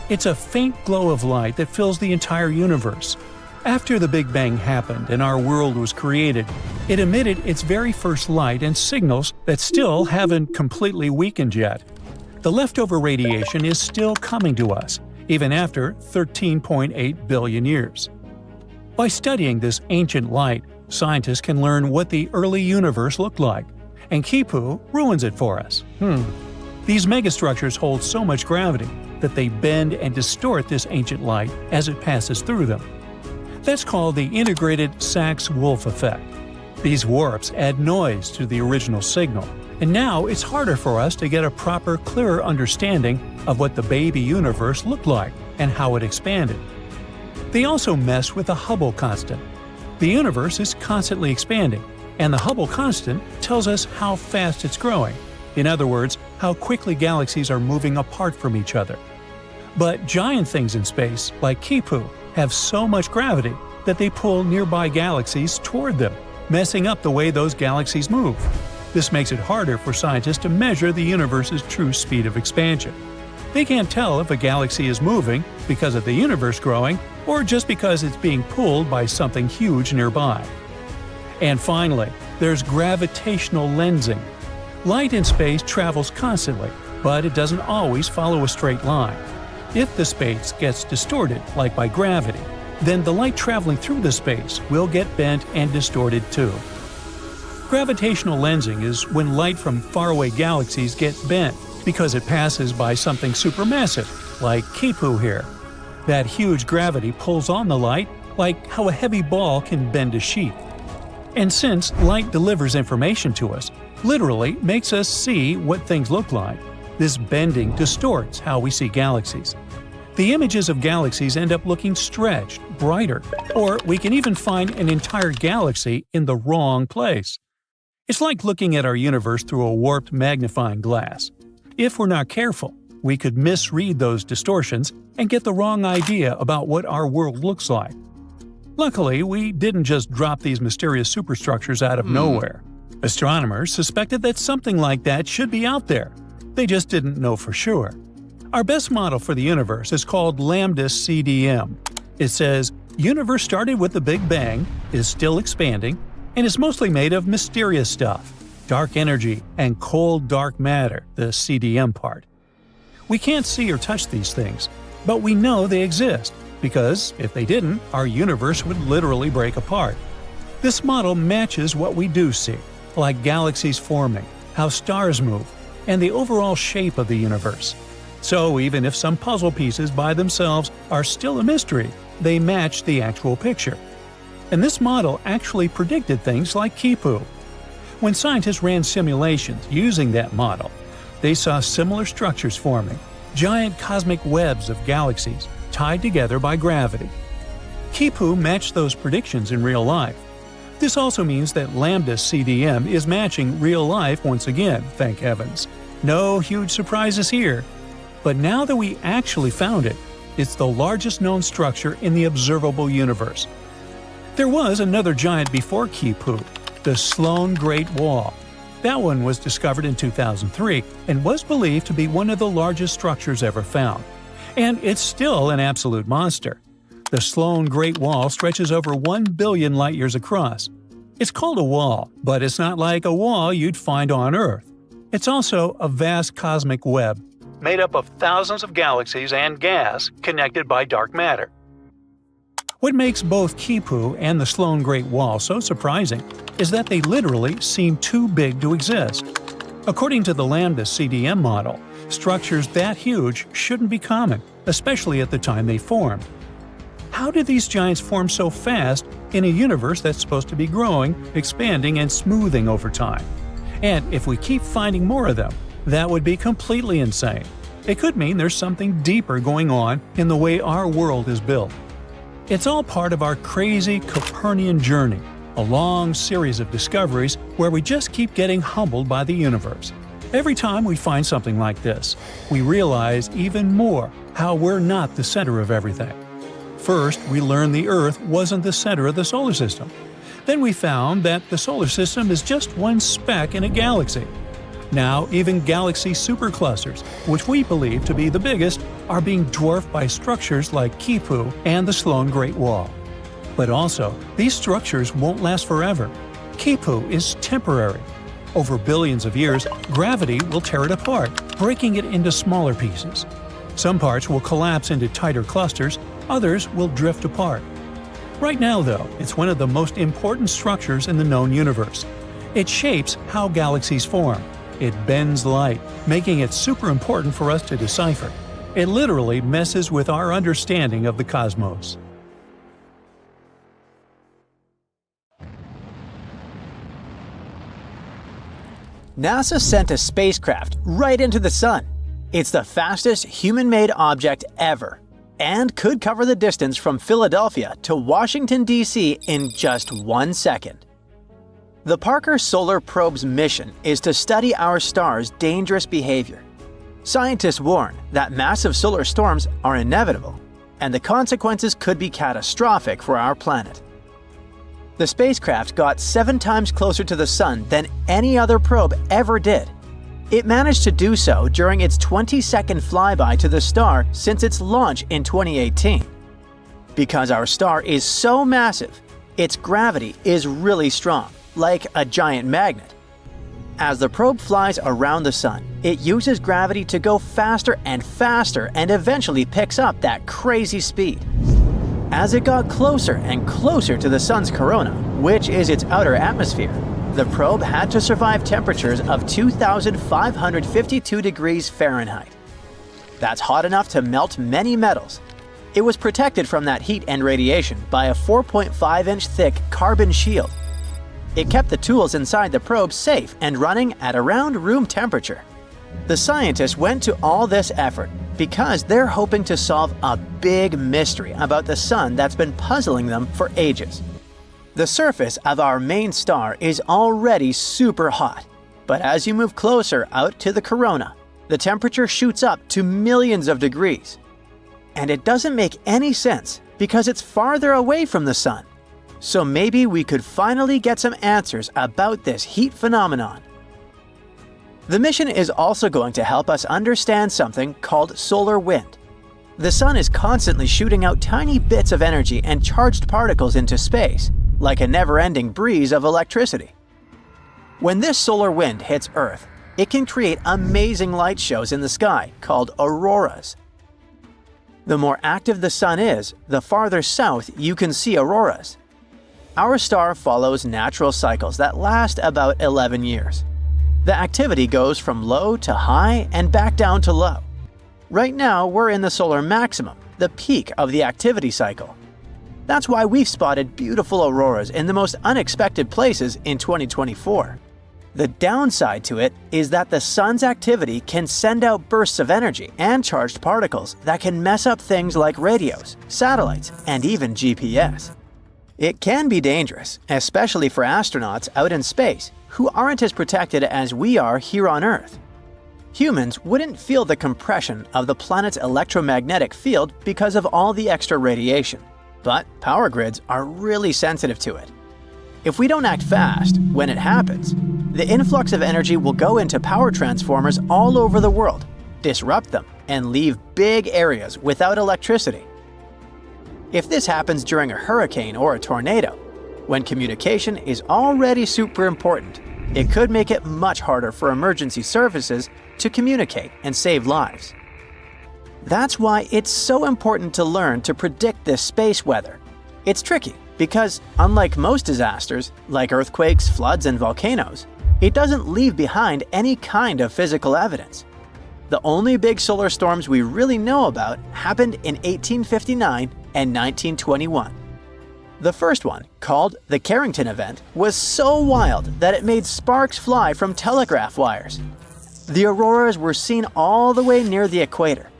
It's a faint glow of light that fills the entire universe. After the Big Bang happened and our world was created, it emitted its very first light and signals that still haven't completely weakened yet. The leftover radiation is still coming to us, even after 13.8 billion years. By studying this ancient light, scientists can learn what the early universe looked like, and Kipu ruins it for us. These megastructures hold so much gravity that they bend and distort this ancient light as it passes through them. That's called the integrated Sachs-Wolf effect. These warps add noise to the original signal, and now it's harder for us to get a proper, clearer understanding of what the baby universe looked like and how it expanded. They also mess with the Hubble constant. The universe is constantly expanding, and the Hubble constant tells us how fast it's growing. In other words, how quickly galaxies are moving apart from each other. But giant things in space, like Kipu, have so much gravity that they pull nearby galaxies toward them, messing up the way those galaxies move. This makes it harder for scientists to measure the universe's true speed of expansion. They can't tell if a galaxy is moving because of the universe growing or just because it's being pulled by something huge nearby. And finally, there's gravitational lensing. Light in space travels constantly, but it doesn't always follow a straight line. If the space gets distorted, like by gravity, then the light traveling through the space will get bent and distorted too. Gravitational lensing is when light from faraway galaxies gets bent because it passes by something supermassive, like Kipu here. That huge gravity pulls on the light, like how a heavy ball can bend a sheet. And since light delivers information to us, literally makes us see what things look like, this bending distorts how we see galaxies. The images of galaxies end up looking stretched, brighter, or we can even find an entire galaxy in the wrong place. It's like looking at our universe through a warped magnifying glass. If we're not careful, we could misread those distortions and get the wrong idea about what our world looks like. Luckily, we didn't just drop these mysterious superstructures out of nowhere. Astronomers suspected that something like that should be out there. They just didn't know for sure. Our best model for the universe is called Lambda CDM. It says, universe started with the Big Bang, is still expanding, and is mostly made of mysterious stuff, dark energy, and cold dark matter, the CDM part. We can't see or touch these things, but we know they exist, because if they didn't, our universe would literally break apart. This model matches what we do see, like galaxies forming, how stars move, and the overall shape of the universe. So even if some puzzle pieces by themselves are still a mystery, they match the actual picture. And this model actually predicted things like Kipu. When scientists ran simulations using that model, they saw similar structures forming, giant cosmic webs of galaxies tied together by gravity. Kipu matched those predictions in real life. This also means that Lambda CDM is matching real life once again, thank heavens. No huge surprises here. But now that we actually found it, it's the largest known structure in the observable universe. There was another giant before Kipu, the Sloan Great Wall. That one was discovered in 2003 and was believed to be one of the largest structures ever found. And it's still an absolute monster. The Sloan Great Wall stretches over 1 billion light-years across. It's called a wall, but it's not like a wall you'd find on Earth. It's also a vast cosmic web, made up of thousands of galaxies and gas connected by dark matter. What makes both Kipu and the Sloan Great Wall so surprising is that they literally seem too big to exist. According to the Lambda CDM model, structures that huge shouldn't be common, especially at the time they formed. How did these giants form so fast in a universe that's supposed to be growing, expanding, and smoothing over time? And if we keep finding more of them, that would be completely insane. It could mean there's something deeper going on in the way our world is built. It's all part of our crazy Copernican journey, a long series of discoveries where we just keep getting humbled by the universe. Every time we find something like this, we realize even more how we're not the center of everything. First, we learned the Earth wasn't the center of the solar system. Then we found that the solar system is just one speck in a galaxy. Now, even galaxy superclusters, which we believe to be the biggest, are being dwarfed by structures like Kipu and the Sloan Great Wall. But also, these structures won't last forever. Kipu is temporary. Over billions of years, gravity will tear it apart, breaking it into smaller pieces. Some parts will collapse into tighter clusters, others will drift apart. Right now, though, it's one of the most important structures in the known universe. It shapes how galaxies form. It bends light, making it super important for us to decipher. It literally messes with our understanding of the cosmos. NASA sent a spacecraft right into the sun. It's the fastest human-made object ever, and could cover the distance from Philadelphia to Washington, D.C. in just 1 second. The Parker Solar Probe's mission is to study our star's dangerous behavior. Scientists warn that massive solar storms are inevitable, and the consequences could be catastrophic for our planet. The spacecraft got 7 times closer to the sun than any other probe ever did. It managed to do so during its 20-second flyby to the star since its launch in 2018. Because our star is so massive, its gravity is really strong, like a giant magnet. As the probe flies around the sun, it uses gravity to go faster and faster and eventually picks up that crazy speed. As it got closer and closer to the sun's corona, which is its outer atmosphere, the probe had to survive temperatures of 2,552 degrees Fahrenheit. That's hot enough to melt many metals. It was protected from that heat and radiation by a 4.5-inch thick carbon shield. It kept the tools inside the probe safe and running at around room temperature. The scientists went to all this effort because they're hoping to solve a big mystery about the sun that's been puzzling them for ages. The surface of our main star is already super hot, but as you move closer out to the corona, the temperature shoots up to millions of degrees. And it doesn't make any sense because it's farther away from the sun. So maybe we could finally get some answers about this heat phenomenon. The mission is also going to help us understand something called solar wind. The sun is constantly shooting out tiny bits of energy and charged particles into space, like a never-ending breeze of electricity. When this solar wind hits Earth, it can create amazing light shows in the sky called auroras. The more active the sun is, the farther south you can see auroras. Our star follows natural cycles that last about 11 years. The activity goes from low to high and back down to low. Right now, we're in the solar maximum, the peak of the activity cycle. That's why we've spotted beautiful auroras in the most unexpected places in 2024. The downside to it is that the sun's activity can send out bursts of energy and charged particles that can mess up things like radios, satellites, and even GPS. It can be dangerous, especially for astronauts out in space who aren't as protected as we are here on Earth. Humans wouldn't feel the compression of the planet's electromagnetic field because of all the extra radiation, but power grids are really sensitive to it. If we don't act fast when it happens, the influx of energy will go into power transformers all over the world, disrupt them, and leave big areas without electricity. If this happens during a hurricane or a tornado, when communication is already super important, it could make it much harder for emergency services to communicate and save lives. That's why it's so important to learn to predict this space weather. It's tricky because, unlike most disasters, like earthquakes, floods, and volcanoes, it doesn't leave behind any kind of physical evidence. The only big solar storms we really know about happened in 1859 and 1921. The first one, called the Carrington event, was so wild that it made sparks fly from telegraph wires. The auroras were seen all the way near the equator.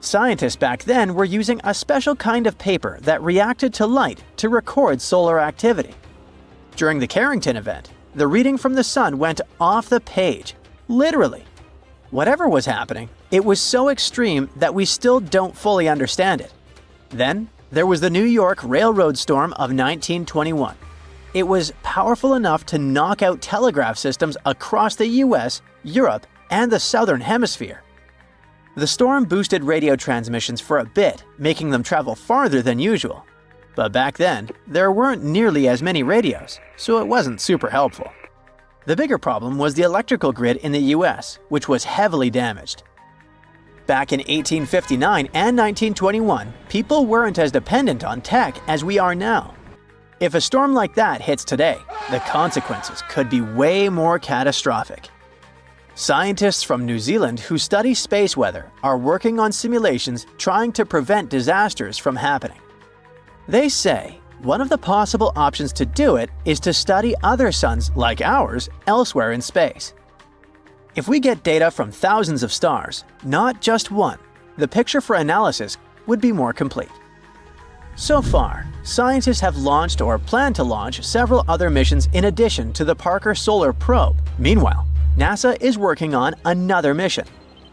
Scientists back then were using a special kind of paper that reacted to light to record solar activity. During the Carrington event, the reading from the sun went off the page, literally. Whatever was happening, it was so extreme that we still don't fully understand it. Then, there was the New York Railroad Storm of 1921. It was powerful enough to knock out telegraph systems across the US, Europe, and the Southern Hemisphere. The storm boosted radio transmissions for a bit, making them travel farther than usual. But back then, there weren't nearly as many radios, so it wasn't super helpful. The bigger problem was the electrical grid in the US, which was heavily damaged. Back in 1859 and 1921, people weren't as dependent on tech as we are now. If a storm like that hits today, the consequences could be way more catastrophic. Scientists from New Zealand who study space weather are working on simulations trying to prevent disasters from happening. They say one of the possible options to do it is to study other suns like ours elsewhere in space. If we get data from thousands of stars, not just one, the picture for analysis would be more complete. So far, scientists have launched or plan to launch several other missions in addition to the Parker Solar Probe. Meanwhile, NASA is working on another mission,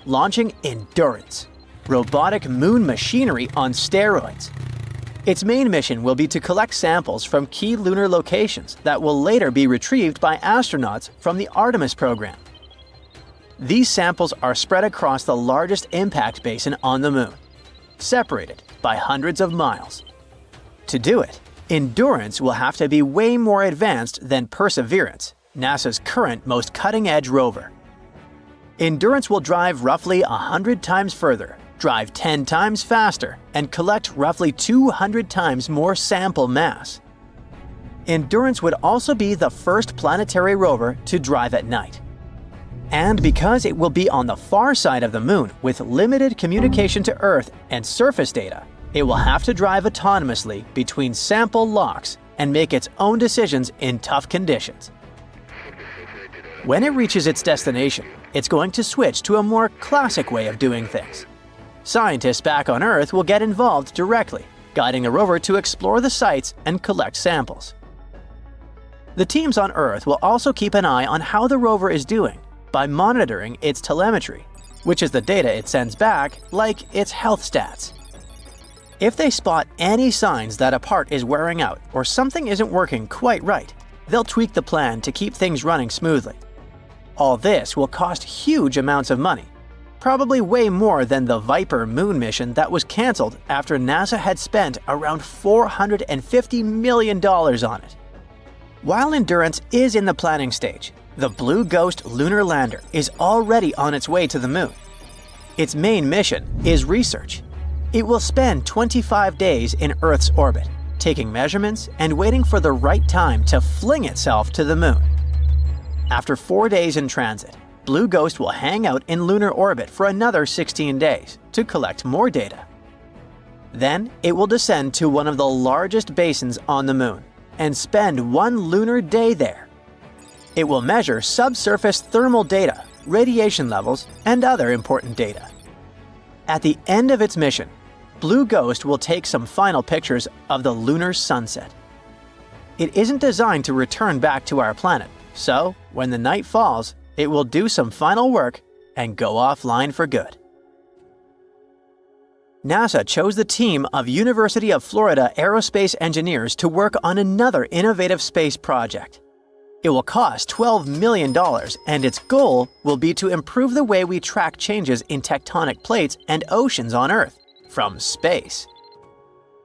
launching Endurance, robotic moon machinery on steroids. Its main mission will be to collect samples from key lunar locations that will later be retrieved by astronauts from the Artemis program. These samples are spread across the largest impact basin on the Moon, separated by hundreds of miles. To do it, Endurance will have to be way more advanced than Perseverance, NASA's current most cutting-edge rover. Endurance will drive roughly 100 times further, drive 10 times faster, and collect roughly 200 times more sample mass. Endurance would also be the first planetary rover to drive at night. And because it will be on the far side of the Moon with limited communication to Earth and surface data, it will have to drive autonomously between sample locks and make its own decisions in tough conditions. When it reaches its destination, it's going to switch to a more classic way of doing things. Scientists back on Earth will get involved directly, guiding the rover to explore the sites and collect samples. The teams on Earth will also keep an eye on how the rover is doing by monitoring its telemetry, which is the data it sends back, like its health stats. If they spot any signs that a part is wearing out or something isn't working quite right, they'll tweak the plan to keep things running smoothly. All this will cost huge amounts of money, probably way more than the Viper moon mission that was cancelled after NASA had spent around $450 million on it. While Endurance is in the planning stage, the Blue Ghost lunar lander is already on its way to the Moon. Its main mission is research. It will spend 25 days in Earth's orbit, taking measurements and waiting for the right time to fling itself to the Moon. After 4 days in transit, Blue Ghost will hang out in lunar orbit for another 16 days to collect more data. Then it will descend to one of the largest basins on the Moon and spend one lunar day there. It will measure subsurface thermal data, radiation levels, and other important data. At the end of its mission, Blue Ghost will take some final pictures of the lunar sunset. It isn't designed to return back to our planet, so when the night falls, it will do some final work and go offline for good. NASA chose the team of University of Florida aerospace engineers to work on another innovative space project. It will cost $12 million, and its goal will be to improve the way we track changes in tectonic plates and oceans on Earth from space.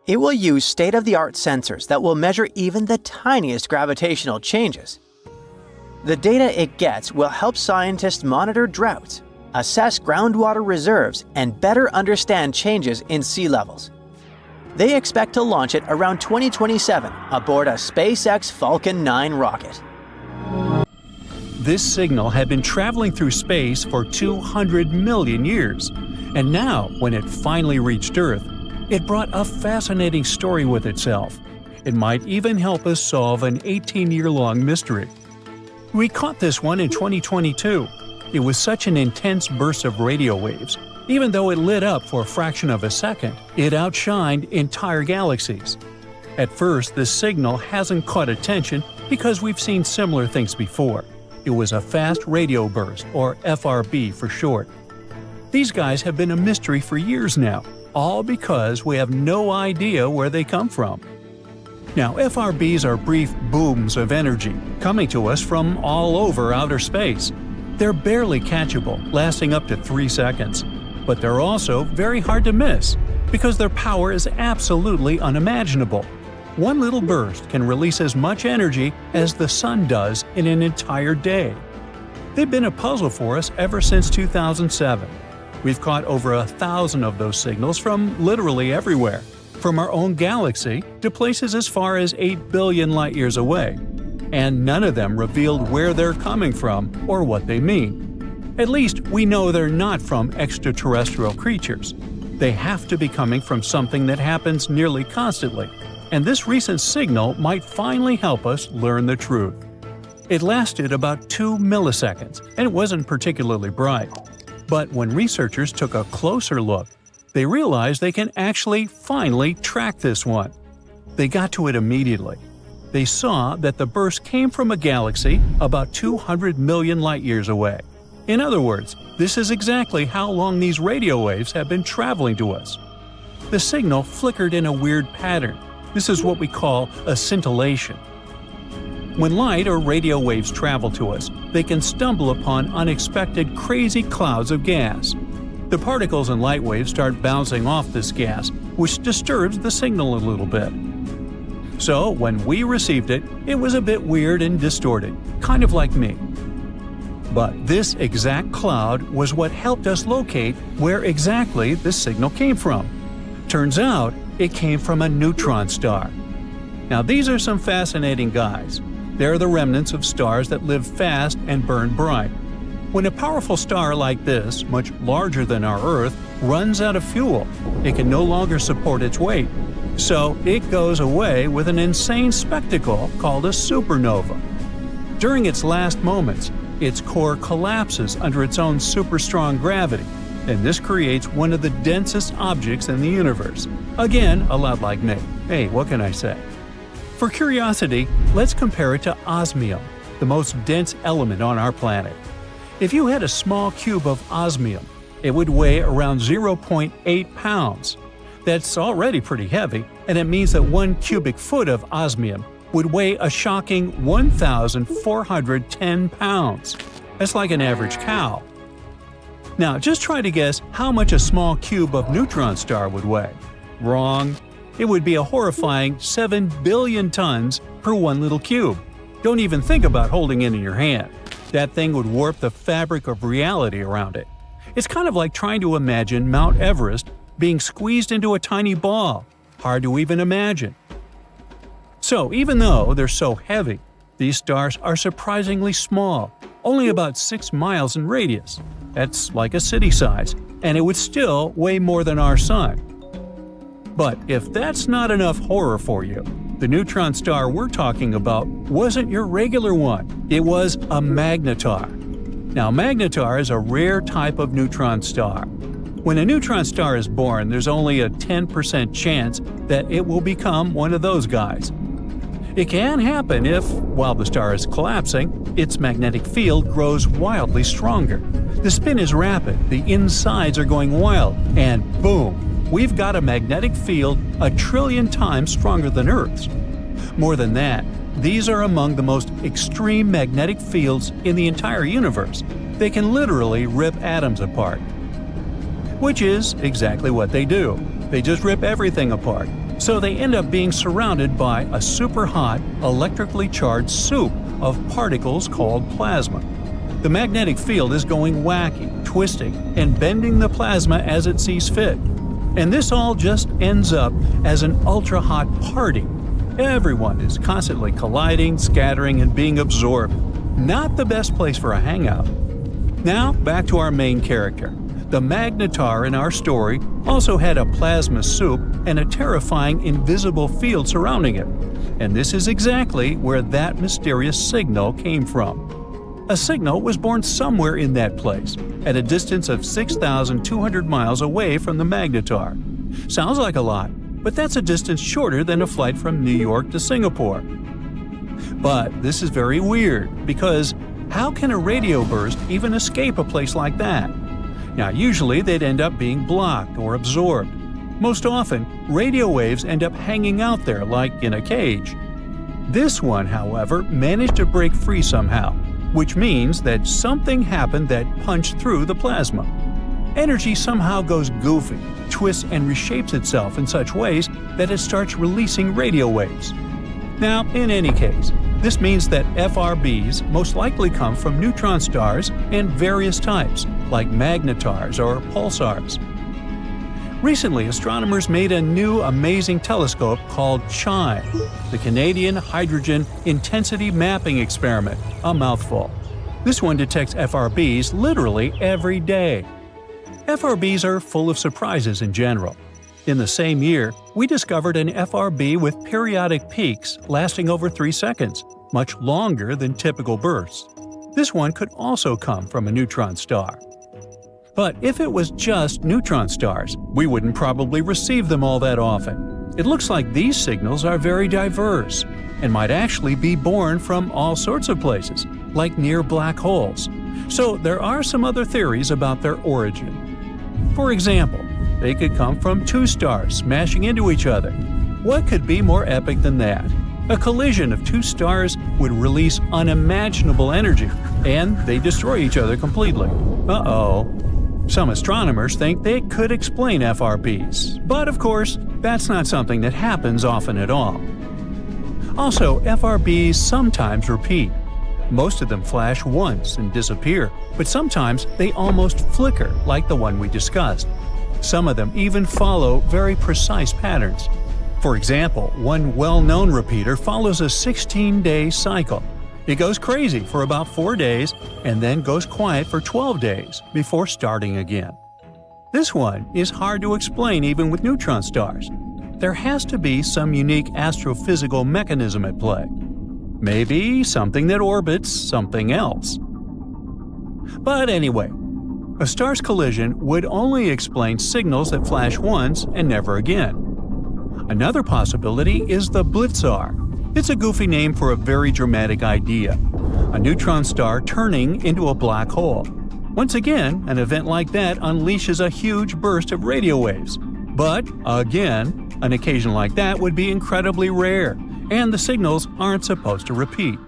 It will use state-of-the-art sensors that will measure even the tiniest gravitational changes. The data it gets will help scientists monitor droughts, assess groundwater reserves, and better understand changes in sea levels. They expect to launch it around 2027 aboard a SpaceX Falcon 9 rocket. This signal had been traveling through space for 200 million years, and now, when it finally reached Earth, it brought a fascinating story with itself. It might even help us solve an 18-year-long mystery. We caught this one in 2022. It was such an intense burst of radio waves. Even though it lit up for a fraction of a second, it outshined entire galaxies. At first, this signal hasn't caught attention because we've seen similar things before. It was a fast radio burst, or FRB for short. These guys have been a mystery for years now, all because we have no idea where they come from. Now, FRBs are brief booms of energy, coming to us from all over outer space. They're barely catchable, lasting up to 3 seconds. But they're also very hard to miss, because their power is absolutely unimaginable. One little burst can release as much energy as the sun does in an entire day. They've been a puzzle for us ever since 2007. We've caught over 1,000 of those signals from literally everywhere, from our own galaxy to places as far as 8 billion light-years away. And none of them revealed where they're coming from or what they mean. At least we know they're not from extraterrestrial creatures. They have to be coming from something that happens nearly constantly, and this recent signal might finally help us learn the truth. It lasted about 2 milliseconds, and it wasn't particularly bright. But when researchers took a closer look, they realized they can actually finally track this one. They got to it immediately. They saw that the burst came from a galaxy about 200 million light-years away. In other words, this is exactly how long these radio waves have been traveling to us. The signal flickered in a weird pattern. This is what we call a scintillation. When light or radio waves travel to us, they can stumble upon unexpected crazy clouds of gas. The particles in light waves start bouncing off this gas, which disturbs the signal a little bit. So, when we received it, it was a bit weird and distorted, kind of like me. But this exact cloud was what helped us locate where exactly this signal came from. Turns out, it came from a neutron star. Now, these are some fascinating guys. They're the remnants of stars that live fast and burn bright. When a powerful star like this, much larger than our Earth, runs out of fuel, it can no longer support its weight. So it goes away with an insane spectacle called a supernova. During its last moments, its core collapses under its own super-strong gravity, and this creates one of the densest objects in the universe. Again, a lot like me. Hey, what can I say? For curiosity, let's compare it to osmium, the most dense element on our planet. If you had a small cube of osmium, it would weigh around 0.8 pounds. That's already pretty heavy, and it means that 1 cubic foot of osmium would weigh a shocking 1,410 pounds. That's like an average cow. Now, just try to guess how much a small cube of neutron star would weigh. Wrong. It would be a horrifying 7 billion tons per one little cube. Don't even think about holding it in your hand. That thing would warp the fabric of reality around it. It's kind of like trying to imagine Mount Everest being squeezed into a tiny ball. Hard to even imagine. So, even though they're so heavy, these stars are surprisingly small, only about 6 miles in radius. That's like a city size, and it would still weigh more than our Sun. But if that's not enough horror for you, the neutron star we're talking about wasn't your regular one. It was a magnetar. Now, magnetar is a rare type of neutron star. When a neutron star is born, there's only a 10% chance that it will become one of those guys. It can happen if, while the star is collapsing, its magnetic field grows wildly stronger. The spin is rapid, the insides are going wild, and boom! We've got a magnetic field 1 trillion times stronger than Earth's. More than that, these are among the most extreme magnetic fields in the entire universe. They can literally rip atoms apart. Which is exactly what they do. They just rip everything apart. So they end up being surrounded by a super hot, electrically charged soup of particles called plasma. The magnetic field is going wacky, twisting, and bending the plasma as it sees fit. And this all just ends up as an ultra-hot party. Everyone is constantly colliding, scattering, and being absorbed. Not the best place for a hangout. Now, back to our main character. The magnetar in our story also had a plasma soup and a terrifying invisible field surrounding it. And this is exactly where that mysterious signal came from. A signal was born somewhere in that place, at a distance of 6,200 miles away from the magnetar. Sounds like a lot, but that's a distance shorter than a flight from New York to Singapore. But this is very weird, because how can a radio burst even escape a place like that? Now, usually they'd end up being blocked or absorbed. Most often, radio waves end up hanging out there like in a cage. This one, however, managed to break free somehow, which means that something happened that punched through the plasma. Energy somehow goes goofy, twists and reshapes itself in such ways that it starts releasing radio waves. Now, in any case, this means that FRBs most likely come from neutron stars and various types, like magnetars or pulsars. Recently, astronomers made a new amazing telescope called CHIME, the Canadian Hydrogen Intensity Mapping Experiment, a mouthful. This one detects FRBs literally every day. FRBs are full of surprises in general. In the same year, we discovered an FRB with periodic peaks lasting over 3 seconds. much longer than typical bursts. This one could also come from a neutron star. But if it was just neutron stars, we wouldn't probably receive them all that often. It looks like these signals are very diverse and might actually be born from all sorts of places, like near black holes. So there are some other theories about their origin. For example, they could come from two stars smashing into each other. What could be more epic than that? A collision of two stars would release unimaginable energy, and they destroy each other completely. Uh-oh. Some astronomers think they could explain FRBs, but of course, that's not something that happens often at all. Also, FRBs sometimes repeat. Most of them flash once and disappear, but sometimes they almost flicker like the one we discussed. Some of them even follow very precise patterns. For example, one well-known repeater follows a 16-day cycle. It goes crazy for about 4 days and then goes quiet for 12 days before starting again. This one is hard to explain even with neutron stars. There has to be some unique astrophysical mechanism at play. Maybe something that orbits something else. But anyway, a star's collision would only explain signals that flash once and never again. Another possibility is the blitzar. It's a goofy name for a very dramatic idea: a neutron star turning into a black hole. Once again, an event like that unleashes a huge burst of radio waves. But, again, an occasion like that would be incredibly rare, and the signals aren't supposed to repeat.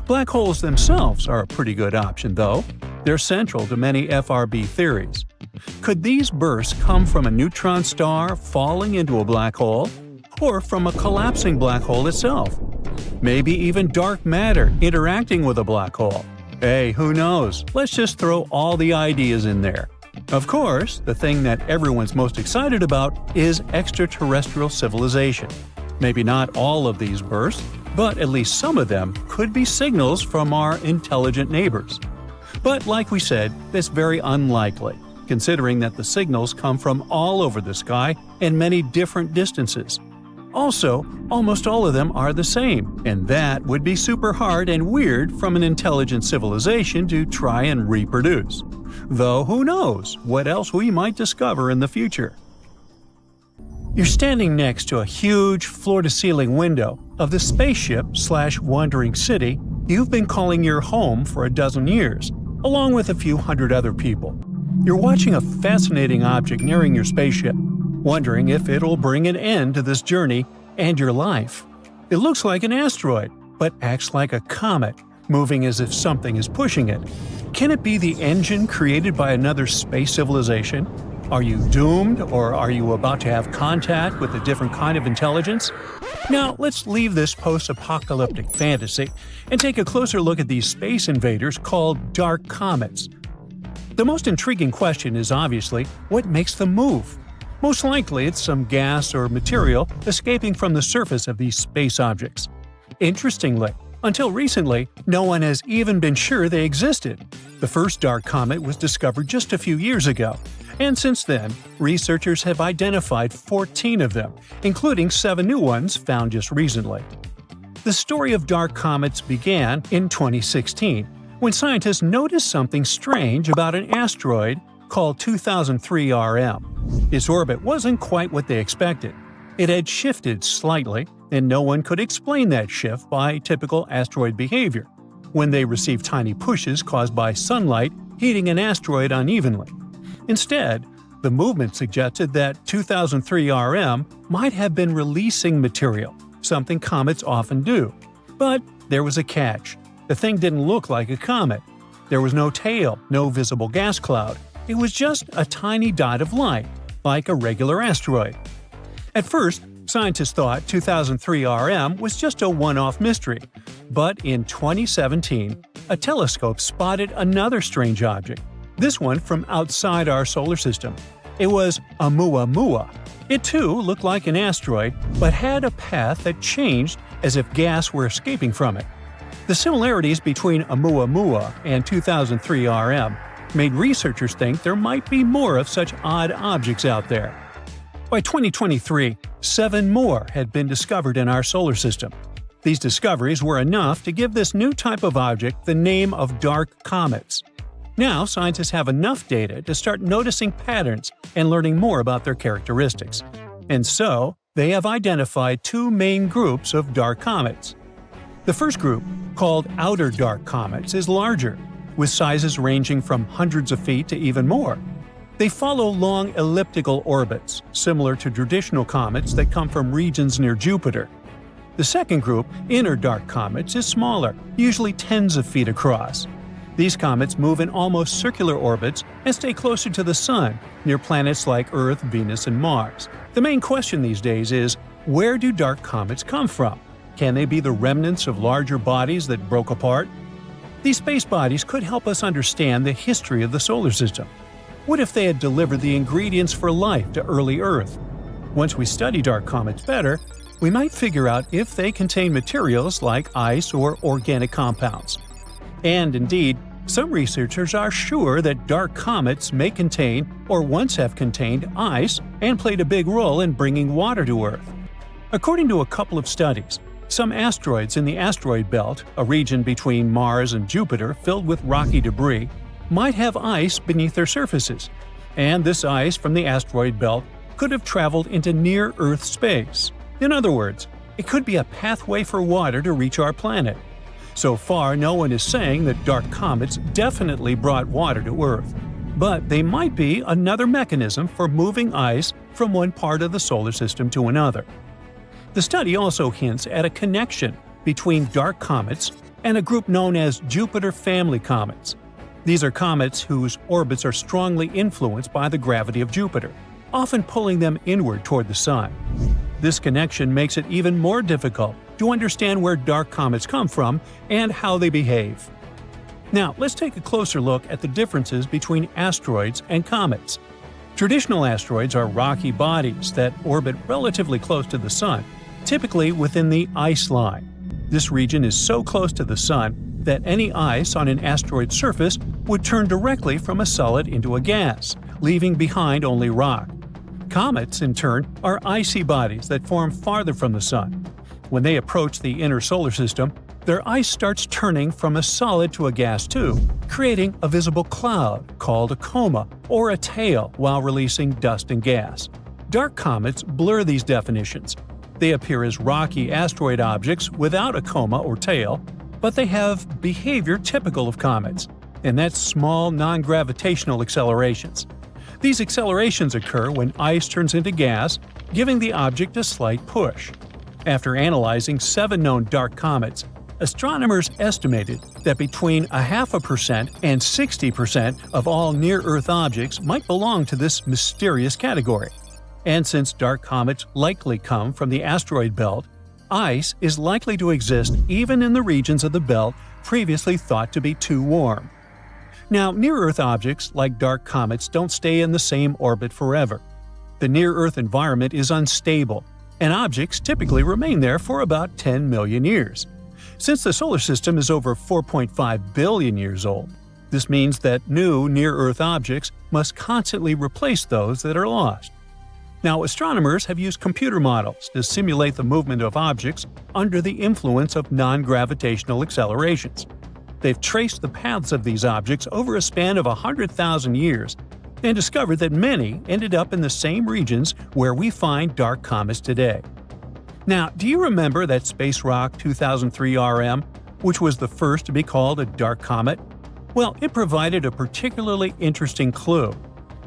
Black holes themselves are a pretty good option, though. They're central to many FRB theories. Could these bursts come from a neutron star falling into a black hole? Or from a collapsing black hole itself? Maybe even dark matter interacting with a black hole? Hey, who knows? Let's just throw all the ideas in there. Of course, the thing that everyone's most excited about is extraterrestrial civilization. Maybe not all of these bursts, but at least some of them could be signals from our intelligent neighbors. But like we said, that's very unlikely, considering that the signals come from all over the sky and many different distances. Also, almost all of them are the same, and that would be super hard and weird from an intelligent civilization to try and reproduce. Though who knows what else we might discover in the future. You're standing next to a huge floor-to-ceiling window of the spaceship/wandering city you've been calling your home for a dozen years, along with a few hundred other people. You're watching a fascinating object nearing your spaceship, wondering if it'll bring an end to this journey and your life. It looks like an asteroid, but acts like a comet, moving as if something is pushing it. Can it be the engine created by another space civilization? Are you doomed, or are you about to have contact with a different kind of intelligence? Now, let's leave this post-apocalyptic fantasy and take a closer look at these space invaders called dark comets. The most intriguing question is obviously, what makes them move? Most likely it's some gas or material escaping from the surface of these space objects. Interestingly, until recently, no one has even been sure they existed. The first dark comet was discovered just a few years ago, and since then, researchers have identified 14 of them, including 7 new ones found just recently. The story of dark comets began in 2016, when scientists noticed something strange about an asteroid called 2003 RM. Its orbit wasn't quite what they expected. It had shifted slightly, and no one could explain that shift by typical asteroid behavior, when they received tiny pushes caused by sunlight heating an asteroid unevenly. Instead, the movement suggested that 2003 RM might have been releasing material, something comets often do. But there was a catch. The thing didn't look like a comet. There was no tail, no visible gas cloud. It was just a tiny dot of light, like a regular asteroid. At first, scientists thought 2003 RM was just a one-off mystery. But in 2017, a telescope spotted another strange object, this one from outside our solar system. It was Oumuamua. It too looked like an asteroid, but had a path that changed as if gas were escaping from it. The similarities between Oumuamua and 2003 RM made researchers think there might be more of such odd objects out there. By 2023, 7 more had been discovered in our solar system. These discoveries were enough to give this new type of object the name of dark comets. Now, scientists have enough data to start noticing patterns and learning more about their characteristics. And so, they have identified two main groups of dark comets. The first group, called outer dark comets, is larger, with sizes ranging from hundreds of feet to even more. They follow long elliptical orbits, similar to traditional comets that come from regions near Jupiter. The second group, inner dark comets, is smaller, usually tens of feet across. These comets move in almost circular orbits and stay closer to the Sun, near planets like Earth, Venus, and Mars. The main question these days is, where do dark comets come from? Can they be the remnants of larger bodies that broke apart? These space bodies could help us understand the history of the solar system. What if they had delivered the ingredients for life to early Earth? Once we study dark comets better, we might figure out if they contain materials like ice or organic compounds. And indeed, some researchers are sure that dark comets may contain or once have contained ice and played a big role in bringing water to Earth. According to a couple of studies, some asteroids in the asteroid belt, a region between Mars and Jupiter filled with rocky debris, might have ice beneath their surfaces, and this ice from the asteroid belt could have traveled into near-Earth space. In other words, it could be a pathway for water to reach our planet. So far, no one is saying that dark comets definitely brought water to Earth, but they might be another mechanism for moving ice from one part of the solar system to another. The study also hints at a connection between dark comets and a group known as Jupiter family comets. These are comets whose orbits are strongly influenced by the gravity of Jupiter, often pulling them inward toward the Sun. This connection makes it even more difficult to understand where dark comets come from and how they behave. Now, let's take a closer look at the differences between asteroids and comets. Traditional asteroids are rocky bodies that orbit relatively close to the Sun, typically within the ice line. This region is so close to the Sun that any ice on an asteroid surface would turn directly from a solid into a gas, leaving behind only rock. Comets, in turn, are icy bodies that form farther from the Sun. When they approach the inner solar system, their ice starts turning from a solid to a gas tube, creating a visible cloud called a coma or a tail while releasing dust and gas. Dark comets blur these definitions. They appear as rocky asteroid objects without a coma or tail, but they have behavior typical of comets, and that's small non-gravitational accelerations. These accelerations occur when ice turns into gas, giving the object a slight push. After analyzing 7 known dark comets, astronomers estimated that between 0.5% and 60% of all near-Earth objects might belong to this mysterious category. And since dark comets likely come from the asteroid belt, ice is likely to exist even in the regions of the belt previously thought to be too warm. Now, near-Earth objects, like dark comets, don't stay in the same orbit forever. The near-Earth environment is unstable, and objects typically remain there for about 10 million years. Since the solar system is over 4.5 billion years old, this means that new near-Earth objects must constantly replace those that are lost. Now, astronomers have used computer models to simulate the movement of objects under the influence of non-gravitational accelerations. They've traced the paths of these objects over a span of 100,000 years and discovered that many ended up in the same regions where we find dark comets today. Now, do you remember that space rock 2003 RM, which was the first to be called a dark comet? Well, it provided a particularly interesting clue.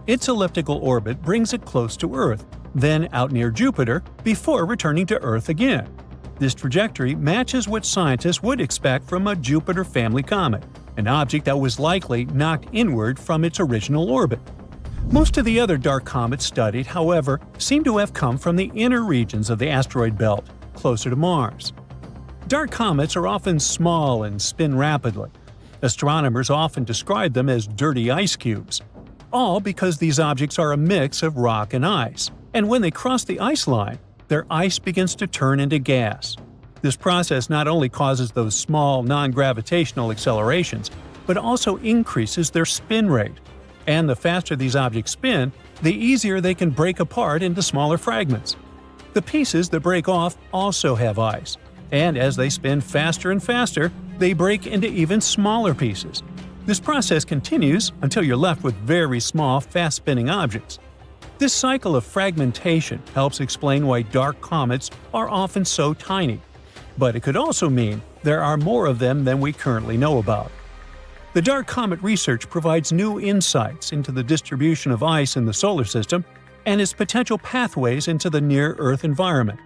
Its elliptical orbit brings it close to Earth, then out near Jupiter, before returning to Earth again. This trajectory matches what scientists would expect from a Jupiter family comet, an object that was likely knocked inward from its original orbit. Most of the other dark comets studied, however, seem to have come from the inner regions of the asteroid belt, closer to Mars. Dark comets are often small and spin rapidly. Astronomers often describe them as dirty ice cubes, all because these objects are a mix of rock and ice, and when they cross the ice line, their ice begins to turn into gas. This process not only causes those small non-gravitational accelerations, but also increases their spin rate. And the faster these objects spin, the easier they can break apart into smaller fragments. The pieces that break off also have ice, And as they spin faster and faster, they break into even smaller pieces. This process continues until you're left with very small, fast-spinning objects. This cycle of fragmentation helps explain why dark comets are often so tiny. But it could also mean there are more of them than we currently know about. The dark comet research provides new insights into the distribution of ice in the solar system and its potential pathways into the near-Earth environment.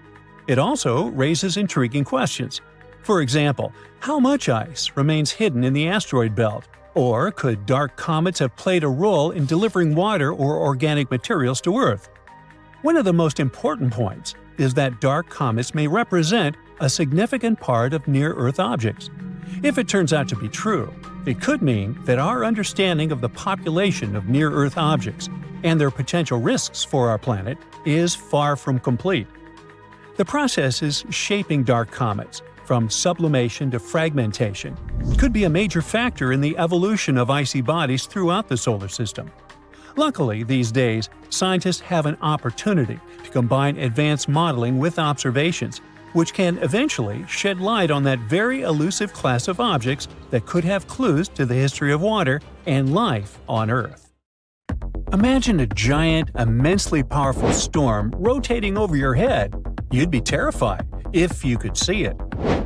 It also raises intriguing questions. For example, how much ice remains hidden in the asteroid belt? Or could dark comets have played a role in delivering water or organic materials to Earth? One of the most important points is that dark comets may represent a significant part of near-Earth objects. If it turns out to be true, it could mean that our understanding of the population of near-Earth objects and their potential risks for our planet is far from complete. The processes shaping dark comets, from sublimation to fragmentation, could be a major factor in the evolution of icy bodies throughout the solar system. Luckily, these days, scientists have an opportunity to combine advanced modeling with observations, which can eventually shed light on that very elusive class of objects that could have clues to the history of water and life on Earth. Imagine a giant, immensely powerful storm rotating over your head. You'd be terrified if you could see it.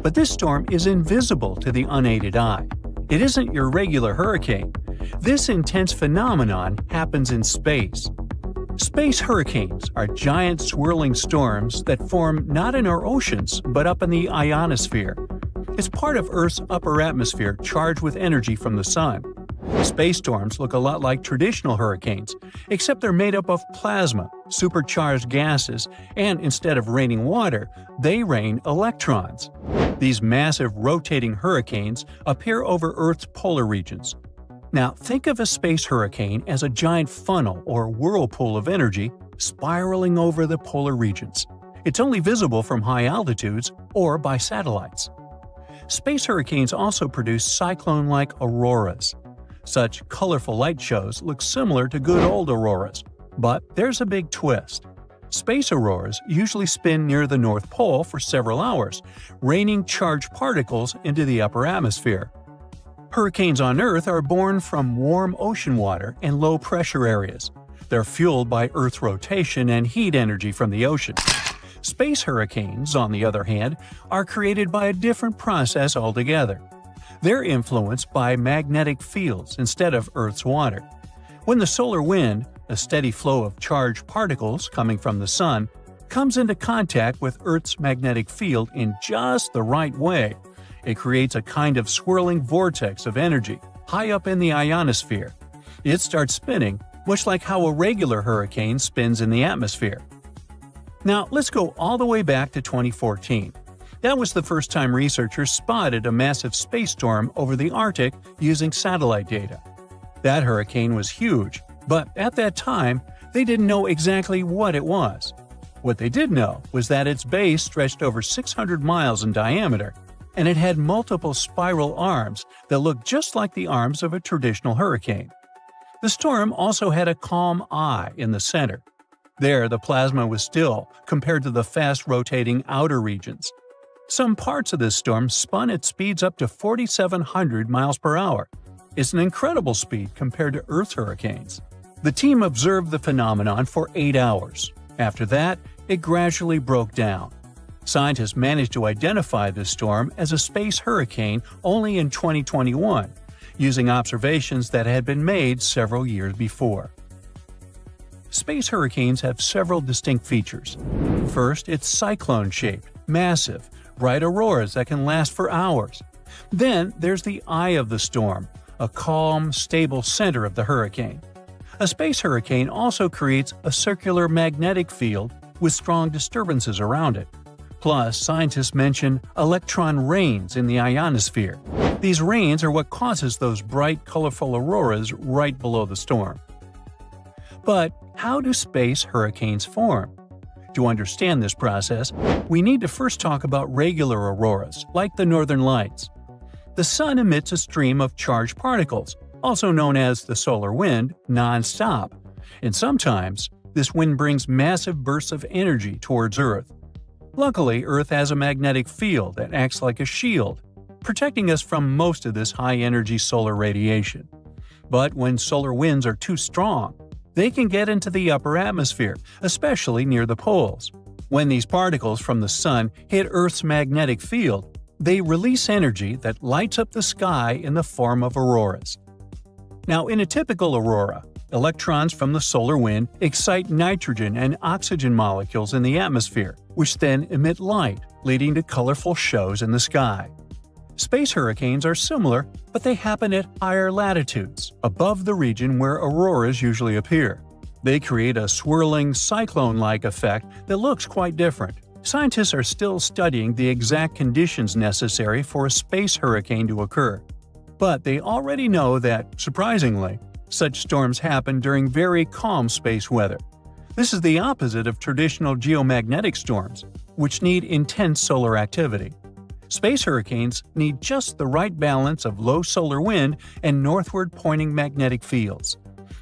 But this storm is invisible to the unaided eye. It isn't your regular hurricane. This intense phenomenon happens in space. Space hurricanes are giant swirling storms that form not in our oceans but up in the ionosphere. It's part of Earth's upper atmosphere charged with energy from the sun. Space storms look a lot like traditional hurricanes, except they're made up of plasma, supercharged gases, and instead of raining water, they rain electrons. These massive rotating hurricanes appear over Earth's polar regions. Now, think of a space hurricane as a giant funnel or whirlpool of energy spiraling over the polar regions. It's only visible from high altitudes or by satellites. Space hurricanes also produce cyclone-like auroras. Such colorful light shows look similar to good old auroras, but there's a big twist. Space auroras usually spin near the North Pole for several hours, raining charged particles into the upper atmosphere. Hurricanes on Earth are born from warm ocean water and low-pressure areas. They're fueled by Earth's rotation and heat energy from the ocean. Space hurricanes, on the other hand, are created by a different process altogether. They're influenced by magnetic fields instead of Earth's water. When the solar wind, a steady flow of charged particles coming from the sun, comes into contact with Earth's magnetic field in just the right way, it creates a kind of swirling vortex of energy high up in the ionosphere. It starts spinning, much like how a regular hurricane spins in the atmosphere. Now, let's go all the way back to 2014. That was the first time researchers spotted a massive space storm over the Arctic using satellite data. That hurricane was huge, but at that time, they didn't know exactly what it was. What they did know was that its base stretched over 600 miles in diameter, and it had multiple spiral arms that looked just like the arms of a traditional hurricane. The storm also had a calm eye in the center. There, the plasma was still compared to the fast-rotating outer regions. Some parts of this storm spun at speeds up to 4,700 miles per hour. It's an incredible speed compared to Earth's hurricanes. The team observed the phenomenon for 8 hours. After that, it gradually broke down. Scientists managed to identify this storm as a space hurricane only in 2021, using observations that had been made several years before. Space hurricanes have several distinct features. First, it's cyclone-shaped, massive, bright auroras that can last for hours. Then there's the eye of the storm, a calm, stable center of the hurricane. A space hurricane also creates a circular magnetic field with strong disturbances around it. Plus, scientists mention electron rains in the ionosphere. These rains are what causes those bright, colorful auroras right below the storm. But how do space hurricanes form? To understand this process, we need to first talk about regular auroras, like the northern lights. The sun emits a stream of charged particles, also known as the solar wind, non-stop. And sometimes, this wind brings massive bursts of energy towards Earth. Luckily, Earth has a magnetic field that acts like a shield, protecting us from most of this high-energy solar radiation. But when solar winds are too strong, they can get into the upper atmosphere, especially near the poles. When these particles from the sun hit Earth's magnetic field, they release energy that lights up the sky in the form of auroras. Now, in a typical aurora, electrons from the solar wind excite nitrogen and oxygen molecules in the atmosphere, which then emit light, leading to colorful shows in the sky. Space hurricanes are similar, but they happen at higher latitudes, above the region where auroras usually appear. They create a swirling, cyclone-like effect that looks quite different. Scientists are still studying the exact conditions necessary for a space hurricane to occur. But they already know that, surprisingly, such storms happen during very calm space weather. This is the opposite of traditional geomagnetic storms, which need intense solar activity. Space hurricanes need just the right balance of low solar wind and northward-pointing magnetic fields.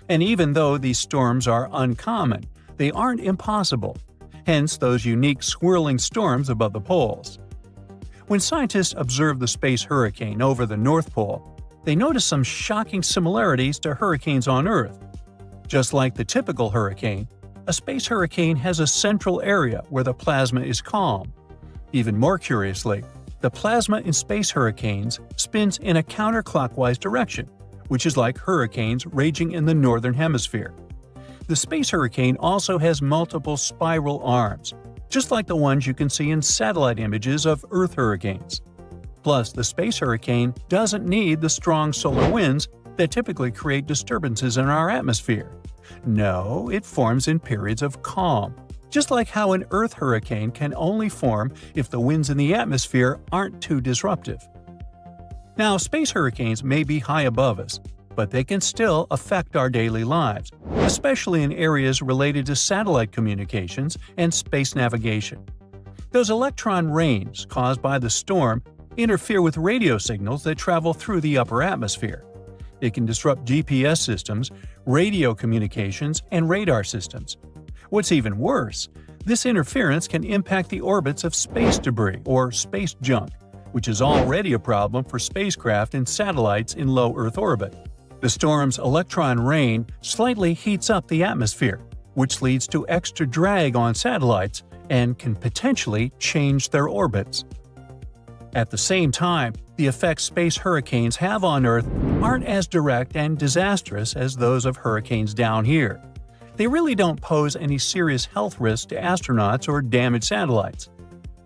And even though these storms are uncommon, they aren't impossible, hence those unique swirling storms above the poles. When scientists observe the space hurricane over the North Pole, they notice some shocking similarities to hurricanes on Earth. Just like the typical hurricane, a space hurricane has a central area where the plasma is calm. Even more curiously, the plasma in space hurricanes spins in a counterclockwise direction, which is like hurricanes raging in the northern hemisphere. The space hurricane also has multiple spiral arms, just like the ones you can see in satellite images of Earth hurricanes. Plus, the space hurricane doesn't need the strong solar winds that typically create disturbances in our atmosphere. No, it forms in periods of calm, just like how an Earth hurricane can only form if the winds in the atmosphere aren't too disruptive. Now, space hurricanes may be high above us, but they can still affect our daily lives, especially in areas related to satellite communications and space navigation. Those electron rains caused by the storm interfere with radio signals that travel through the upper atmosphere. It can disrupt GPS systems, radio communications, and radar systems. What's even worse, this interference can impact the orbits of space debris or space junk, which is already a problem for spacecraft and satellites in low Earth orbit. The storm's electron rain slightly heats up the atmosphere, which leads to extra drag on satellites and can potentially change their orbits. At the same time, the effects space hurricanes have on Earth aren't as direct and disastrous as those of hurricanes down here. They really don't pose any serious health risks to astronauts or damaged satellites.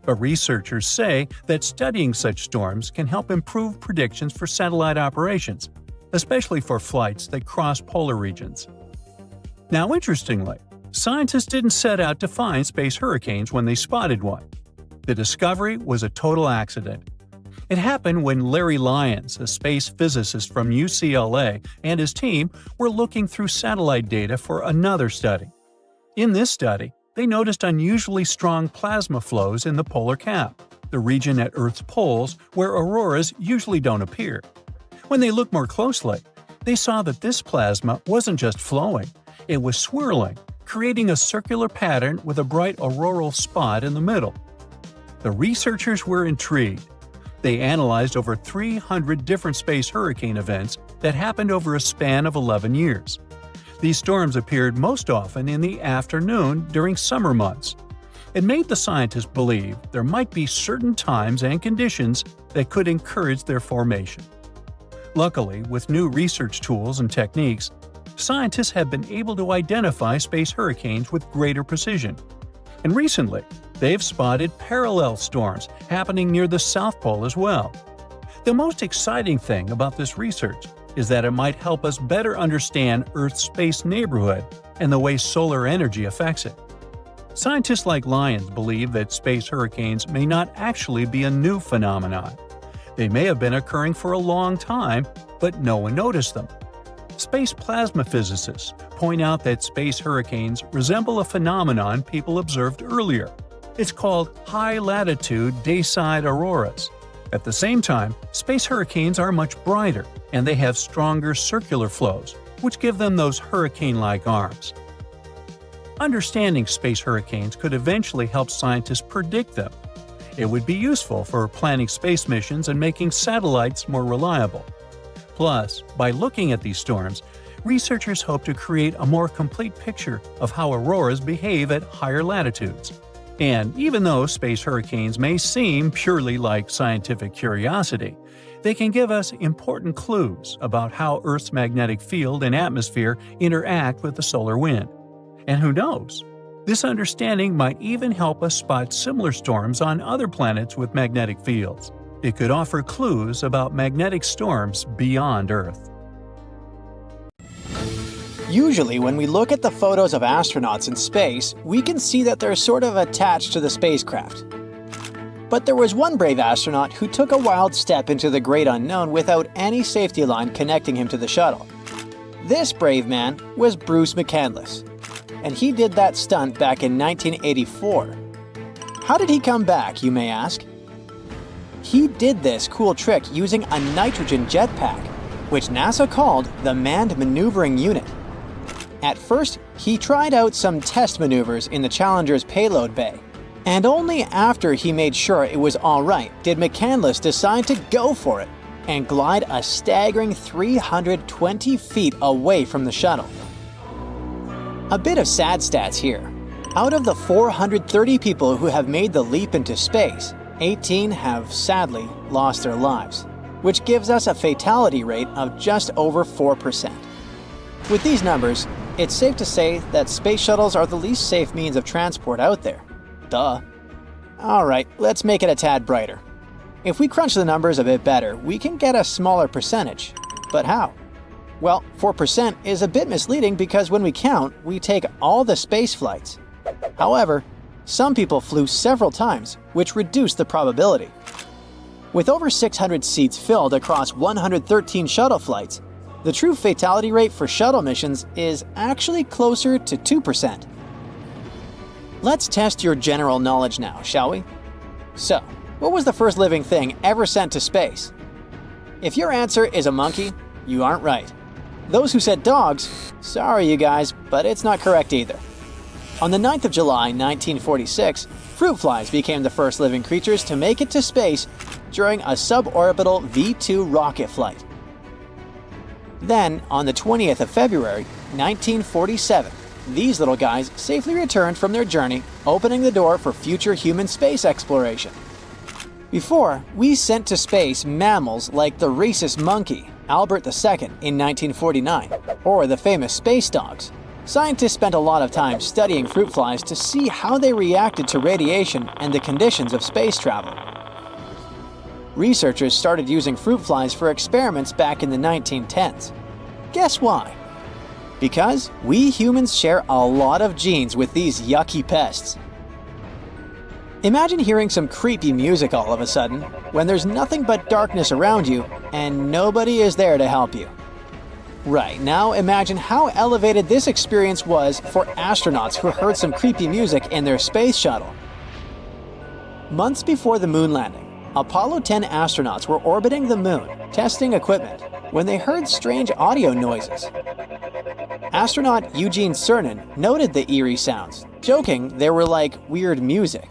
But researchers say that studying such storms can help improve predictions for satellite operations, especially for flights that cross polar regions. Now, interestingly, scientists didn't set out to find space hurricanes when they spotted one. The discovery was a total accident. It happened when Larry Lyons, a space physicist from UCLA, and his team were looking through satellite data for another study. In this study, they noticed unusually strong plasma flows in the polar cap, the region at Earth's poles where auroras usually don't appear. When they looked more closely, they saw that this plasma wasn't just flowing, it was swirling, creating a circular pattern with a bright auroral spot in the middle. The researchers were intrigued. They analyzed over 300 different space hurricane events that happened over a span of 11 years. These storms appeared most often in the afternoon during summer months. It made the scientists believe there might be certain times and conditions that could encourage their formation. Luckily, with new research tools and techniques, scientists have been able to identify space hurricanes with greater precision. And recently, they've spotted parallel storms happening near the South Pole as well. The most exciting thing about this research is that it might help us better understand Earth's space neighborhood and the way solar energy affects it. Scientists like Lyons believe that space hurricanes may not actually be a new phenomenon. They may have been occurring for a long time, but no one noticed them. Space plasma physicists point out that space hurricanes resemble a phenomenon people observed earlier. It's called high-latitude day-side auroras. At the same time, space hurricanes are much brighter, and they have stronger circular flows, which give them those hurricane-like arms. Understanding space hurricanes could eventually help scientists predict them. It would be useful for planning space missions and making satellites more reliable. Plus, by looking at these storms, researchers hope to create a more complete picture of how auroras behave at higher latitudes. And even though space hurricanes may seem purely like scientific curiosity, they can give us important clues about how Earth's magnetic field and atmosphere interact with the solar wind. And who knows? This understanding might even help us spot similar storms on other planets with magnetic fields. It could offer clues about magnetic storms beyond Earth. Usually, when we look at the photos of astronauts in space, we can see that they're sort of attached to the spacecraft. But there was one brave astronaut who took a wild step into the great unknown without any safety line connecting him to the shuttle. This brave man was Bruce McCandless, and he did that stunt back in 1984. How did he come back, you may ask? He did this cool trick using a nitrogen jetpack, which NASA called the Manned Maneuvering Unit. At first, he tried out some test maneuvers in the Challenger's payload bay, and only after he made sure it was alright did McCandless decide to go for it and glide a staggering 320 feet away from the shuttle. A bit of sad stats here. Out of the 430 people who have made the leap into space, 18 have sadly lost their lives, which gives us a fatality rate of just over 4%. With these numbers, it's safe to say that space shuttles are the least safe means of transport out there. Duh. Alright, let's make it a tad brighter. If we crunch the numbers a bit better, we can get a smaller percentage. But how? Well, 4% is a bit misleading because when we count, we take all the space flights. However, some people flew several times, which reduced the probability. With over 600 seats filled across 113 shuttle flights, the true fatality rate for shuttle missions is actually closer to 2%. Let's test your general knowledge now, shall we? So, what was the first living thing ever sent to space? If your answer is a monkey, you aren't right. Those who said dogs, sorry you guys, but it's not correct either. On the 9th of July, 1946, fruit flies became the first living creatures to make it to space during a suborbital V-2 rocket flight. Then, on the 20th of February, 1947, these little guys safely returned from their journey, opening the door for future human space exploration. Before, we sent to space mammals like the rhesus monkey, Albert II, in 1949, or the famous space dogs. Scientists spent a lot of time studying fruit flies to see how they reacted to radiation and the conditions of space travel. Researchers started using fruit flies for experiments back in the 1910s. Guess why? Because we humans share a lot of genes with these yucky pests. Imagine hearing some creepy music all of a sudden, when there's nothing but darkness around you and nobody is there to help you. Right, now imagine how elevated this experience was for astronauts who heard some creepy music in their space shuttle. Months before the moon landing, Apollo 10 astronauts were orbiting the moon, testing equipment, when they heard strange audio noises. Astronaut Eugene Cernan noted the eerie sounds, joking they were like weird music.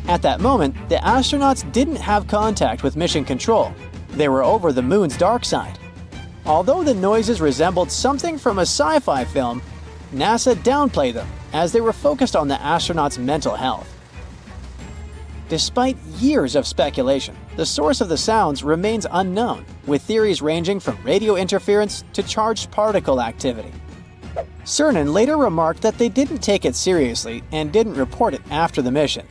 At that moment, the astronauts didn't have contact with mission control. They were over the moon's dark side. Although the noises resembled something from a sci-fi film, NASA downplayed them as they were focused on the astronauts' mental health. Despite years of speculation, the source of the sounds remains unknown, with theories ranging from radio interference to charged particle activity. Cernan later remarked that they didn't take it seriously and didn't report it after the mission.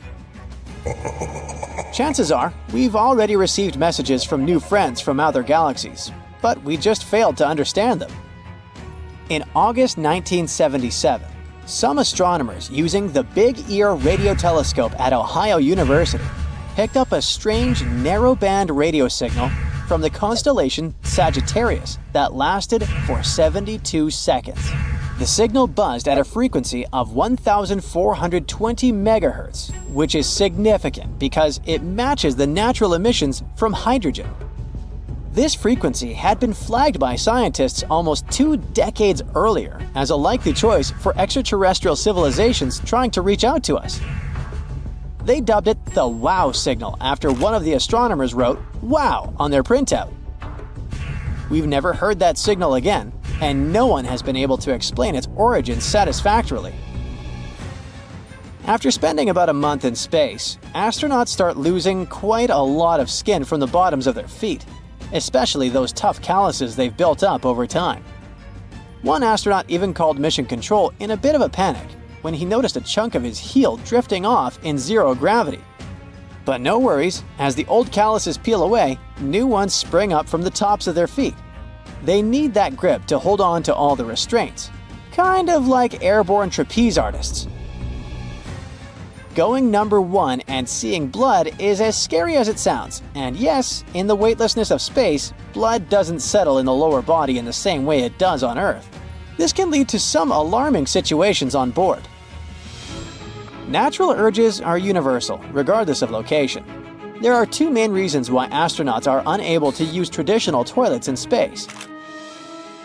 Chances are, we've already received messages from new friends from other galaxies, but we just failed to understand them. In August 1977, some astronomers using the Big Ear radio telescope at Ohio University picked up a strange narrow-band radio signal from the constellation Sagittarius that lasted for 72 seconds. The signal buzzed at a frequency of 1,420 megahertz, which is significant because it matches the natural emissions from hydrogen. This frequency had been flagged by scientists almost 2 decades earlier as a likely choice for extraterrestrial civilizations trying to reach out to us. They dubbed it the WOW signal after one of the astronomers wrote "WOW" on their printout. We've never heard that signal again, and no one has been able to explain its origins satisfactorily. After spending about a month in space, astronauts start losing quite a lot of skin from the bottoms of their feet, especially those tough calluses they've built up over time. One astronaut even called Mission Control in a bit of a panic when he noticed a chunk of his heel drifting off in zero gravity. But no worries, as the old calluses peel away, new ones spring up from the tops of their feet. They need that grip to hold on to all the restraints, kind of like airborne trapeze artists. Going number 1 and seeing blood is as scary as it sounds, and yes, in the weightlessness of space, blood doesn't settle in the lower body in the same way it does on Earth. This can lead to some alarming situations on board. Natural urges are universal, regardless of location. There are 2 main reasons why astronauts are unable to use traditional toilets in space.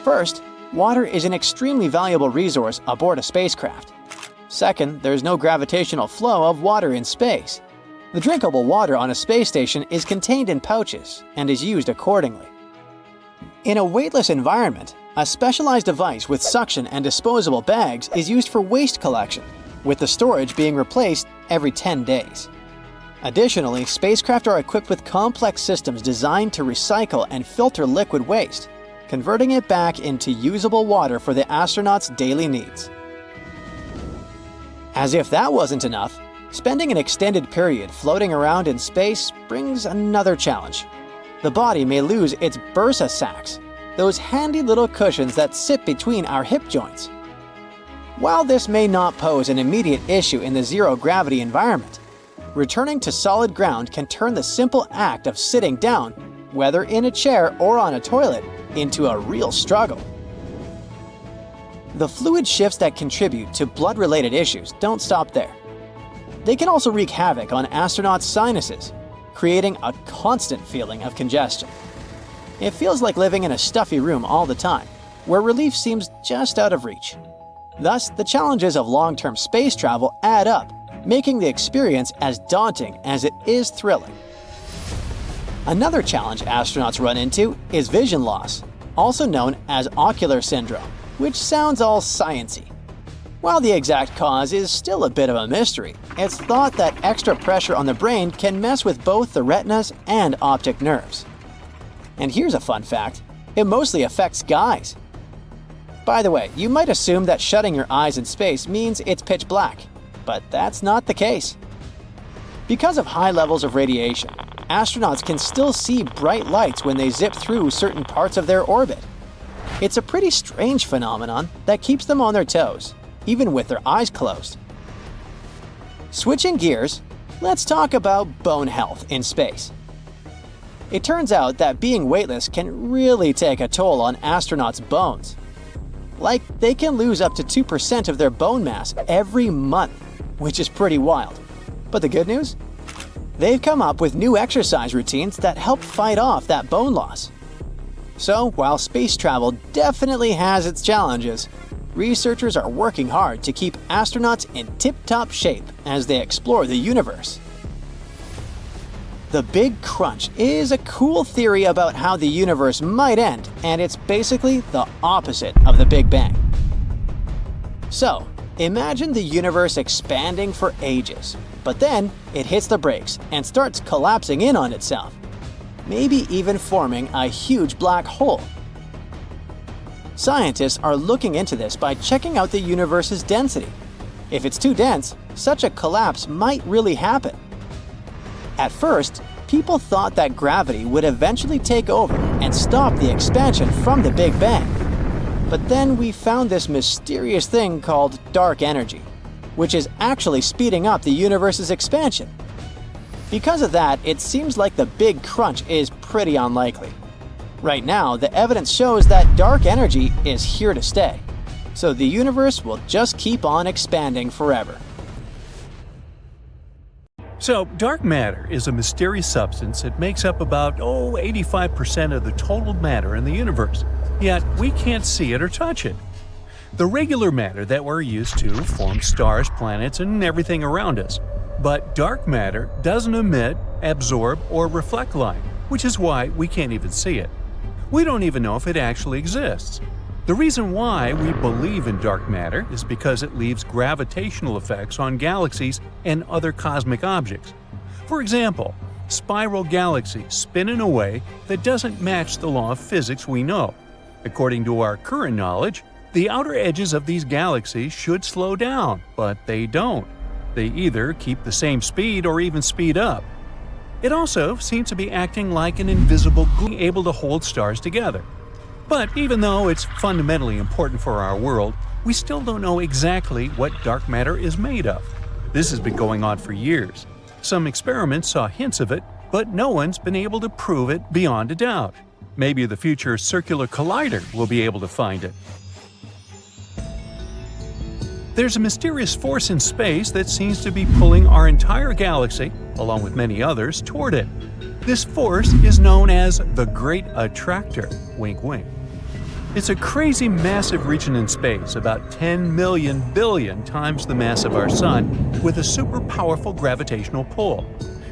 First, water is an extremely valuable resource aboard a spacecraft. Second, there's no gravitational flow of water in space. The drinkable water on a space station is contained in pouches and is used accordingly. In a weightless environment, a specialized device with suction and disposable bags is used for waste collection, with the storage being replaced every 10 days. Additionally, spacecraft are equipped with complex systems designed to recycle and filter liquid waste, converting it back into usable water for the astronauts' daily needs. As if that wasn't enough, spending an extended period floating around in space brings another challenge. The body may lose its bursa sacs, those handy little cushions that sit between our hip joints. While this may not pose an immediate issue in the zero-gravity environment, returning to solid ground can turn the simple act of sitting down, whether in a chair or on a toilet, into a real struggle. The fluid shifts that contribute to blood-related issues don't stop there. They can also wreak havoc on astronauts' sinuses, creating a constant feeling of congestion. It feels like living in a stuffy room all the time, where relief seems just out of reach. Thus, the challenges of long-term space travel add up, making the experience as daunting as it is thrilling. Another challenge astronauts run into is vision loss, also known as ocular syndrome, which sounds all science-y. While the exact cause is still a bit of a mystery, it's thought that extra pressure on the brain can mess with both the retinas and optic nerves. And here's a fun fact: it mostly affects guys. By the way, you might assume that shutting your eyes in space means it's pitch black, but that's not the case. Because of high levels of radiation, astronauts can still see bright lights when they zip through certain parts of their orbit. It's a pretty strange phenomenon that keeps them on their toes, even with their eyes closed. Switching gears, let's talk about bone health in space. It turns out that being weightless can really take a toll on astronauts' bones. Like, they can lose up to 2% of their bone mass every month, which is pretty wild. But the good news? They've come up with new exercise routines that help fight off that bone loss. So, while space travel definitely has its challenges, researchers are working hard to keep astronauts in tip-top shape as they explore the universe. The Big Crunch is a cool theory about how the universe might end, and it's basically the opposite of the Big Bang. So, imagine the universe expanding for ages, but then it hits the brakes and starts collapsing in on itself, maybe even forming a huge black hole. Scientists are looking into this by checking out the universe's density. If it's too dense, such a collapse might really happen. At first, people thought that gravity would eventually take over and stop the expansion from the Big Bang. But then we found this mysterious thing called dark energy, which is actually speeding up the universe's expansion. Because of that, it seems like the Big Crunch is pretty unlikely. Right now, the evidence shows that dark energy is here to stay, so the universe will just keep on expanding forever. So, dark matter is a mysterious substance that makes up about 85% of the total matter in the universe, yet we can't see it or touch it. The regular matter that we're used to forms stars, planets, and everything around us. But dark matter doesn't emit, absorb, or reflect light, which is why we can't even see it. We don't even know if it actually exists. The reason why we believe in dark matter is because it leaves gravitational effects on galaxies and other cosmic objects. For example, spiral galaxies spin in a way that doesn't match the law of physics we know. According to our current knowledge, the outer edges of these galaxies should slow down, but they don't. They either keep the same speed or even speed up. It also seems to be acting like an invisible glue able to hold stars together. But even though it's fundamentally important for our world, we still don't know exactly what dark matter is made of. This has been going on for years. Some experiments saw hints of it, but no one's been able to prove it beyond a doubt. Maybe the future circular collider will be able to find it. There's a mysterious force in space that seems to be pulling our entire galaxy, along with many others, toward it. This force is known as the Great Attractor, wink wink. It's a crazy massive region in space, about 10 million billion times the mass of our Sun, with a super powerful gravitational pull.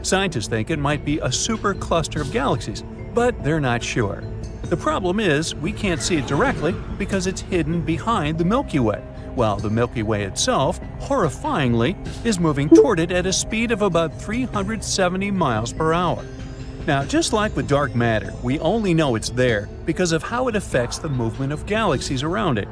Scientists think it might be a super cluster of galaxies, but they're not sure. The problem is, we can't see it directly because it's hidden behind the Milky Way, while the Milky Way itself, horrifyingly, is moving toward it at a speed of about 370 miles per hour. Now, just like with dark matter, we only know it's there because of how it affects the movement of galaxies around it.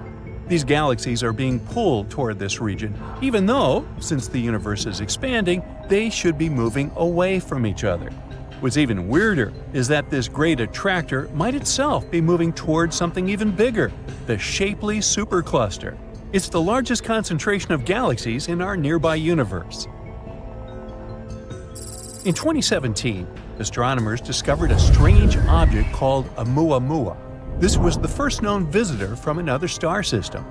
These galaxies are being pulled toward this region, even though, since the universe is expanding, they should be moving away from each other. What's even weirder is that this great attractor might itself be moving toward something even bigger, the Shapley supercluster. It's the largest concentration of galaxies in our nearby universe. In 2017, astronomers discovered a strange object called Oumuamua. This was the first known visitor from another star system.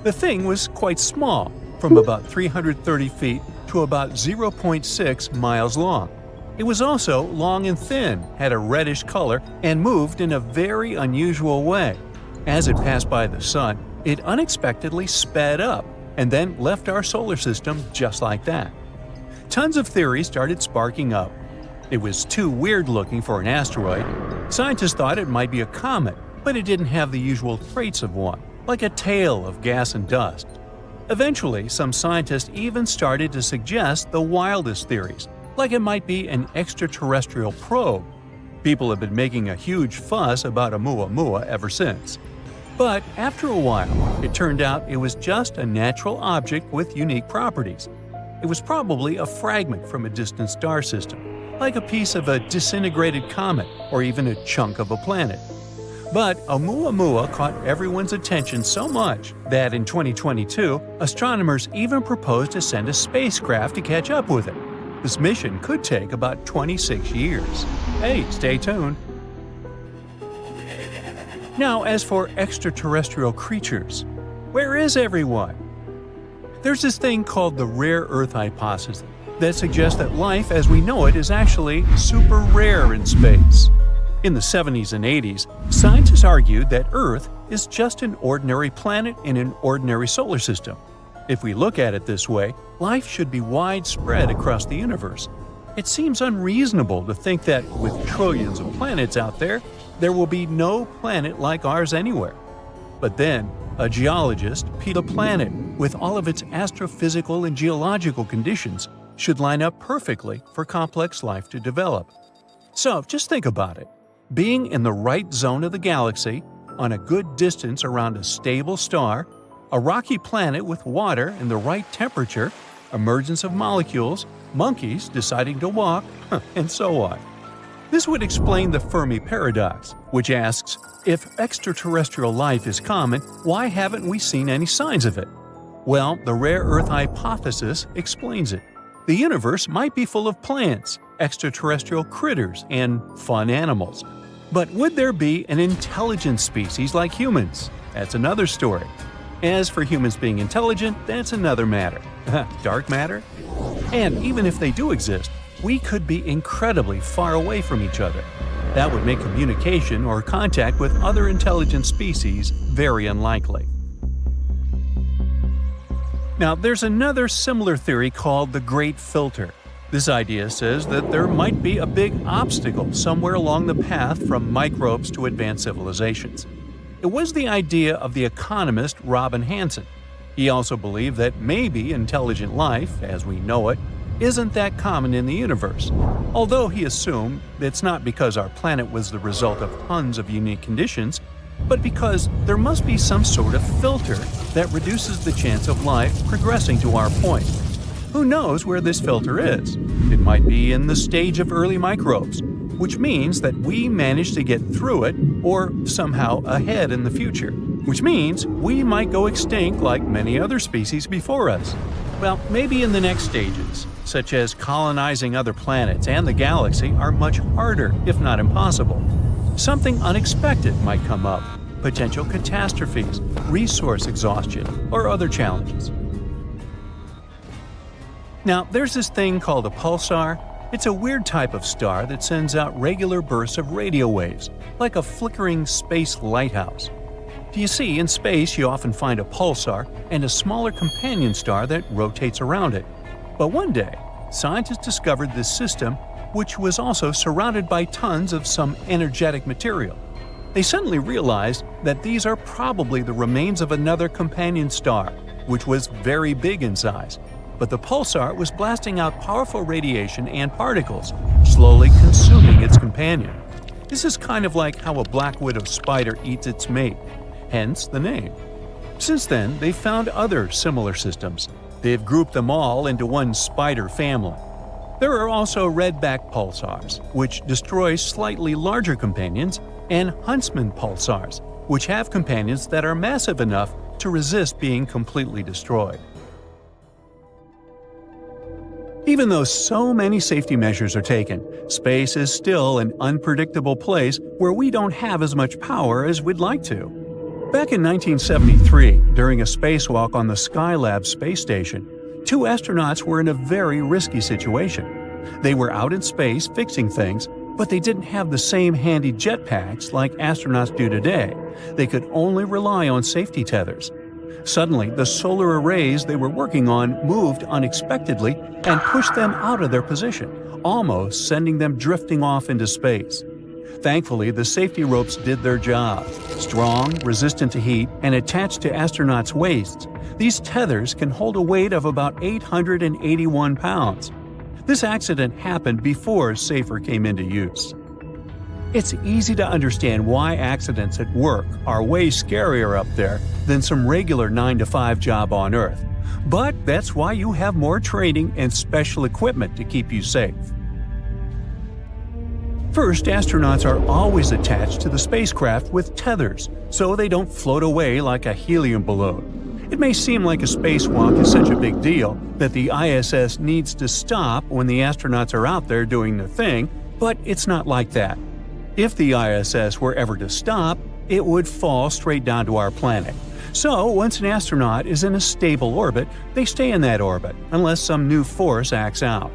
The thing was quite small, from about 330 feet to about 0.6 miles long. It was also long and thin, had a reddish color, and moved in a very unusual way. As it passed by the Sun, it unexpectedly sped up and then left our solar system just like that. Tons of theories started sparking up. It was too weird looking for an asteroid. Scientists thought it might be a comet, but it didn't have the usual traits of one, like a tail of gas and dust. Eventually, some scientists even started to suggest the wildest theories, like it might be an extraterrestrial probe. People have been making a huge fuss about Oumuamua ever since. But after a while, it turned out it was just a natural object with unique properties. It was probably a fragment from a distant star system, like a piece of a disintegrated comet or even a chunk of a planet. But Oumuamua caught everyone's attention so much that in 2022, astronomers even proposed to send a spacecraft to catch up with it. This mission could take about 26 years. Hey, stay tuned. Now, as for extraterrestrial creatures, where is everyone? There's this thing called the rare Earth hypothesis that suggests that life as we know it is actually super rare in space. In the 70s and 80s, scientists argued that Earth is just an ordinary planet in an ordinary solar system. If we look at it this way, life should be widespread across the universe. It seems unreasonable to think that with trillions of planets out there, there will be no planet like ours anywhere. But then, a geologist picked a planet with all of its astrophysical and geological conditions should line up perfectly for complex life to develop. So just think about it. Being in the right zone of the galaxy, on a good distance around a stable star, a rocky planet with water and the right temperature, emergence of molecules, monkeys deciding to walk, and so on. This would explain the Fermi paradox, which asks, if extraterrestrial life is common, why haven't we seen any signs of it? Well, the rare Earth hypothesis explains it. The universe might be full of plants, extraterrestrial critters, and fun animals. But would there be an intelligent species like humans? That's another story. As for humans being intelligent, that's another matter. Dark matter? And even if they do exist, we could be incredibly far away from each other. That would make communication or contact with other intelligent species very unlikely. Now, there's another similar theory called the Great Filter. This idea says that there might be a big obstacle somewhere along the path from microbes to advanced civilizations. It was the idea of the economist Robin Hanson. He also believed that maybe intelligent life, as we know it, isn't that common in the universe, although he assumed it's not because our planet was the result of tons of unique conditions, but because there must be some sort of filter that reduces the chance of life progressing to our point. Who knows where this filter is? It might be in the stage of early microbes, which means that we managed to get through it or somehow ahead in the future, which means we might go extinct like many other species before us. Well, maybe in the next stages, such as colonizing other planets and the galaxy, are much harder, if not impossible. Something unexpected might come up, potential catastrophes, resource exhaustion, or other challenges. Now, there's this thing called a pulsar. It's a weird type of star that sends out regular bursts of radio waves, like a flickering space lighthouse. You see, in space you often find a pulsar and a smaller companion star that rotates around it. But one day, scientists discovered this system, which was also surrounded by tons of some energetic material. They suddenly realized that these are probably the remains of another companion star, which was very big in size. But the pulsar was blasting out powerful radiation and particles, slowly consuming its companion. This is kind of like how a black widow spider eats its mate, hence the name. Since then, they've found other similar systems. They've grouped them all into one spider family. There are also redback pulsars, which destroy slightly larger companions, and huntsman pulsars, which have companions that are massive enough to resist being completely destroyed. Even though so many safety measures are taken, space is still an unpredictable place where we don't have as much power as we'd like to. Back in 1973, during a spacewalk on the Skylab space station, two astronauts were in a very risky situation. They were out in space fixing things, but they didn't have the same handy jetpacks like astronauts do today. They could only rely on safety tethers. Suddenly, the solar arrays they were working on moved unexpectedly and pushed them out of their position, almost sending them drifting off into space. Thankfully, the safety ropes did their job. Strong, resistant to heat, and attached to astronauts' waists, these tethers can hold a weight of about 881 pounds. This accident happened before SAFER came into use. It's easy to understand why accidents at work are way scarier up there than some regular 9-to-5 job on Earth. But that's why you have more training and special equipment to keep you safe. First, astronauts are always attached to the spacecraft with tethers, so they don't float away like a helium balloon. It may seem like a spacewalk is such a big deal that the ISS needs to stop when the astronauts are out there doing their thing, but it's not like that. If the ISS were ever to stop, it would fall straight down to our planet. So, once an astronaut is in a stable orbit, they stay in that orbit, unless some new force acts out.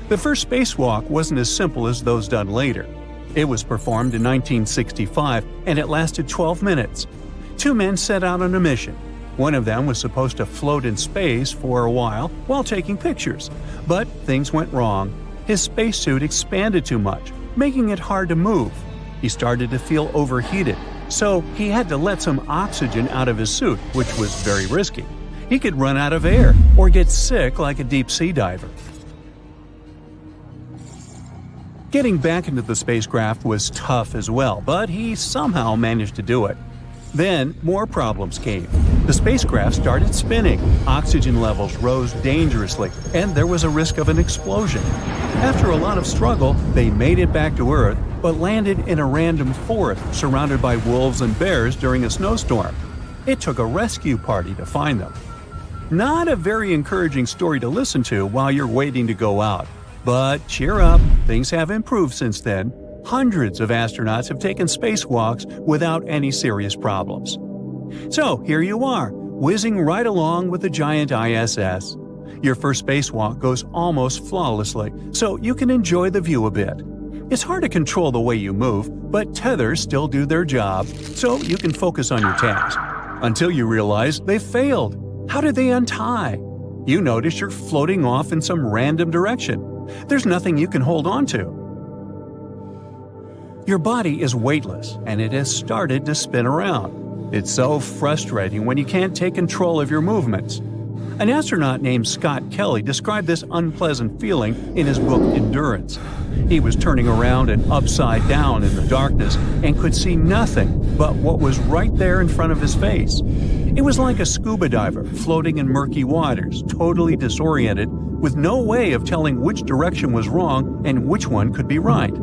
The first spacewalk wasn't as simple as those done later. It was performed in 1965, and it lasted 12 minutes. Two men set out on a mission. One of them was supposed to float in space for a while taking pictures. But things went wrong. His spacesuit expanded too much, making it hard to move. He started to feel overheated, so he had to let some oxygen out of his suit, which was very risky. He could run out of air or get sick like a deep-sea diver. Getting back into the spacecraft was tough as well, but he somehow managed to do it. Then, more problems came. The spacecraft started spinning, oxygen levels rose dangerously, and there was a risk of an explosion. After a lot of struggle, they made it back to Earth, but landed in a random forest surrounded by wolves and bears during a snowstorm. It took a rescue party to find them. Not a very encouraging story to listen to while you're waiting to go out. But cheer up, things have improved since then. Hundreds of astronauts have taken spacewalks without any serious problems. So here you are, whizzing right along with the giant ISS. Your first spacewalk goes almost flawlessly, so you can enjoy the view a bit. It's hard to control the way you move, but tethers still do their job, so you can focus on your task. Until you realize they failed. How did they untie? You notice you're floating off in some random direction. There's nothing you can hold on to. Your body is weightless, and it has started to spin around. It's so frustrating when you can't take control of your movements. An astronaut named Scott Kelly described this unpleasant feeling in his book Endurance. He was turning around and upside down in the darkness and could see nothing but what was right there in front of his face. It was like a scuba diver floating in murky waters, totally disoriented, with no way of telling which direction was wrong and which one could be right.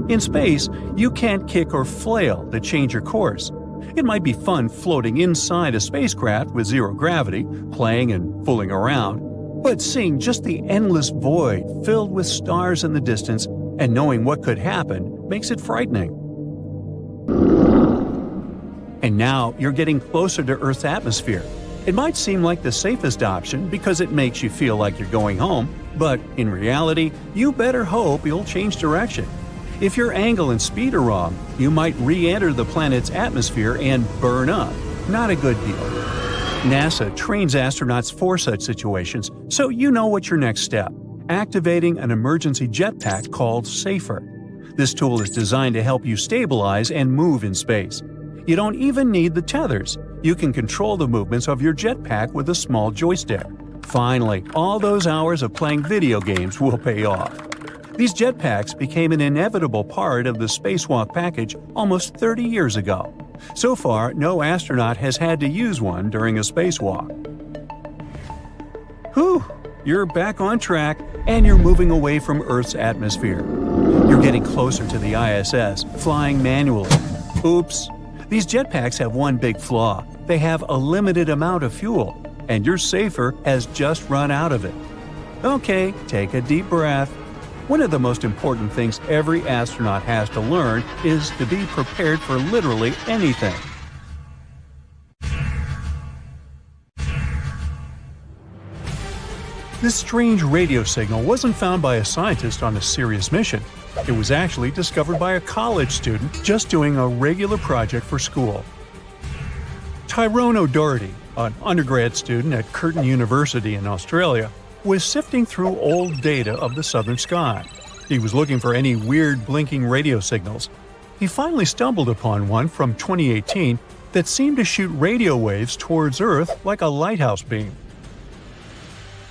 In space, you can't kick or flail to change your course. It might be fun floating inside a spacecraft with zero gravity, playing and fooling around, but seeing just the endless void filled with stars in the distance and knowing what could happen makes it frightening. And now you're getting closer to Earth's atmosphere. It might seem like the safest option because it makes you feel like you're going home, but in reality, you better hope you'll change direction. If your angle and speed are wrong, you might re-enter the planet's atmosphere and burn up. Not a good deal. NASA trains astronauts for such situations, so you know what's your next step: activating an emergency jetpack called SAFER. This tool is designed to help you stabilize and move in space. You don't even need the tethers. You can control the movements of your jetpack with a small joystick. Finally, all those hours of playing video games will pay off. These jetpacks became an inevitable part of the spacewalk package almost 30 years ago. So far, no astronaut has had to use one during a spacewalk. Whew! You're back on track, and you're moving away from Earth's atmosphere. You're getting closer to the ISS, flying manually. Oops! These jetpacks have one big flaw. They have a limited amount of fuel, and your SAFER has just run out of it. Okay, take a deep breath. One of the most important things every astronaut has to learn is to be prepared for literally anything. This strange radio signal wasn't found by a scientist on a serious mission. It was actually discovered by a college student just doing a regular project for school. Tyrone O'Doherty, an undergrad student at Curtin University in Australia, was sifting through old data of the southern sky. He was looking for any weird blinking radio signals. He finally stumbled upon one from 2018 that seemed to shoot radio waves towards Earth like a lighthouse beam.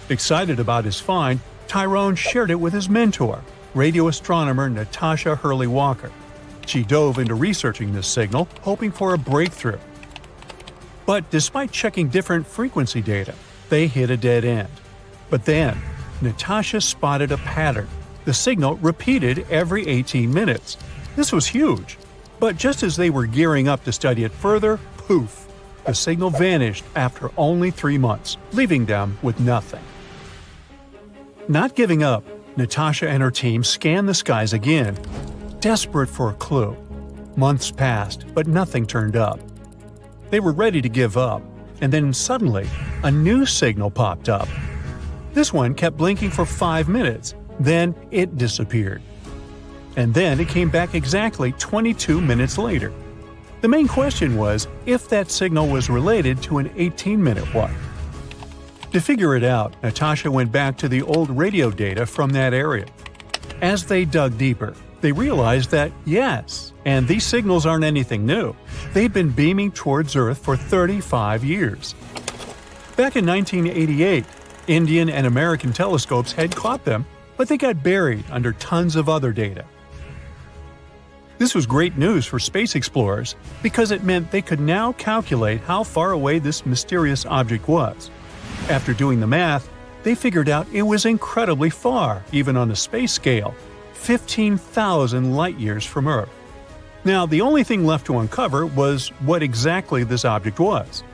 Excited about his find, Tyrone shared it with his mentor, radio astronomer Natasha Hurley-Walker. She dove into researching this signal, hoping for a breakthrough. But despite checking different frequency data, they hit a dead end. But then, Natasha spotted a pattern. The signal repeated every 18 minutes. This was huge. But just as they were gearing up to study it further, poof! The signal vanished after only 3 months, leaving them with nothing. Not giving up, Natasha and her team scanned the skies again, desperate for a clue. Months passed, but nothing turned up. They were ready to give up, and then suddenly, a new signal popped up. This one kept blinking for 5 minutes, then it disappeared. And then it came back exactly 22 minutes later. The main question was if that signal was related to an 18-minute one. To figure it out, Natasha went back to the old radio data from that area. As they dug deeper, they realized that yes, and these signals aren't anything new. They've been beaming towards Earth for 35 years. Back in 1988, Indian and American telescopes had caught them, but they got buried under tons of other data. This was great news for space explorers because it meant they could now calculate how far away this mysterious object was. After doing the math, they figured out it was incredibly far, even on a space scale, 15,000 light-years from Earth. Now, the only thing left to uncover was what exactly this object was.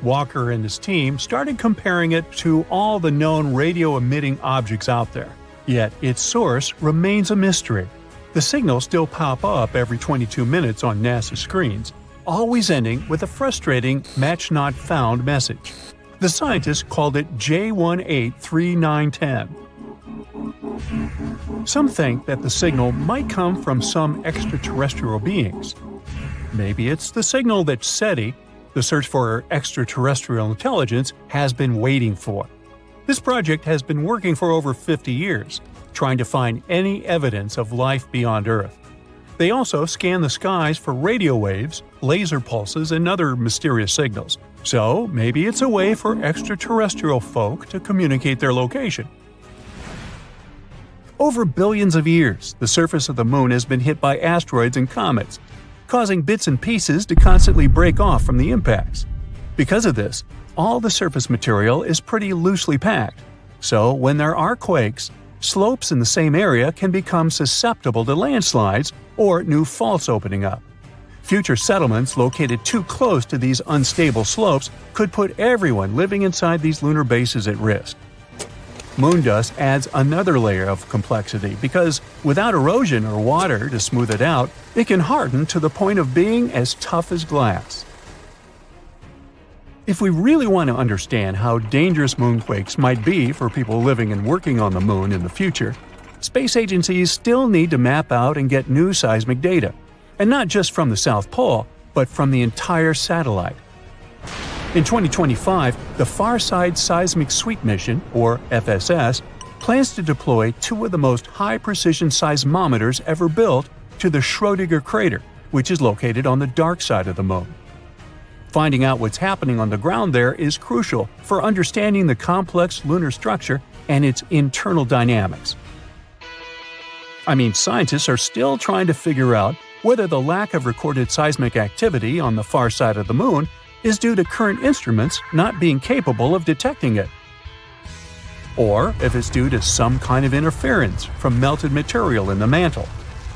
Walker and his team started comparing it to all the known radio-emitting objects out there. Yet its source remains a mystery. The signals still pop up every 22 minutes on NASA screens, always ending with a frustrating "match not found" message. The scientists called it J183910. Some think that the signal might come from some extraterrestrial beings. Maybe it's the signal that SETI, the search for extraterrestrial intelligence, has been waiting for. This project has been working for over 50 years, trying to find any evidence of life beyond Earth. They also scan the skies for radio waves, laser pulses, and other mysterious signals. So maybe it's a way for extraterrestrial folk to communicate their location. Over billions of years, the surface of the moon has been hit by asteroids and comets, causing bits and pieces to constantly break off from the impacts. Because of this, all the surface material is pretty loosely packed. So when there are quakes, slopes in the same area can become susceptible to landslides or new faults opening up. Future settlements located too close to these unstable slopes could put everyone living inside these lunar bases at risk. Moon dust adds another layer of complexity because without erosion or water to smooth it out, it can harden to the point of being as tough as glass. If we really want to understand how dangerous moonquakes might be for people living and working on the moon in the future, space agencies still need to map out and get new seismic data, and not just from the South Pole, but from the entire satellite. In 2025, the Farside Seismic Sweep Mission, or FSS, plans to deploy two of the most high-precision seismometers ever built to the Schrödinger crater, which is located on the dark side of the moon. Finding out what's happening on the ground there is crucial for understanding the complex lunar structure and its internal dynamics. Scientists are still trying to figure out whether the lack of recorded seismic activity on the far side of the moon is due to current instruments not being capable of detecting it, or if it's due to some kind of interference from melted material in the mantle.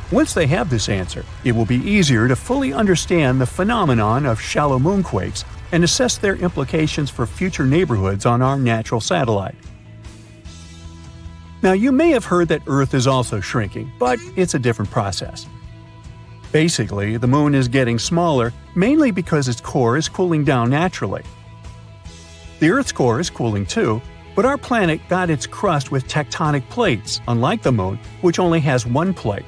Once they have this answer, it will be easier to fully understand the phenomenon of shallow moonquakes and assess their implications for future neighborhoods on our natural satellite. Now, you may have heard that Earth is also shrinking, but it's a different process. Basically, the moon is getting smaller mainly because its core is cooling down naturally. The Earth's core is cooling too, but our planet got its crust with tectonic plates, unlike the moon, which only has one plate.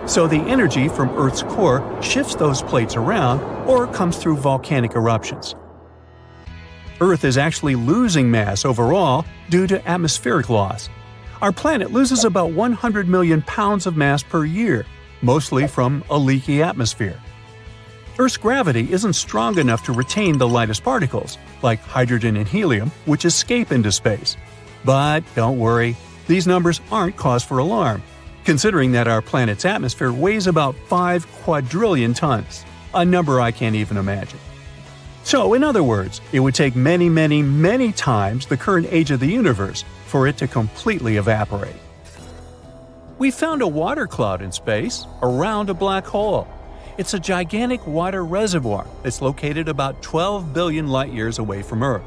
So the energy from Earth's core shifts those plates around or comes through volcanic eruptions. Earth is actually losing mass overall due to atmospheric loss. Our planet loses about 100 million pounds of mass per year, mostly from a leaky atmosphere. Earth's gravity isn't strong enough to retain the lightest particles, like hydrogen and helium, which escape into space. But don't worry, these numbers aren't cause for alarm, considering that our planet's atmosphere weighs about 5 quadrillion tons, a number I can't even imagine. So, in other words, it would take many, many, many times the current age of the universe for it to completely evaporate. We found a water cloud in space around a black hole. It's a gigantic water reservoir that's located about 12 billion light-years away from Earth.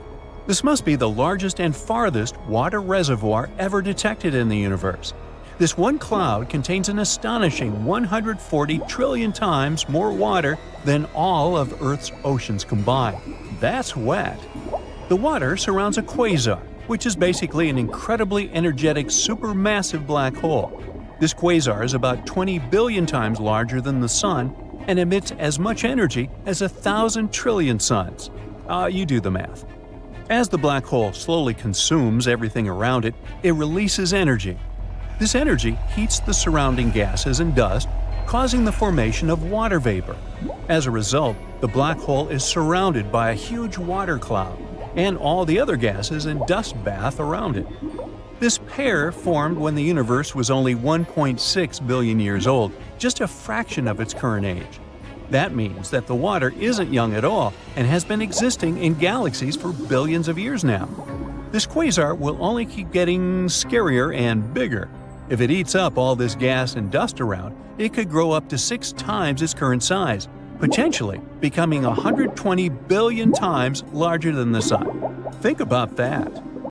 This must be the largest and farthest water reservoir ever detected in the universe. This one cloud contains an astonishing 140 trillion times more water than all of Earth's oceans combined. That's wet. The water surrounds a quasar, which is basically an incredibly energetic supermassive black hole. This quasar is about 20 billion times larger than the Sun and emits as much energy as 1,000 trillion suns. You do the math. As the black hole slowly consumes everything around it, it releases energy. This energy heats the surrounding gases and dust, causing the formation of water vapor. As a result, the black hole is surrounded by a huge water cloud and all the other gases and dust bath around it. This pair formed when the universe was only 1.6 billion years old, just a fraction of its current age. That means that the water isn't young at all and has been existing in galaxies for billions of years now. This quasar will only keep getting scarier and bigger. If it eats up all this gas and dust around, it could grow up to 6 times its current size, potentially becoming 120 billion times larger than the Sun. Think about that.